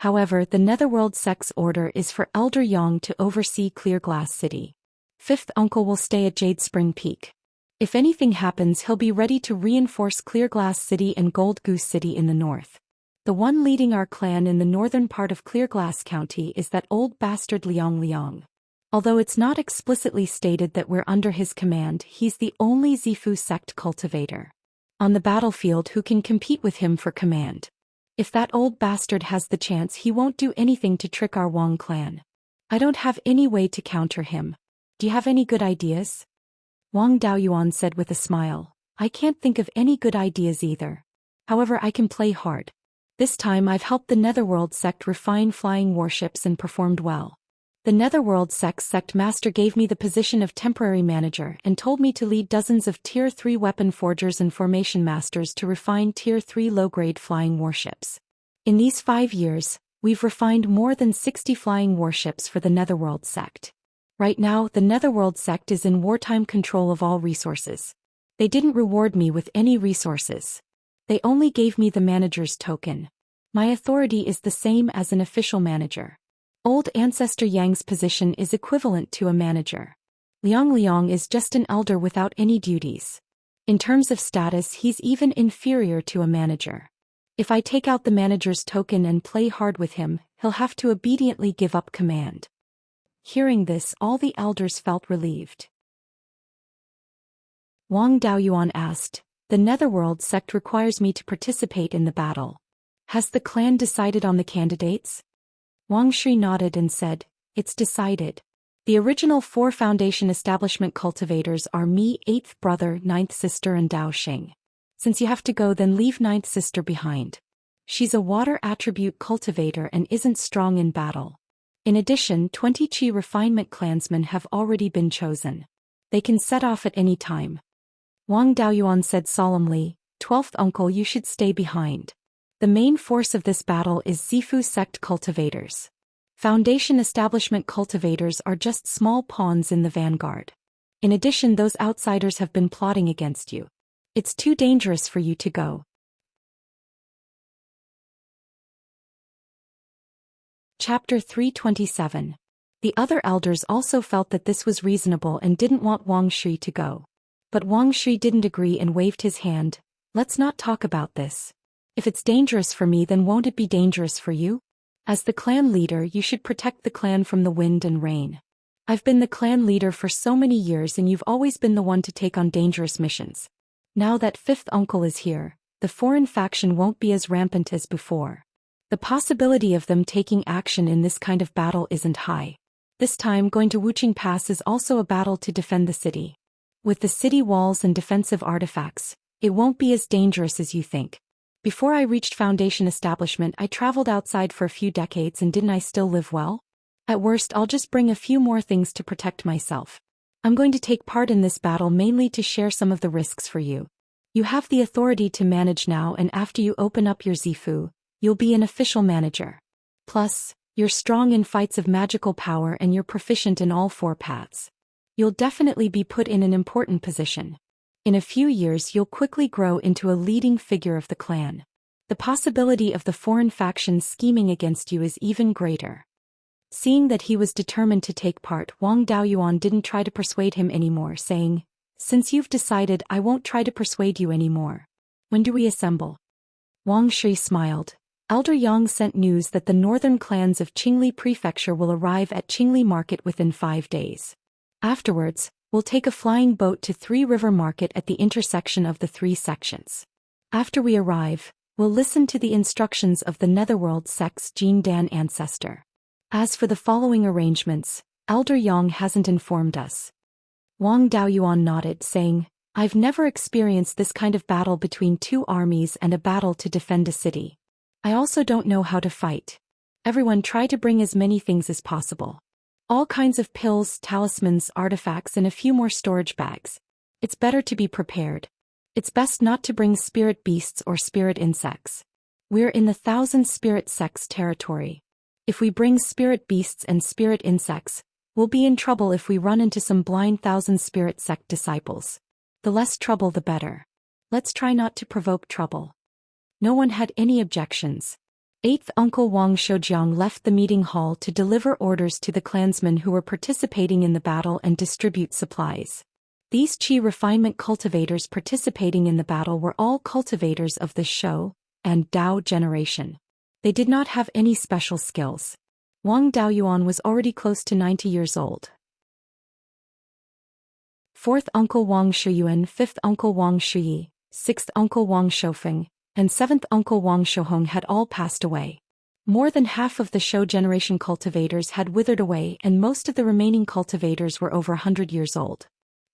[SPEAKER 1] However, the Netherworld sect's order is for Elder Yang to oversee Clear Glass City. 5th uncle will stay at Jade Spring Peak. If anything happens, he'll be ready to reinforce Clear Glass City and Gold Goose City in the north. The one leading our clan in the northern part of Clear Glass County is that old bastard Liang. Although it's not explicitly stated that we're under his command, he's the only Zifu sect cultivator on the battlefield who can compete with him for command. If that old bastard has the chance, he won't do anything to trick our Wang clan. I don't have any way to counter him. Do you have any good ideas?" Wang Daoyuan said with a smile, "I can't think of any good ideas either. However, I can play hard. This time I've helped the Netherworld sect refine flying warships and performed well. The Netherworld sect master gave me the position of temporary manager and told me to lead dozens of Tier 3 weapon forgers and formation masters to refine Tier 3 low-grade flying warships. In these 5 years, we've refined more than 60 flying warships for the Netherworld sect. Right now, the Netherworld sect is in wartime control of all resources. They didn't reward me with any resources. They only gave me the manager's token. My authority is the same as an official manager. Old Ancestor Yang's position is equivalent to a manager. Liang is just an elder without any duties. In terms of status, he's even inferior to a manager. If I take out the manager's token and play hard with him, he'll have to obediently give up command." Hearing this, all the elders felt relieved. Wang Daoyuan asked, "The Netherworld sect requires me to participate in the battle. Has the clan decided on the candidates?" Wang Shui nodded and said, "It's decided. The original 4 foundation establishment cultivators are me, 8th brother, 9th sister and Dao Xing. Since you have to go, then leave 9th sister behind. She's a water attribute cultivator and isn't strong in battle. In addition, 20 chi refinement clansmen have already been chosen. They can set off at any time." Wang Daoyuan said solemnly, "12th uncle, you should stay behind. The main force of this battle is Zifu sect cultivators. Foundation establishment cultivators are just small pawns in the vanguard. In addition, those outsiders have been plotting against you. It's too dangerous for you to go." Chapter 327. The other elders also felt that this was reasonable and didn't want Wang Shui to go. But Wang Shui didn't agree and waved his hand. "Let's not talk about this. If it's dangerous for me, then won't it be dangerous for you? As the clan leader, you should protect the clan from the wind and rain. I've been the clan leader for so many years and you've always been the one to take on dangerous missions. Now that 5th uncle is here, the foreign faction won't be as rampant as before. The possibility of them taking action in this kind of battle isn't high. This time, going to Wuqing Pass is also a battle to defend the city. With the city walls and defensive artifacts, it won't be as dangerous as you think. Before I reached Foundation Establishment, I traveled outside for a few decades, and didn't I still live well? At worst, I'll just bring a few more things to protect myself. I'm going to take part in this battle mainly to share some of the risks for you. You have the authority to manage now, and after you open up your Zifu, you'll be an official manager. Plus, you're strong in fights of magical power and you're proficient in all 4 paths. You'll definitely be put in an important position. In a few years you'll quickly grow into a leading figure of the clan. The possibility of the foreign faction scheming against you is even greater." Seeing that he was determined to take part, Wang Daoyuan didn't try to persuade him anymore, saying, "Since you've decided, I won't try to persuade you anymore. When do we assemble?" Wang Shui smiled. Elder Yang sent news that the northern clans of Qingli Prefecture will arrive at Qingli Market within 5 days. Afterwards, we'll take a flying boat to 3 River Market at the intersection of the 3 sections. After we arrive, we'll listen to the instructions of the Netherworld sect's Jin Dan ancestor. As for the following arrangements, Elder Yang hasn't informed us." Wang Daoyuan nodded, saying, "I've never experienced this kind of battle between 2 armies and a battle to defend a city. I also don't know how to fight. Everyone try to bring as many things as possible. All kinds of pills, talismans, artifacts, and a few more storage bags. It's better to be prepared. It's best not to bring spirit beasts or spirit insects. We're in the 1,000 spirit sects territory. If we bring spirit beasts and spirit insects, we'll be in trouble if we run into some blind 1,000 spirit sect disciples. The less trouble the better. Let's try not to provoke trouble. No one had any objections. 8th Uncle Wang Shoujiang left the meeting hall to deliver orders to the clansmen who were participating in the battle and distribute supplies. These qi refinement cultivators participating in the battle were all cultivators of the Shou and Dao generation. They did not have any special skills. Wang Daoyuan was already close to 90 years old. 4th Uncle Wang Shuyuan, 5th Uncle Wang Shuyi, 6th Uncle Wang Shoufeng, and 7th Uncle Wang Shouhong had all passed away. More than half of the Shou generation cultivators had withered away, and most of the remaining cultivators were over 100 years old.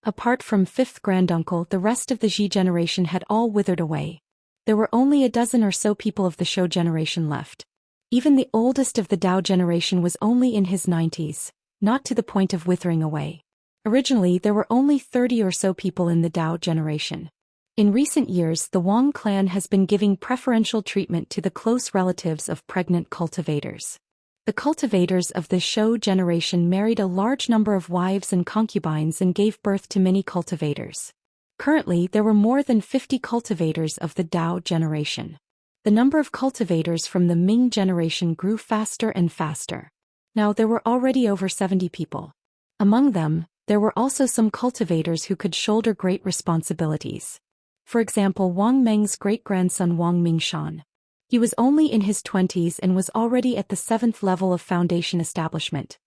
[SPEAKER 1] Apart from 5th granduncle, the rest of the Ji generation had all withered away. There were only a dozen or so people of the Shou generation left. Even the oldest of the Dao generation was only in his 90s, not to the point of withering away. Originally there were only 30 or so people in the Dao generation. In recent years, the Wang clan has been giving preferential treatment to the close relatives of pregnant cultivators. The cultivators of the Shou generation married a large number of wives and concubines and gave birth to many cultivators. Currently, there were more than 50 cultivators of the Dao generation. The number of cultivators from the Ming generation grew faster and faster. Now there were already over 70 people. Among them, there were also some cultivators who could shoulder great responsibilities. For example, Wang Meng's great-grandson Wang Mingshan. He was only in his 20s and was already at the 7th level of foundation establishment.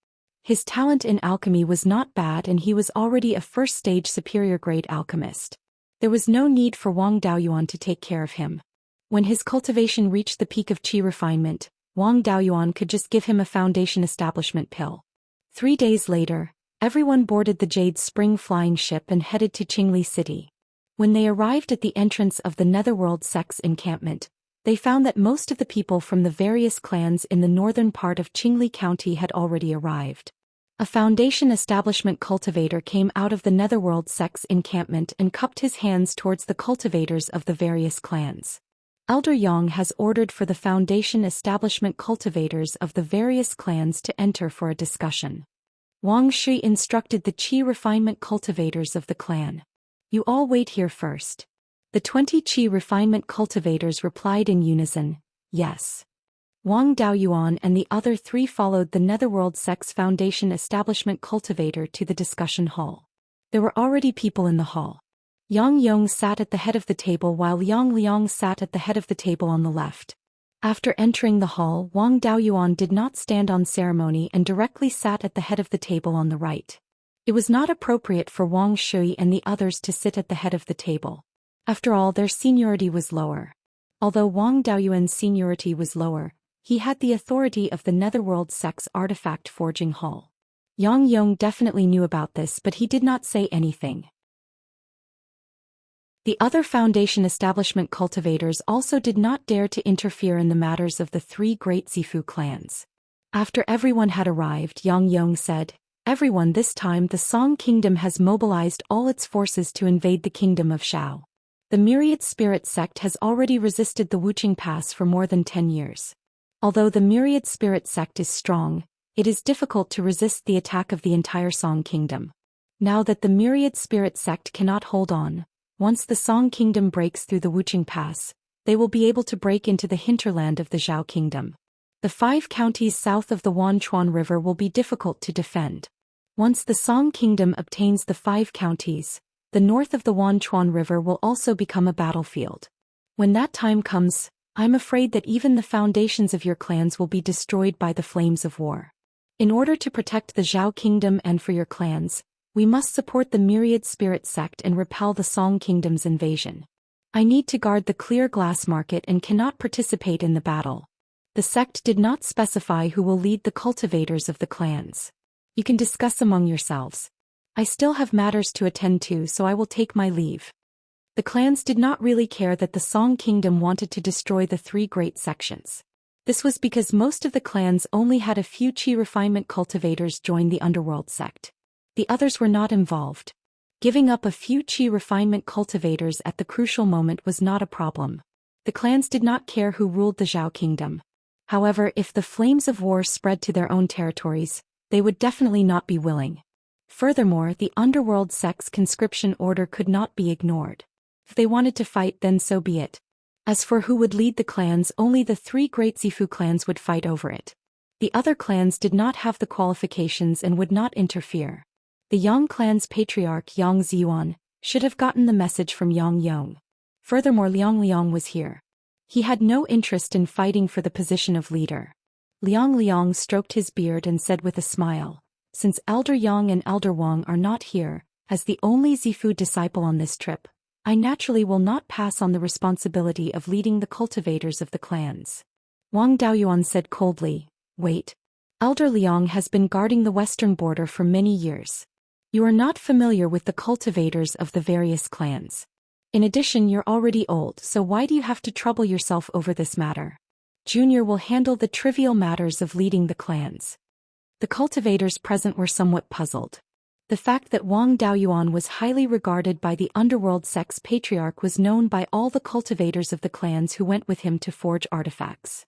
[SPEAKER 1] His talent in alchemy was not bad and he was already a first-stage superior-grade alchemist. There was no need for Wang Daoyuan to take care of him. When his cultivation reached the peak of qi refinement, Wang Daoyuan could just give him a foundation establishment pill. 3 days later, everyone boarded the Jade Spring flying ship and headed to Qingli City. When they arrived at the entrance of the Netherworld sect's encampment, they found that most of the people from the various clans in the northern part of Qingli County had already arrived. A foundation establishment cultivator came out of the Netherworld sect's encampment and cupped his hands towards the cultivators of the various clans. Elder Yang has ordered for the foundation establishment cultivators of the various clans to enter for a discussion. Wang Shui instructed the qi refinement cultivators of the clan. You all wait here first. The 20 qi refinement cultivators replied in unison, yes. Wang Daoyuan and the other 3 followed the Netherworld sect's foundation establishment cultivator to the discussion hall. There were already people in the hall. Yang Yong sat at the head of the table while Yang Liang sat at the head of the table on the left. After entering the hall, Wang Daoyuan did not stand on ceremony and directly sat at the head of the table on the right. It was not appropriate for Wang Shui and the others to sit at the head of the table. After all, their seniority was lower. Although Wang Daoyuan's seniority was lower, he had the authority of the Netherworld sect's artifact forging hall. Yang Yong definitely knew about this, but he did not say anything. The other foundation establishment cultivators also did not dare to interfere in the matters of the 3 great Zifu clans. After everyone had arrived, Yang Yong said, "Everyone, this time the Song Kingdom has mobilized all its forces to invade the kingdom of Shao. The Myriad Spirit sect has already resisted the Wuqing Pass for more than 10 years. Although the Myriad Spirit sect is strong, it is difficult to resist the attack of the entire Song Kingdom. Now that the Myriad Spirit sect cannot hold on, once the Song Kingdom breaks through the Wuqing Pass, they will be able to break into the hinterland of the Zhao Kingdom. The 5 counties south of the Wanchuan River will be difficult to defend. Once the Song Kingdom obtains the 5 counties, the north of the Wanchuan River will also become a battlefield. When that time comes, I'm afraid that even the foundations of your clans will be destroyed by the flames of war. In order to protect the Zhao Kingdom and for your clans, we must support the Myriad Spirit sect and repel the Song Kingdom's invasion. I need to guard the clear glass market and cannot participate in the battle." The sect did not specify who will lead the cultivators of the clans. "You can discuss among yourselves. I still have matters to attend to, so I will take my leave." The clans did not really care that the Song Kingdom wanted to destroy the 3 great sections. This was because most of the clans only had a few qi refinement cultivators join the underworld sect. The others were not involved. Giving up a few qi refinement cultivators at the crucial moment was not a problem. The clans did not care who ruled the Zhou kingdom. However, if the flames of war spread to their own territories, they would definitely not be willing. Furthermore, the underworld sect's conscription order could not be ignored. If they wanted to fight, then so be it. As for who would lead the clans, only the 3 great Zifu clans would fight over it. The other clans did not have the qualifications and would not interfere. The Yang clan's patriarch Yang Ziyuan should have gotten the message from Yang Yong. Furthermore, Liang Liang was here. He had no interest in fighting for the position of leader. Liang Liang stroked his beard and said with a smile, "Since Elder Yang and Elder Wang are not here, as the only Zifu disciple on this trip, I naturally will not pass on the responsibility of leading the cultivators of the clans." Wang Daoyuan said coldly, "Wait. Elder Liang has been guarding the western border for many years. You are not familiar with the cultivators of the various clans. In addition, you're already old, so why do you have to trouble yourself over this matter? Junior will handle the trivial matters of leading the clans." The cultivators present were somewhat puzzled. The fact that Wang Daoyuan was highly regarded by the underworld sect's patriarch was known by all the cultivators of the clans who went with him to forge artifacts.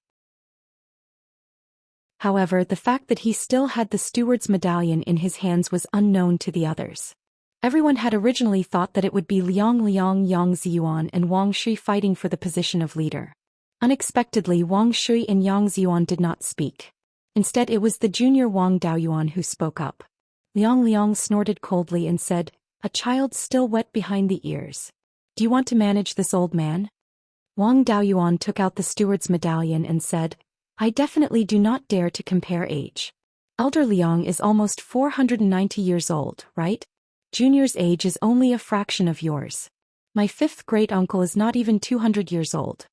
[SPEAKER 1] However, the fact that he still had the steward's medallion in his hands was unknown to the others. Everyone had originally thought that it would be Liang Liang, Yang Ziyuan and Wang Shui fighting for the position of leader. Unexpectedly, Wang Shui and Yang Ziyuan did not speak. Instead, it was the junior Wang Daoyuan who spoke up. Liang Liang snorted coldly and said, "A child still wet behind the ears. Do you want to manage this old man?" Wang Daoyuan took out the steward's medallion and said, "I definitely do not dare to compare age. Elder Liang is almost 490 years old, right? Junior's age is only a fraction of yours. My 5th great-uncle is not even 200 years old.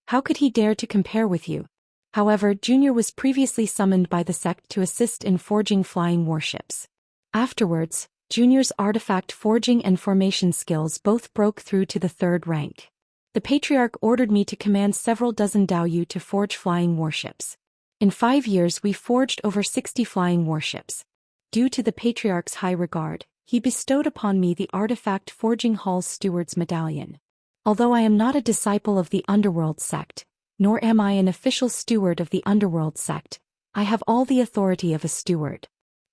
[SPEAKER 1] How could he dare to compare with you?" However, Junior was previously summoned by the sect to assist in forging flying warships. Afterwards, Junior's artifact forging and formation skills both broke through to the 3rd rank. The Patriarch ordered me to command several dozen Daoyu to forge flying warships. In 5 years we forged over 60 flying warships. Due to the Patriarch's high regard, he bestowed upon me the artifact forging hall's steward's medallion. Although I am not a disciple of the underworld sect, nor am I an official steward of the underworld sect, I have all the authority of a steward.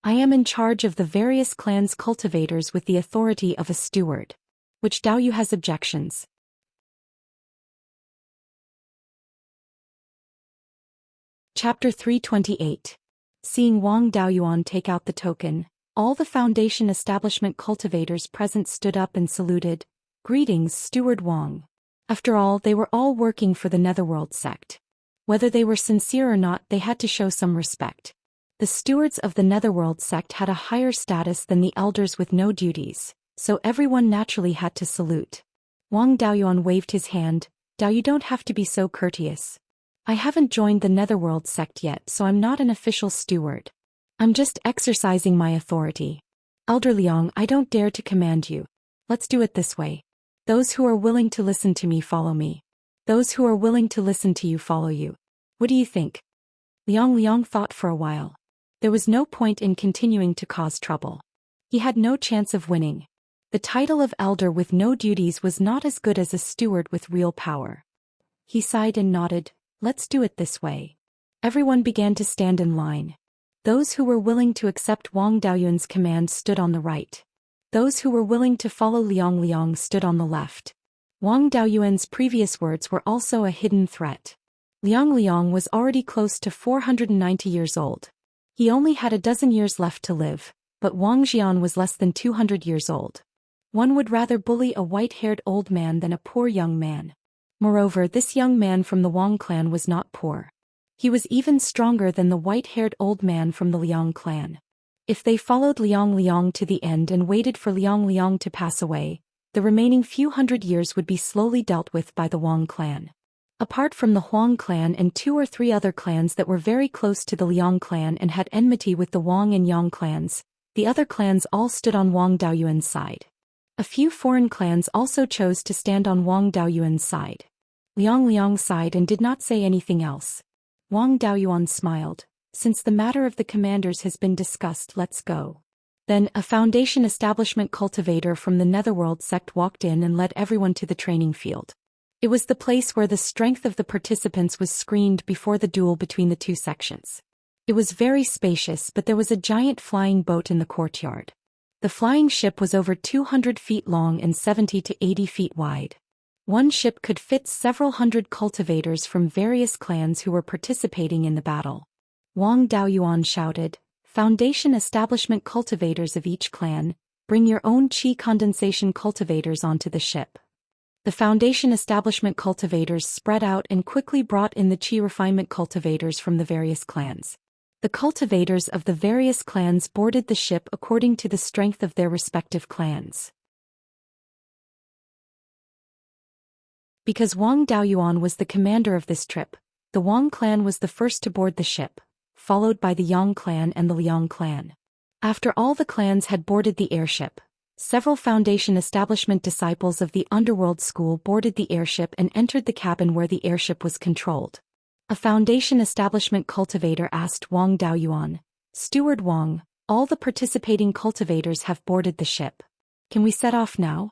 [SPEAKER 1] I am in charge of the various clans' cultivators with the authority of a steward. Which Daoyu has objections? Chapter 328. Seeing Wang Daoyuan take out the token, all the Foundation establishment cultivators present stood up and saluted. "Greetings, Steward Wang." After all, they were all working for the Netherworld sect. Whether they were sincere or not, they had to show some respect. The stewards of the Netherworld sect had a higher status than the elders with no duties, so everyone naturally had to salute. Wang Daoyuan waved his hand. "Dao, you don't have to be so courteous. I haven't joined the Netherworld sect yet, so I'm not an official steward. I'm just exercising my authority. Elder Liang, I don't dare to command you. Let's do it this way. Those who are willing to listen to me follow me. Those who are willing to listen to you follow you. What do you think?" Liang Liang thought for a while. There was no point in continuing to cause trouble. He had no chance of winning. The title of elder with no duties was not as good as a steward with real power. He sighed and nodded. "Let's do it this way." Everyone began to stand in line. Those who were willing to accept Wang Daoyuan's command stood on the right. Those who were willing to follow Liang Liang stood on the left. Wang Daoyuan's previous words were also a hidden threat. Liang Liang was already close to 490 years old. He only had a dozen years left to live, but Wang Xian was less than 200 years old. One would rather bully a white-haired old man than a poor young man. Moreover, this young man from the Wang clan was not poor. He was even stronger than the white-haired old man from the Liang clan. If they followed Liang Liang to the end and waited for Liang Liang to pass away, the remaining few hundred years would be slowly dealt with by the Wang clan. Apart from the Huang clan and 2 or 3 other clans that were very close to the Liang clan and had enmity with the Wang and Yang clans, the other clans all stood on Wang Daoyuan's side. A few foreign clans also chose to stand on Wang Daoyuan's side. Liang Liang sighed and did not say anything else. Wang Daoyuan smiled. Since the matter of the commanders has been discussed, let's go. Then, a Foundation establishment cultivator from the Netherworld sect walked in and led everyone to the training field. It was the place where the strength of the participants was screened before the duel between the two sections. It was very spacious, but there was a giant flying boat in the courtyard. The flying ship was over 200 feet long and 70 to 80 feet wide. One ship could fit several hundred cultivators from various clans who were participating in the battle. Wang Daoyuan shouted, "Foundation establishment cultivators of each clan, bring your own qi condensation cultivators onto the ship." The Foundation establishment cultivators spread out and quickly brought in the qi refinement cultivators from the various clans. The cultivators of the various clans boarded the ship according to the strength of their respective clans. Because Wang Daoyuan was the commander of this trip, the Wang clan was the first to board the ship, followed by the Yang clan and the Liang clan. After all the clans had boarded the airship, several Foundation establishment disciples of the Underworld School boarded the airship and entered the cabin where the airship was controlled. A Foundation establishment cultivator asked Wang Daoyuan, "Steward Wang, all the participating cultivators have boarded the ship. Can we set off now?"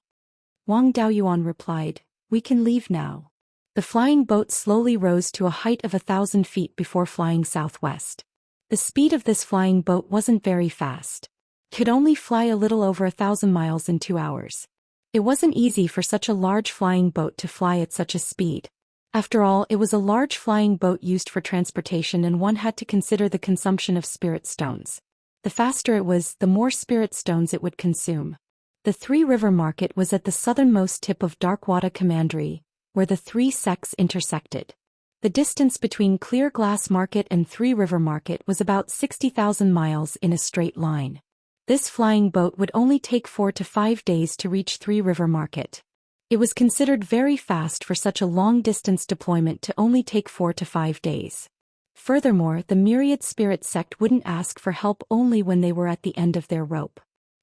[SPEAKER 1] Wang Daoyuan replied, "We can leave now." The flying boat slowly rose to a height of 1,000 feet before flying southwest. The speed of this flying boat wasn't very fast. It could only fly a little over 1,000 miles in 2 hours. It wasn't easy for such a large flying boat to fly at such a speed. After all, it was a large flying boat used for transportation, and one had to consider the consumption of spirit stones. The faster it was, the more spirit stones it would consume. The Three River Market was at the southernmost tip of Darkwada Commandery, where the three sects intersected. The distance between Clear Glass Market and Three River Market was about 60,000 miles in a straight line. This flying boat would only take 4 to 5 days to reach Three River Market. It was considered very fast for such a long-distance deployment to only take 4 to 5 days. Furthermore, the Myriad Spirit sect wouldn't ask for help only when they were at the end of their rope.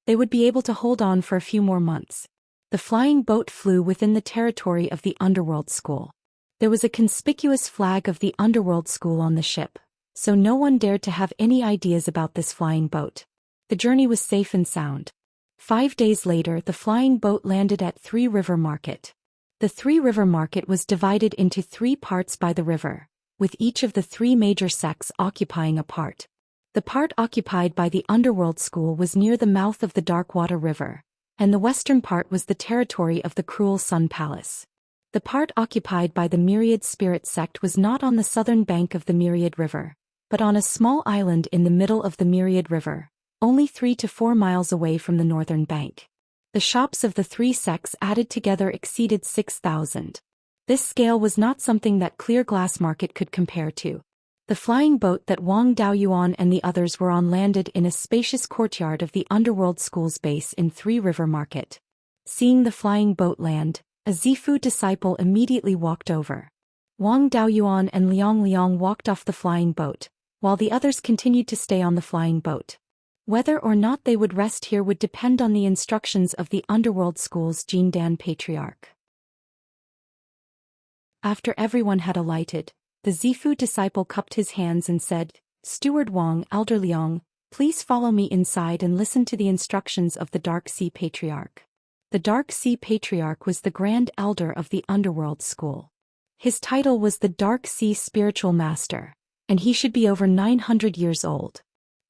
[SPEAKER 1] They would be able to hold on for a few more months. The flying boat flew within the territory of the Underworld School. There was a conspicuous flag of the Underworld School on the ship, so no one dared to have any ideas about this flying boat. The journey was safe and sound. 5 days later, the flying boat landed at Three River Market. The Three River Market was divided into 3 parts by the river, with each of the 3 major sects occupying a part. The part occupied by the Underworld School was near the mouth of the Darkwater River, and the western part was the territory of the Cruel Sun Palace. The part occupied by the Myriad Spirit sect was not on the southern bank of the Myriad River, but on a small island in the middle of the Myriad River, only 3 to 4 miles away from the northern bank. The shops of the 3 sects added together exceeded 6,000. This scale was not something that Clear Glass Market could compare to. The flying boat that Wang Daoyuan and the others were on landed in a spacious courtyard of the Underworld School's base in Three River Market. Seeing the flying boat land, a Zifu disciple immediately walked over. Wang Daoyuan and Liang Liang walked off the flying boat, while the others continued to stay on the flying boat. Whether or not they would rest here would depend on the instructions of the Underworld School's Jindan Patriarch. After everyone had alighted, the Zifu disciple cupped his hands and said, "Steward Wang, Elder Liang, please follow me inside and listen to the instructions of the Dark Sea Patriarch." The Dark Sea Patriarch was the Grand Elder of the Underworld School. His title was the Dark Sea Spiritual Master, and he should be over 900 years old.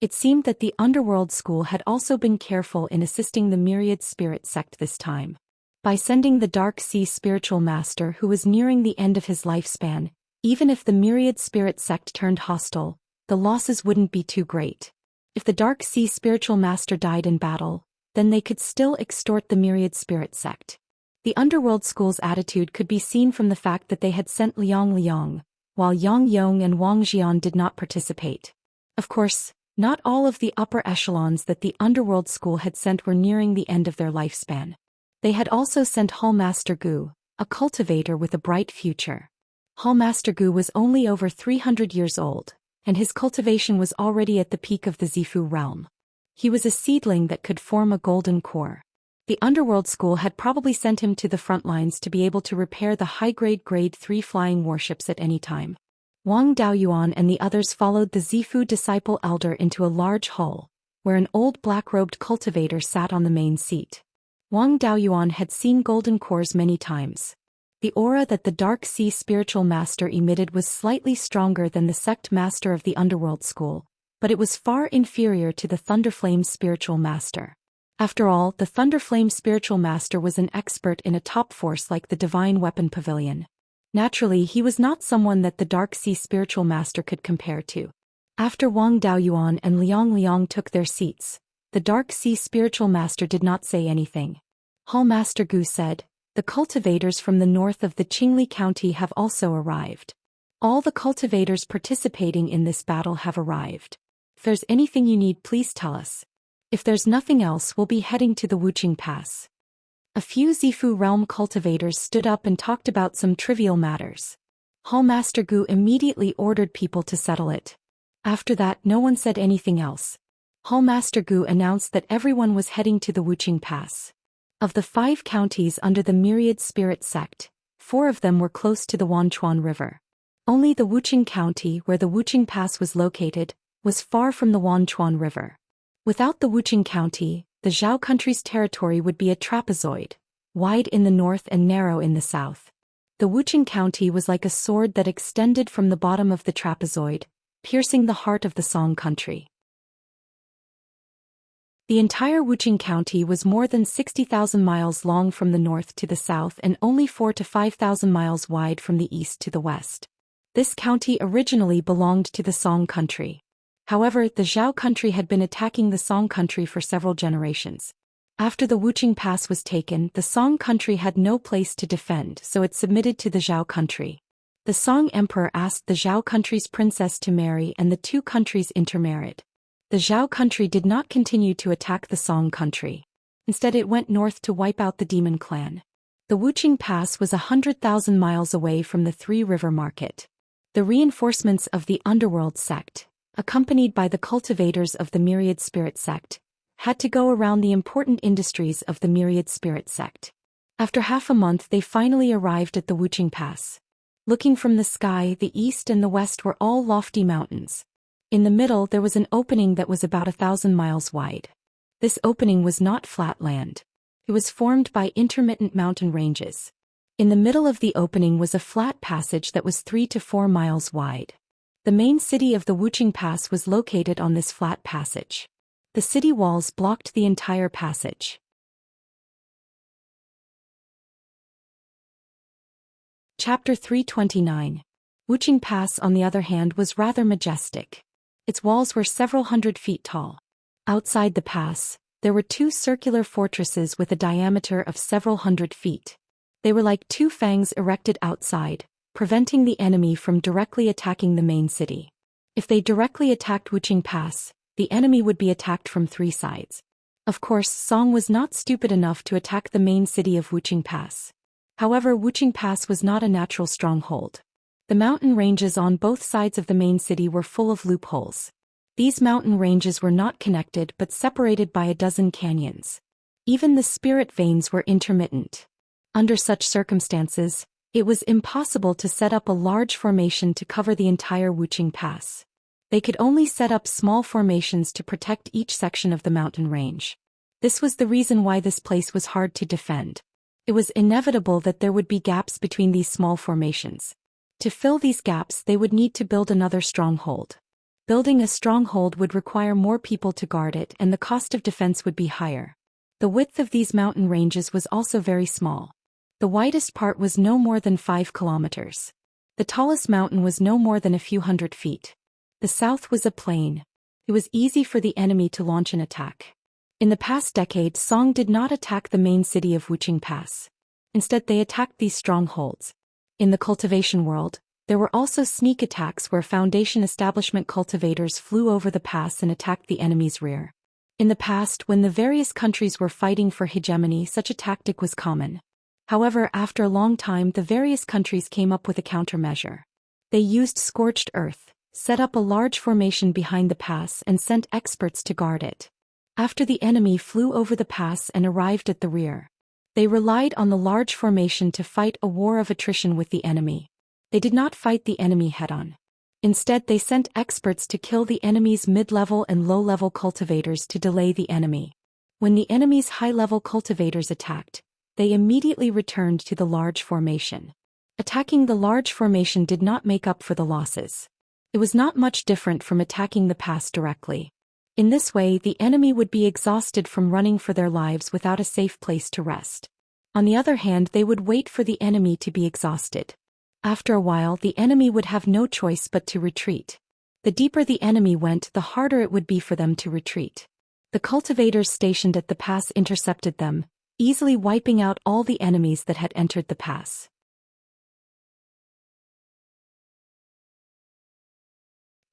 [SPEAKER 1] It seemed that the Underworld School had also been careful in assisting the Myriad Spirit sect this time. By sending the Dark Sea Spiritual Master who was nearing the end of his lifespan, even if the Myriad Spirit sect turned hostile, the losses wouldn't be too great. If the Dark Sea Spiritual Master died in battle, then they could still extort the Myriad Spirit sect. The Underworld School's attitude could be seen from the fact that they had sent Liang Liang, while Yang Yong and Wang Xian did not participate. Of course, not all of the upper echelons that the Underworld School had sent were nearing the end of their lifespan. They had also sent Hallmaster Gu, a cultivator with a bright future. Hallmaster Gu was only over 300 years old, and his cultivation was already at the peak of the Zifu realm. He was a seedling that could form a golden core. The Underworld School had probably sent him to the front lines to be able to repair the high-grade Grade 3 flying warships at any time. Wang Daoyuan and the others followed the Zifu disciple elder into a large hall, where an old black-robed cultivator sat on the main seat. Wang Daoyuan had seen golden cores many times. The aura that the Dark Sea spiritual master emitted was slightly stronger than the sect master of the underworld school, but it was far inferior to the Thunderflame spiritual master. After all, the Thunderflame spiritual master was an expert in a top force like the Divine Weapon Pavilion. Naturally, he was not someone that the Dark Sea spiritual master could compare to. After Wang Daoyuan and Liang Liang took their seats, the Dark Sea spiritual master did not say anything. Hall Master Gu said, "The cultivators from the north of the Qingli County have also arrived. All the cultivators participating in this battle have arrived. If there's anything you need, please tell us. If there's nothing else, we'll be heading to the Wuqing Pass." A few Zifu realm cultivators stood up and talked about some trivial matters. Hall Master Gu immediately ordered people to settle it. After that, no one said anything else. Hall Master Gu announced that everyone was heading to the Wuqing Pass. Of the 5 counties under the Myriad Spirit sect, 4 of them were close to the Wanchuan River. Only the Wuqing County, where the Wuqing Pass was located, was far from the Wanchuan River. Without the Wuqing County, the Zhao country's territory would be a trapezoid, wide in the north and narrow in the south. The Wuqing County was like a sword that extended from the bottom of the trapezoid, piercing the heart of the Song country. The entire Wuqing County was more than 60,000 miles long from the north to the south and only 4,000 to 5,000 miles wide from the east to the west. This county originally belonged to the Song country. However, the Zhao country had been attacking the Song country for several generations. After the Wuqing Pass was taken, the Song country had no place to defend, so it submitted to the Zhao country. The Song emperor asked the Zhao country's princess to marry, and the 2 countries intermarried. The Zhao country did not continue to attack the Song country. Instead, it went north to wipe out the demon clan. The Wuqing Pass was 100,000 miles away from the Three River Market. The reinforcements of the Underworld sect, accompanied by the cultivators of the Myriad Spirit sect, had to go around the important industries of the Myriad Spirit sect. After half a month, they finally arrived at the Wuqing Pass. Looking from the sky, the east and the west were all lofty mountains. In the middle, there was an opening that was about 1,000 miles wide. This opening was not flat land. It was formed by intermittent mountain ranges. In the middle of the opening was a flat passage that was 3 to 4 miles wide. The main city of the Wuqing Pass was located on this flat passage. The city walls blocked the entire passage. Chapter 329. Wuqing Pass, on the other hand, was rather majestic. Its walls were several hundred feet tall. Outside the pass, there were 2 circular fortresses with a diameter of several hundred feet. They were like 2 fangs erected outside, preventing the enemy from directly attacking the main city. If they directly attacked Wuqing Pass, the enemy would be attacked from 3 sides. Of course, Song was not stupid enough to attack the main city of Wuqing Pass. However, Wuqing Pass was not a natural stronghold. The mountain ranges on both sides of the main city were full of loopholes. These mountain ranges were not connected but separated by a dozen canyons. Even the spirit veins were intermittent. Under such circumstances, it was impossible to set up a large formation to cover the entire Wuqing Pass. They could only set up small formations to protect each section of the mountain range. This was the reason why this place was hard to defend. It was inevitable that there would be gaps between these small formations. To fill these gaps, they would need to build another stronghold. Building a stronghold would require more people to guard it, and the cost of defense would be higher. The width of these mountain ranges was also very small. The widest part was no more than 5 kilometers. The tallest mountain was no more than a few hundred feet. The south was a plain. It was easy for the enemy to launch an attack. In the past decade, Song did not attack the main city of Wuqing Pass. Instead, they attacked these strongholds. In the cultivation world, there were also sneak attacks where Foundation establishment cultivators flew over the pass and attacked the enemy's rear. In the past, when the various countries were fighting for hegemony, such a tactic was common. However, after a long time, the various countries came up with a countermeasure. They used scorched earth, set up a large formation behind the pass, and sent experts to guard it. After the enemy flew over the pass and arrived at the rear, they relied on the large formation to fight a war of attrition with the enemy. They did not fight the enemy head-on. Instead, they sent experts to kill the enemy's mid-level and low-level cultivators to delay the enemy. When the enemy's high-level cultivators attacked, they immediately returned to the large formation. Attacking the large formation did not make up for the losses. It was not much different from attacking the pass directly. In this way, the enemy would be exhausted from running for their lives without a safe place to rest. On the other hand, they would wait for the enemy to be exhausted. After a while, the enemy would have no choice but to retreat. The deeper the enemy went, the harder it would be for them to retreat. The cultivators stationed at the pass intercepted them, easily wiping out all the enemies that had entered the pass.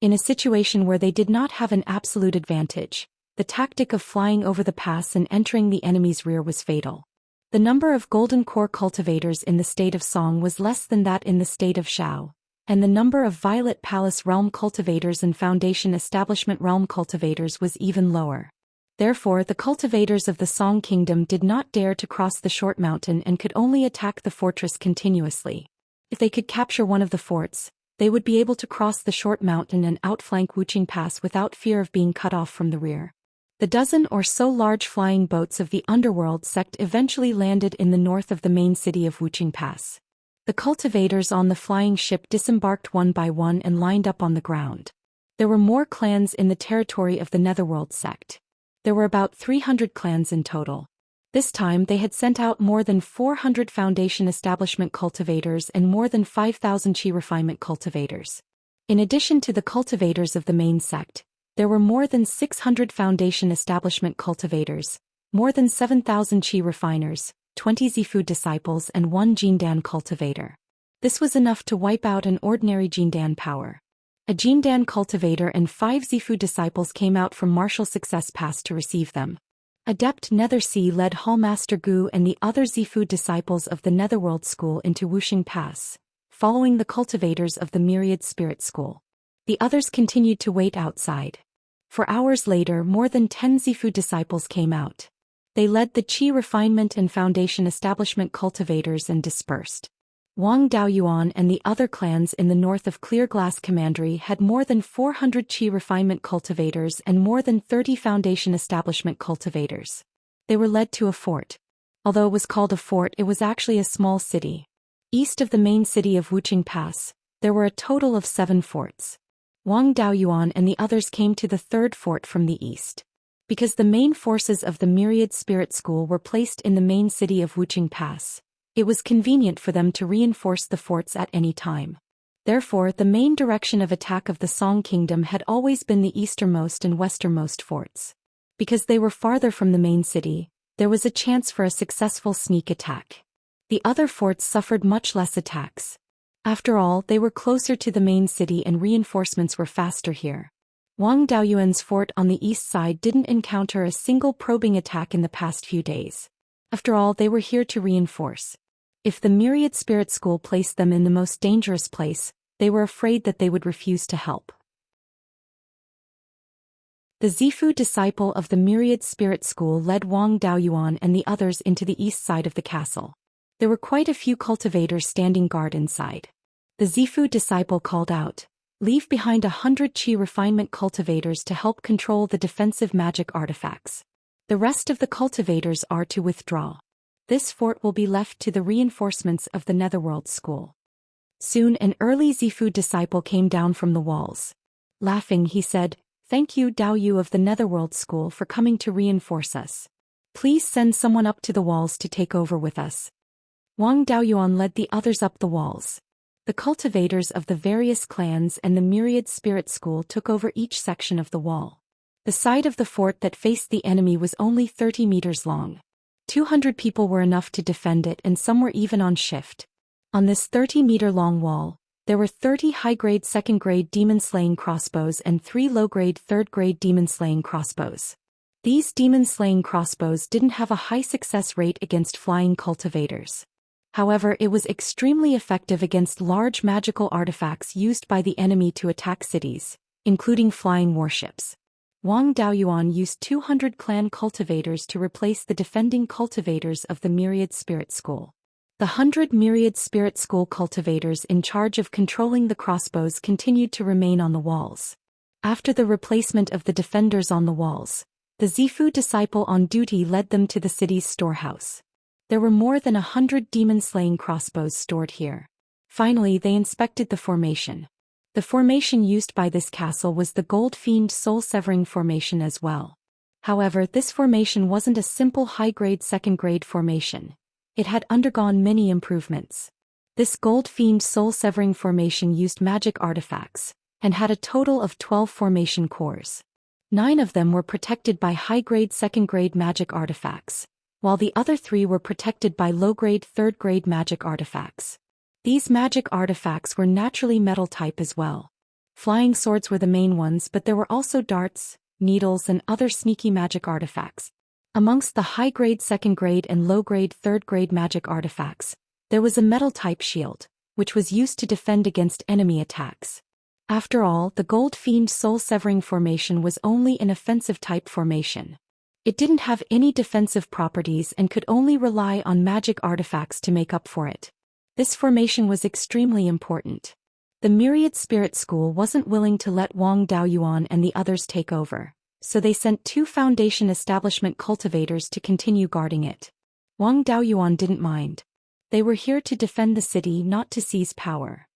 [SPEAKER 1] In a situation where they did not have an absolute advantage, the tactic of flying over the pass and entering the enemy's rear was fatal. The number of golden core cultivators in the state of Song was less than that in the state of Shao, and the number of Violet Palace realm cultivators and Foundation Establishment realm cultivators was even lower. Therefore, the cultivators of the Song Kingdom did not dare to cross the short mountain and could only attack the fortress continuously. If they could capture one of the forts, they would be able to cross the short mountain and outflank Wuqing Pass without fear of being cut off from the rear. The dozen or so large flying boats of the underworld sect eventually landed in the north of the main city of Wuqing Pass. The cultivators on the flying ship disembarked one by one and lined up on the ground. There were more clans in the territory of the Netherworld sect. There were about 300 clans in total. This time they had sent out more than 400 Foundation Establishment cultivators and more than 5,000 Qi Refinement cultivators. In addition to the cultivators of the main sect, there were more than 600 Foundation Establishment cultivators, more than 7,000 Qi refiners, 20 Zifu disciples and 1 Jindan cultivator. This was enough to wipe out an ordinary Jindan power. A Jindan cultivator and 5 Zifu disciples came out from Martial Success Pass to receive them. Adept Nether Sea led Hallmaster Gu and the other Zifu disciples of the Netherworld School into Wuxing Pass, following the cultivators of the Myriad Spirit School. The others continued to wait outside. For hours later, more than 10 Zifu disciples came out. They led the Qi Refinement and Foundation Establishment cultivators and dispersed. Wang Daoyuan and the other clans in the north of Clear Glass Commandery had more than 400 Qi Refinement cultivators and more than 30 Foundation Establishment cultivators. They were led to a fort. Although it was called a fort, it was actually a small city. East of the main city of Wuqing Pass, there were a total of 7 forts. Wang Daoyuan and the others came to the third fort from the east. Because the main forces of the Myriad Spirit School were placed in the main city of Wuqing Pass, it was convenient for them to reinforce the forts at any time. Therefore, the main direction of attack of the Song Kingdom had always been the easternmost and westernmost forts. Because they were farther from the main city, there was a chance for a successful sneak attack. The other forts suffered much less attacks. After all, they were closer to the main city and reinforcements were faster here. Wang Daoyuan's fort on the east side didn't encounter a single probing attack in the past few days. After all, they were here to reinforce. If the Myriad Spirit School placed them in the most dangerous place, they were afraid that they would refuse to help. The Zifu disciple of the Myriad Spirit School led Wang Daoyuan and the others into the east side of the castle. There were quite a few cultivators standing guard inside. The Zifu disciple called out, "Leave behind 100 Qi Refinement cultivators to help control the defensive magic artifacts. The rest of the cultivators are to withdraw. This fort will be left to the reinforcements of the Netherworld School." Soon an early Zifu disciple came down from the walls. Laughing, he said, "Thank you, Daoyu of the Netherworld School, for coming to reinforce us. Please send someone up to the walls to take over with us." Wang Daoyuan led the others up the walls. The cultivators of the various clans and the Myriad Spirit School took over each section of the wall. The side of the fort that faced the enemy was only 30 meters long. 200 people were enough to defend it, and some were even on shift. On this 30-meter-long wall, there were 30 high-grade second-grade demon-slaying crossbows and 3 low-grade third-grade demon-slaying crossbows. These demon-slaying crossbows didn't have a high success rate against flying cultivators. However, it was extremely effective against large magical artifacts used by the enemy to attack cities, including flying warships. Wang Daoyuan used 200 clan cultivators to replace the defending cultivators of the Myriad Spirit School. The 100 myriad spirit school cultivators in charge of controlling the crossbows continued to remain on the walls. After the replacement of the defenders on the walls, the Zifu disciple on duty led them to the city's storehouse. There were more than 100 demon-slaying crossbows stored here. Finally, they inspected the formation. The formation used by this castle was the Gold Fiend Soul-Severing formation as well. However, this formation wasn't a simple high-grade second-grade formation. It had undergone many improvements. This Gold Fiend Soul-Severing formation used magic artifacts, and had a total of 12 formation cores. 9 of them were protected by high-grade second-grade magic artifacts, while the other 3 were protected by low-grade third-grade magic artifacts. These magic artifacts were naturally metal type as well. Flying swords were the main ones, but there were also darts, needles and other sneaky magic artifacts. Amongst the high-grade second-grade and low-grade third-grade magic artifacts, there was a metal-type shield, which was used to defend against enemy attacks. After all, the Gold Fiend Soul-Severing formation was only an offensive-type formation. It didn't have any defensive properties and could only rely on magic artifacts to make up for it. This formation was extremely important. The Myriad Spirit School wasn't willing to let Wang Daoyuan and the others take over, so they sent 2 Foundation Establishment cultivators to continue guarding it. Wang Daoyuan didn't mind. They were here to defend the city, not to seize power.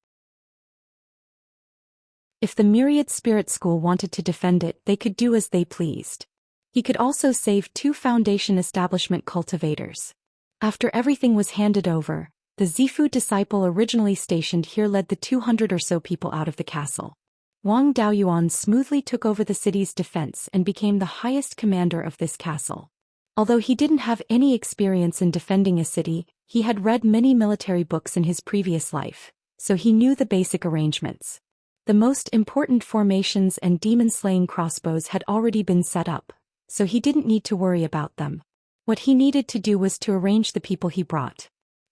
[SPEAKER 1] If the Myriad Spirit School wanted to defend it, they could do as they pleased. He could also save 2 Foundation Establishment cultivators. After everything was handed over, the Zifu disciple originally stationed here led the 200 or so people out of the castle. Wang Daoyuan smoothly took over the city's defense and became the highest commander of this castle. Although he didn't have any experience in defending a city, he had read many military books in his previous life, so he knew the basic arrangements. The most important formations and demon-slaying crossbows had already been set up, so he didn't need to worry about them. What he needed to do was to arrange the people he brought.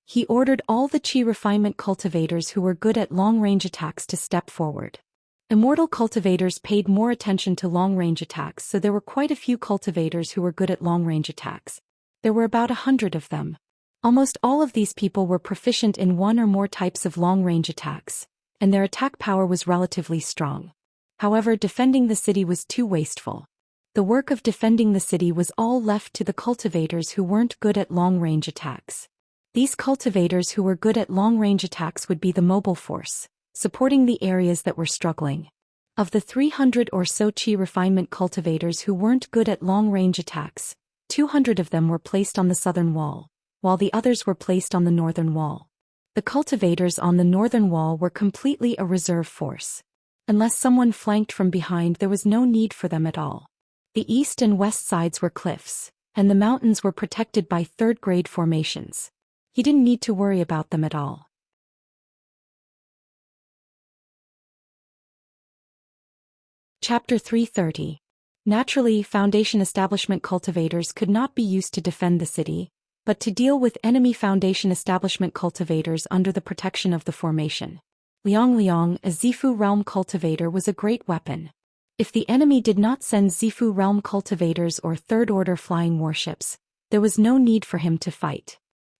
[SPEAKER 1] He ordered all the Qi refinement cultivators who were good at long-range attacks to step forward. Immortal cultivators paid more attention to long-range attacks, so there were quite a few cultivators who were good at long-range attacks. There were about 100 of them. Almost all of these people were proficient in one or more types of long-range attacks, and their attack power was relatively strong. However, defending the city was too wasteful. The work of defending the city was all left to the cultivators who weren't good at long-range attacks. These cultivators who were good at long-range attacks would be the mobile force, supporting the areas that were struggling. Of the 300 or so Qi refinement cultivators who weren't good at long-range attacks, 200 of them were placed on the southern wall, while the others were placed on the northern wall. The cultivators on the northern wall were completely a reserve force. Unless someone flanked from behind, there was no need for them at all. The east and west sides were cliffs, and the mountains were protected by third-grade formations. He didn't need to worry about them at all. Chapter 330. Naturally, Foundation Establishment cultivators could not be used to defend the city, but to deal with enemy Foundation Establishment cultivators under the protection of the formation. Liang, a Zifu realm cultivator, was a great weapon. If the enemy did not send Zifu realm cultivators or third-order flying warships, there was no need for him to fight.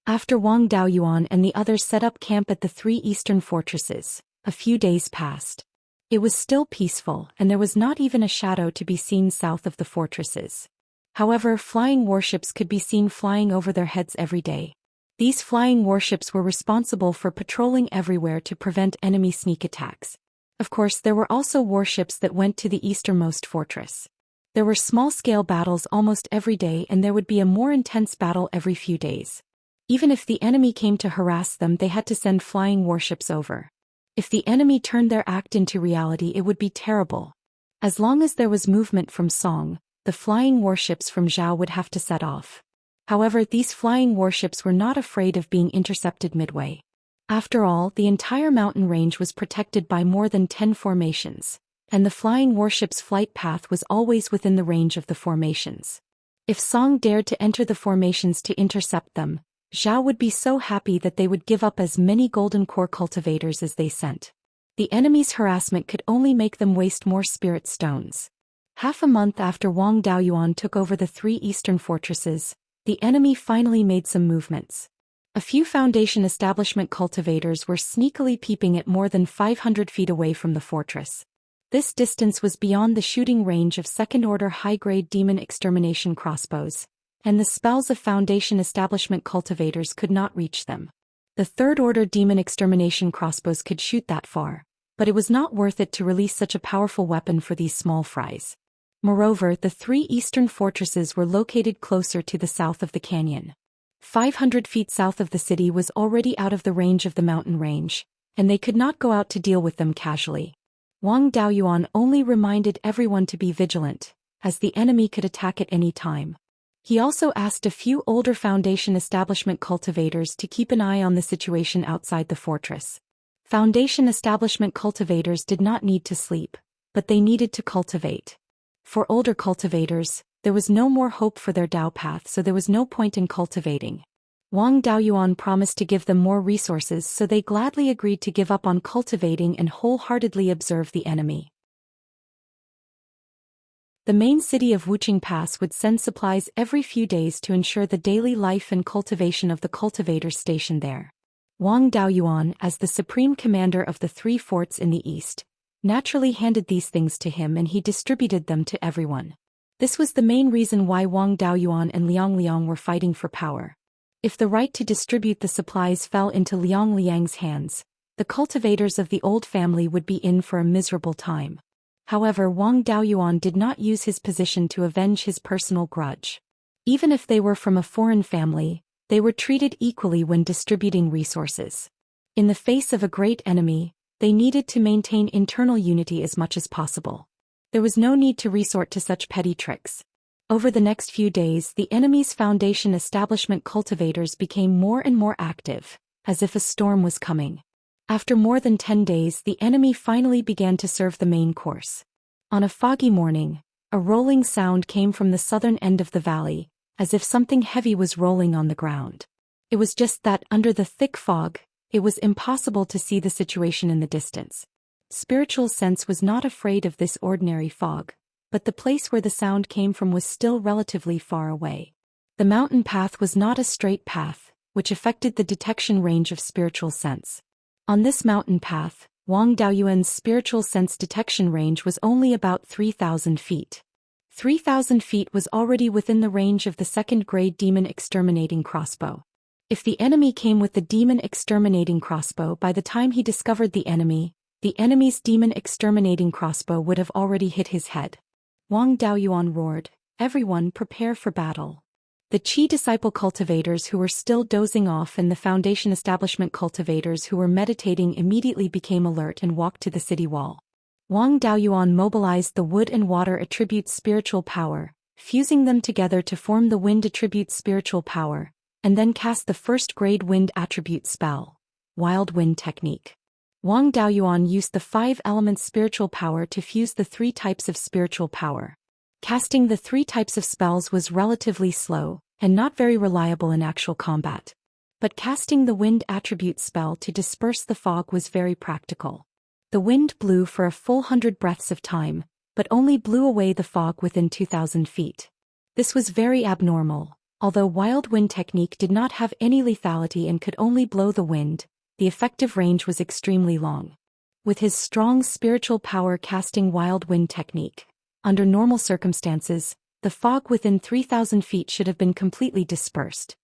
[SPEAKER 1] After Wang Daoyuan and the others set up camp at the 3 eastern fortresses, a few days passed. It was still peaceful, and there was not even a shadow to be seen south of the fortresses. However, flying warships could be seen flying over their heads every day. These flying warships were responsible for patrolling everywhere to prevent enemy sneak attacks. Of course, there were also warships that went to the easternmost fortress. There were small-scale battles almost every day, and there would be a more intense battle every few days. Even if the enemy came to harass them, they had to send flying warships over. If the enemy turned their act into reality, it would be terrible. As long as there was movement from Song, the flying warships from Zhao would have to set off. However, these flying warships were not afraid of being intercepted midway. After all, the entire mountain range was protected by more than 10 formations, and the flying warship's flight path was always within the range of the formations. If Song dared to enter the formations to intercept them, Zhao would be so happy that they would give up as many golden core cultivators as they sent. The enemy's harassment could only make them waste more spirit stones. Half a month after Wang Daoyuan took over the 3 eastern fortresses, the enemy finally made some movements. A few Foundation establishment cultivators were sneakily peeping at more than 500 feet away from the fortress. This distance was beyond the shooting range of second-order high-grade demon extermination crossbows, and the spells of Foundation establishment cultivators could not reach them. The third-order demon extermination crossbows could shoot that far, but it was not worth it to release such a powerful weapon for these small fries. Moreover, the three eastern fortresses were located closer to the south of the canyon. 500 feet south of the city was already out of the range of the mountain range, and they could not go out to deal with them casually. Wang Daoyuan only reminded everyone to be vigilant, as the enemy could attack at any time. He also asked a few older Foundation establishment cultivators to keep an eye on the situation outside the fortress. Foundation establishment cultivators did not need to sleep, but they needed to cultivate. For older cultivators, there was no more hope for their Dao path, so there was no point in cultivating. Wang Daoyuan promised to give them more resources, so they gladly agreed to give up on cultivating and wholeheartedly observe the enemy. The main city of Wuqing Pass would send supplies every few days to ensure the daily life and cultivation of the cultivators stationed there. Wang Daoyuan, as the supreme commander of the three forts in the east, naturally handed these things to him, and he distributed them to everyone. This was the main reason why Wang Daoyuan and Liang Liang were fighting for power. If the right to distribute the supplies fell into Liang Liang's hands, the cultivators of the old family would be in for a miserable time. However, Wang Daoyuan did not use his position to avenge his personal grudge. Even if they were from a foreign family, they were treated equally when distributing resources. In the face of a great enemy, they needed to maintain internal unity as much as possible. There was no need to resort to such petty tricks. Over the next few days, the enemy's Foundation establishment cultivators became more and more active, as if a storm was coming. After more than 10 days, the enemy finally began to serve the main course. On a foggy morning, a rolling sound came from the southern end of the valley, as if something heavy was rolling on the ground. It was just that, under the thick fog, it was impossible to see the situation in the distance. Spiritual sense was not afraid of this ordinary fog, but the place where the sound came from was still relatively far away. The mountain path was not a straight path, which affected the detection range of spiritual sense. On this mountain path, Wang Daoyuan's spiritual sense detection range was only about 3,000 feet. 3,000 feet was already within the range of the second-grade demon exterminating crossbow. If the enemy came with the demon exterminating crossbow, by the time he discovered the enemy's demon exterminating crossbow would have already hit his head. Wang Daoyuan roared, "Everyone prepare for battle." The Qi disciple cultivators who were still dozing off and the Foundation establishment cultivators who were meditating immediately became alert and walked to the city wall. Wang Daoyuan mobilized the wood and water attribute spiritual power, fusing them together to form the wind attribute spiritual power, and then cast the first-grade wind attribute spell, Wild Wind Technique. Wang Daoyuan used the 5-element spiritual power to fuse the 3 types of spiritual power. Casting the 3 types of spells was relatively slow, and not very reliable in actual combat. But casting the wind attribute spell to disperse the fog was very practical. The wind blew for a full 100 breaths of time, but only blew away the fog within 2,000 feet. This was very abnormal. Although Wild Wind Technique did not have any lethality and could only blow the wind, the effective range was extremely long. With his strong spiritual power casting Wild Wind Technique, under normal circumstances, the fog within 3,000 feet should have been completely dispersed.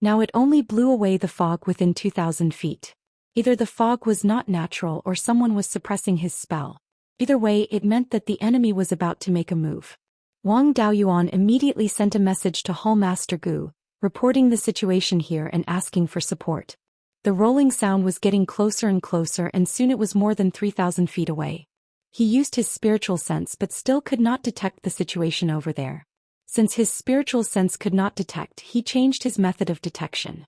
[SPEAKER 1] Now it only blew away the fog within 2,000 feet. Either the fog was not natural or someone was suppressing his spell. Either way, it meant that the enemy was about to make a move. Wang Daoyuan immediately sent a message to Hall Master Gu, reporting the situation here and asking for support. The rolling sound was getting closer and closer, and soon it was more than 3,000 feet away. He used his spiritual sense but still could not detect the situation over there. Since his spiritual sense could not detect, he changed his method of detection.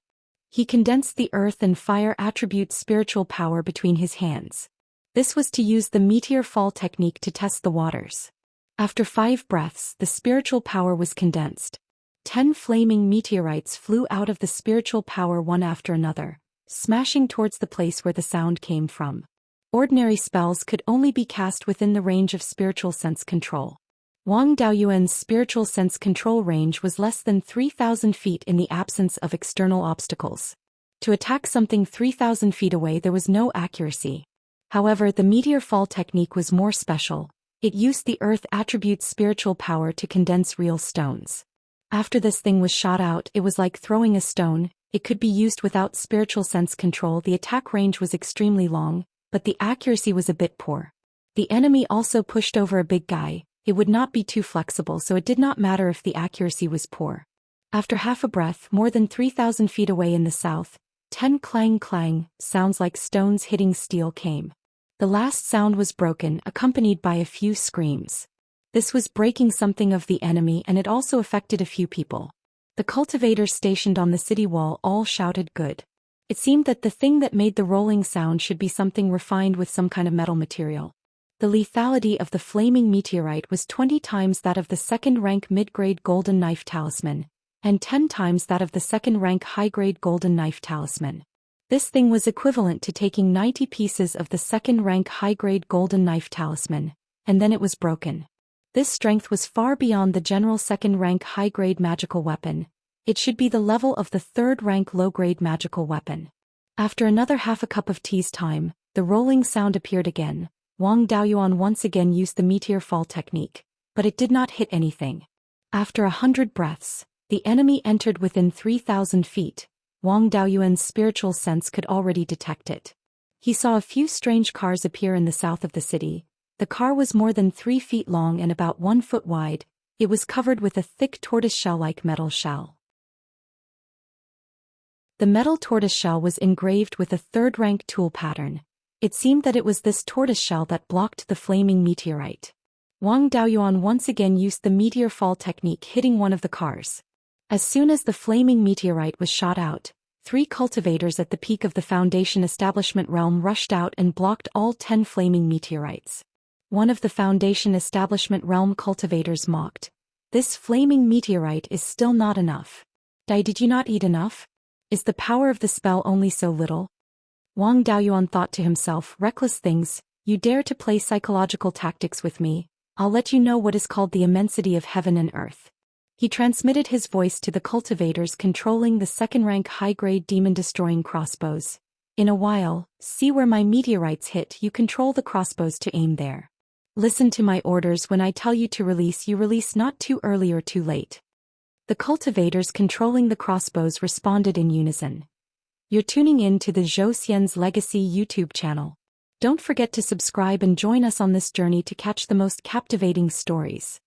[SPEAKER 1] He condensed the earth and fire attributes spiritual power between his hands. This was to use the meteor fall technique to test the waters. After 5 breaths, the spiritual power was condensed. 10 flaming meteorites flew out of the spiritual power one after another, smashing towards the place where the sound came from. Ordinary spells could only be cast within the range of spiritual sense control. Wang Daoyuan's spiritual sense control range was less than 3,000 feet in the absence of external obstacles. To attack something 3,000 feet away there was no accuracy. However, the meteor fall technique was more special. It used the earth attribute's spiritual power to condense real stones. After this thing was shot out, it was like throwing a stone. It could be used without spiritual sense control. The attack range was extremely long, but the accuracy was a bit poor. The enemy also pushed over a big guy. It would not be too flexible, so it did not matter if the accuracy was poor. After half a breath, more than 3,000 feet away in the south, 10 clang clang sounds like stones hitting steel came. The last sound was broken, accompanied by a few screams. This was breaking something of the enemy, and it also affected a few people. The cultivators stationed on the city wall all shouted good. It seemed that the thing that made the rolling sound should be something refined with some kind of metal material. The lethality of the flaming meteorite was 20 times that of the second-rank mid-grade golden knife talisman, and 10 times that of the second-rank high-grade golden knife talisman. This thing was equivalent to taking 90 pieces of the second-rank high-grade golden knife talisman, and then it was broken. This strength was far beyond the general second-rank high-grade magical weapon. It should be the level of the third-rank low-grade magical weapon. After another half a cup of tea's time, the rolling sound appeared again. Wang Daoyuan once again used the meteor fall technique, but it did not hit anything. After 100 breaths, the enemy entered within 3,000 feet. Wang Daoyuan's spiritual sense could already detect it. He saw a few strange cars appear in the south of the city. The car was more than 3 feet long and about 1 foot wide. It was covered with a thick tortoise-shell-like metal shell. The metal tortoise-shell was engraved with a third-rank tool pattern. It seemed that it was this tortoiseshell that blocked the flaming meteorite. Wang Daoyuan once again used the meteor fall technique, hitting one of the cars. As soon as the flaming meteorite was shot out, 3 cultivators at the peak of the Foundation Establishment realm rushed out and blocked all 10 flaming meteorites. One of the Foundation Establishment realm cultivators mocked. This flaming meteorite is still not enough. Did you not eat enough? Is the power of the spell only so little? Wang Daoyuan thought to himself, reckless things, you dare to play psychological tactics with me, I'll let you know what is called the immensity of heaven and earth. He transmitted his voice to the cultivators controlling the second-rank high-grade demon-destroying crossbows. In a while, see where my meteorites hit, you control the crossbows to aim there. Listen to my orders, when I tell you to release, you release, not too early or too late. The cultivators controlling the crossbows responded in unison. You're tuning in to the Zhou Xian's Legacy YouTube channel. Don't forget to subscribe and join us on this journey to catch the most captivating stories.